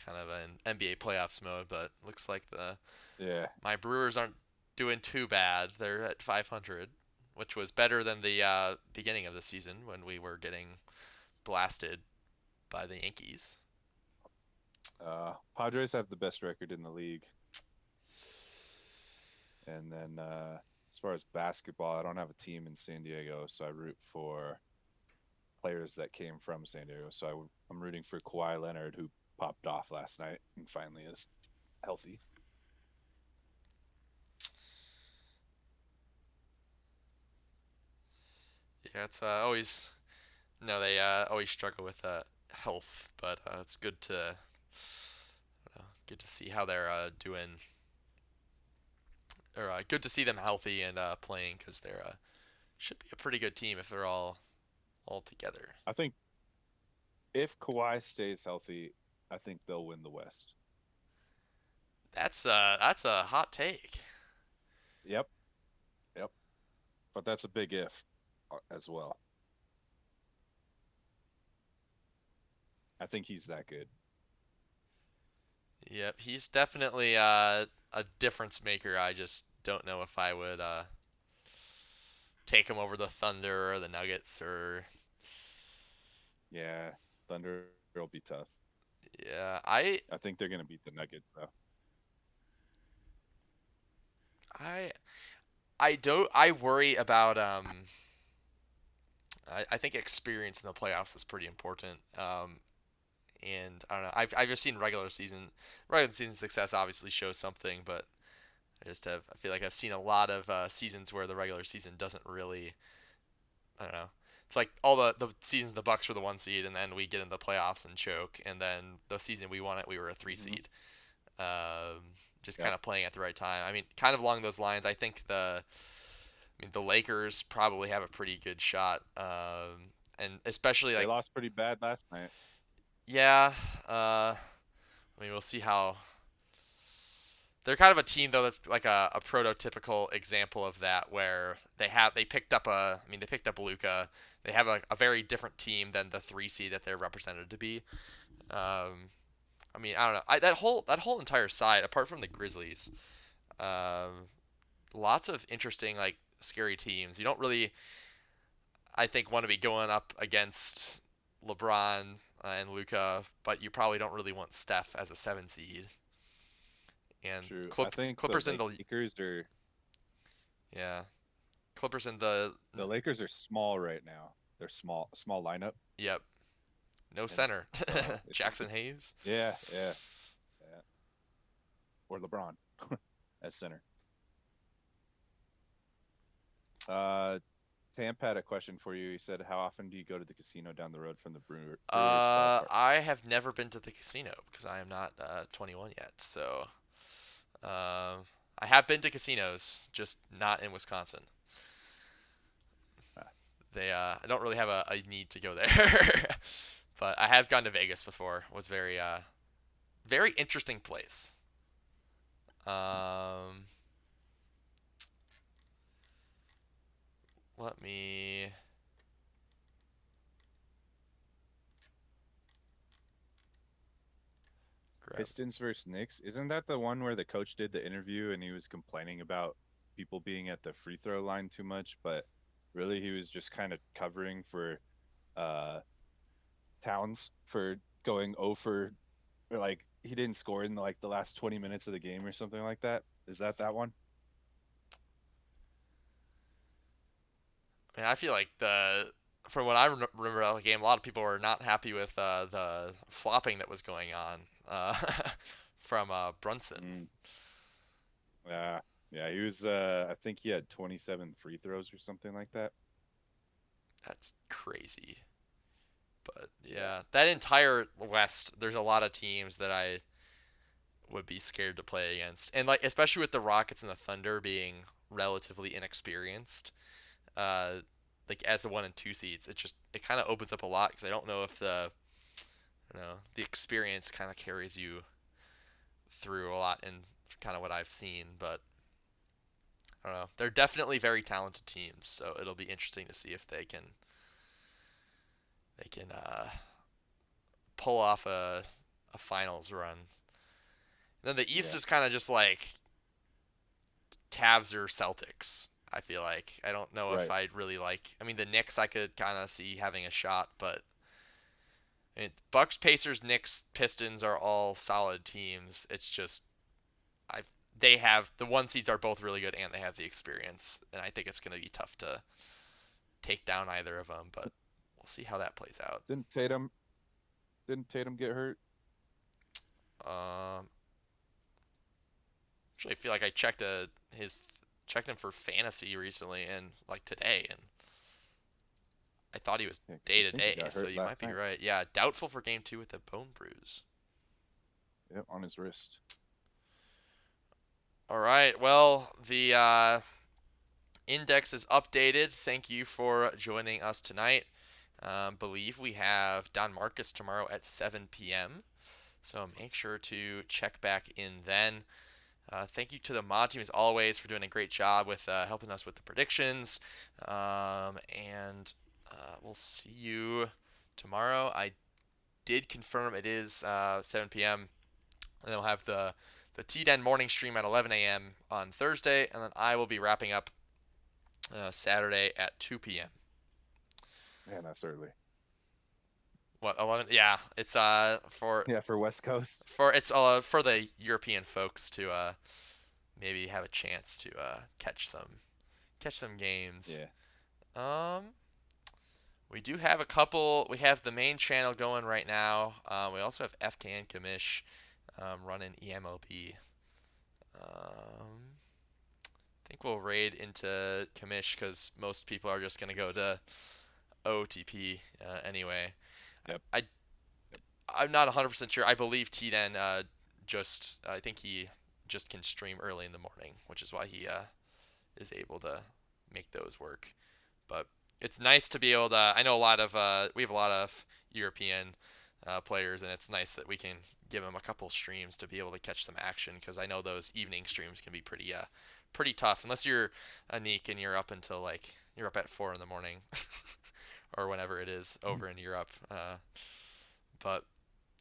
Kind of in NBA playoffs mode, but looks like the Yeah. my Brewers aren't doing too bad. They're at 500, which was better than the beginning of the season when we were getting blasted by the Yankees. Padres have the best record in the league. And then as far as basketball, I don't have a team in San Diego, so I root for players that came from San Diego. So I'm rooting for Kawhi Leonard, who popped off last night and finally is healthy. Yeah, it's always they always struggle with health, but it's good to see how they're doing, or good to see them healthy and playing because they're should be a pretty good team if they're all together. I think if Kawhi stays healthy, I think they'll win the West. That's a hot take. Yep, yep. But that's a big if. as well. I think he's that good. Yep, he's definitely a difference maker. I just don't know if I would take him over the Thunder or the Nuggets or Yeah, Thunder will be tough. yeah. I think they're gonna beat the Nuggets though. I I don't I worry about I think experience in the playoffs is pretty important. And I don't know. I've just seen regular season success obviously shows something, but I feel like I've seen a lot of seasons where the regular season doesn't really I don't know. It's like all the seasons the Bucks were the one seed, and then we get in the playoffs and choke, and then the season we won it, we were a three Hmm. seed. Um, just kind Yep. of playing at the right time. I mean, kind of along those lines. The Lakers probably have a pretty good shot, and especially They like lost pretty bad last night. yeah. We'll see how they're kind of a team though that's like a prototypical example of that where they picked up they picked up Luca. They have a very different team than the three seed that they're represented to be. I don't know. That whole entire side, apart from the Grizzlies, um, lots of interesting like scary teams. You don't really, I think, want to be going up against LeBron and Luca, but you probably don't really want Steph as a seven seed. And True. I think Clippers in the Lakers are yeah Clippers in the the Lakers are small right now. They're small lineup, yep, no and center. so it's Jackson Hayes. yeah, yeah, yeah. Or LeBron as center. Uh, Tamp had a question for you. He said, "How often do you go to the casino down the road from the Brewers ballpark?" I have never been to the casino because I am not 21 yet. So I have been to casinos, just not in Wisconsin. Ah, I don't really have a need to go there, but I have gone to Vegas before. It was very interesting place. Um, let me grab. Pistons versus Knicks. Isn't that the one where the coach did the interview and he was complaining about people being at the free throw line too much, but really he was just kind of covering for uh Towns for going over, or like he didn't score in like the last 20 minutes of the game or something like that. Is that one? I feel like from what I remember of the game, a lot of people were not happy with the flopping that was going on from Brunson. Mm, yeah. Yeah, he was I think he had 27 free throws or something like that. That's crazy. But Yeah. yeah, that entire West, there's a lot of teams that I would be scared to play against, and like especially with the Rockets and the Thunder being relatively inexperienced. Uh, like as the one and two seeds, it kind of opens up a lot because I don't know if the experience kind of carries you through a lot in kind of what I've seen, but I don't know. They're definitely very talented teams, so it'll be interesting to see if they can pull off a finals run. And then the East Yeah. is kind of just like Cavs or Celtics. I feel like I don't know if Right. I'd really like. I mean, the Knicks I could kind of see having a shot, but I mean, Bucks, Pacers, Knicks, Pistons are all solid teams. It's just I they have the one seeds are both really good and they have the experience, and I think it's going to be tough to take down either of them. But we'll see how that plays out. Didn't Tatum didn't Tatum get hurt? Um, Actually, I feel like I checked him for fantasy recently and like today, and I thought he was Yeah, 'cause day I to think he day, got so hurt you might last be night. right. Yeah, doubtful for game two with a bone bruise. Yep, on his wrist. All right, well, the index is updated. Thank you for joining us tonight. Believe we have Don Marcus tomorrow at 7 p.m. So make sure to check back in then. Thank you to the mod team as always for doing a great job with helping us with the predictions. And we'll see you tomorrow. I did confirm it is 7 p.m. And then we'll have the T-Den morning stream at 11 a.m. on Thursday, and then I will be wrapping up Saturday at 2 p.m. Man, that's early. What 11? Yeah, it's Yeah, for West Coast. for the European folks to maybe have a chance to catch some games. Yeah. Um, we do have a couple. We have the main channel going right now. We also have FKN Kamish running EMLB. I think we'll raid into Kamish because most people are just gonna go to OTP anyway. Yep. I'm not 100% sure. I believe Tden I think he just can stream early in the morning, which is why he is able to make those work. But it's nice to be able to. I know we have a lot of European players, and it's nice that we can give them a couple streams to be able to catch some action because I know those evening streams can be pretty tough unless you're a Neek and you're up until like you're up at 4 in the morning or whenever it is over in Europe. But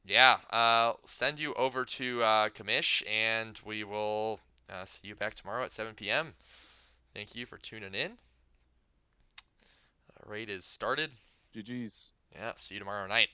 yeah, send you over to Kamish, and we will see you back tomorrow at 7 p.m. Thank you for tuning in. Raid is started. GG's. Yeah, see you tomorrow night.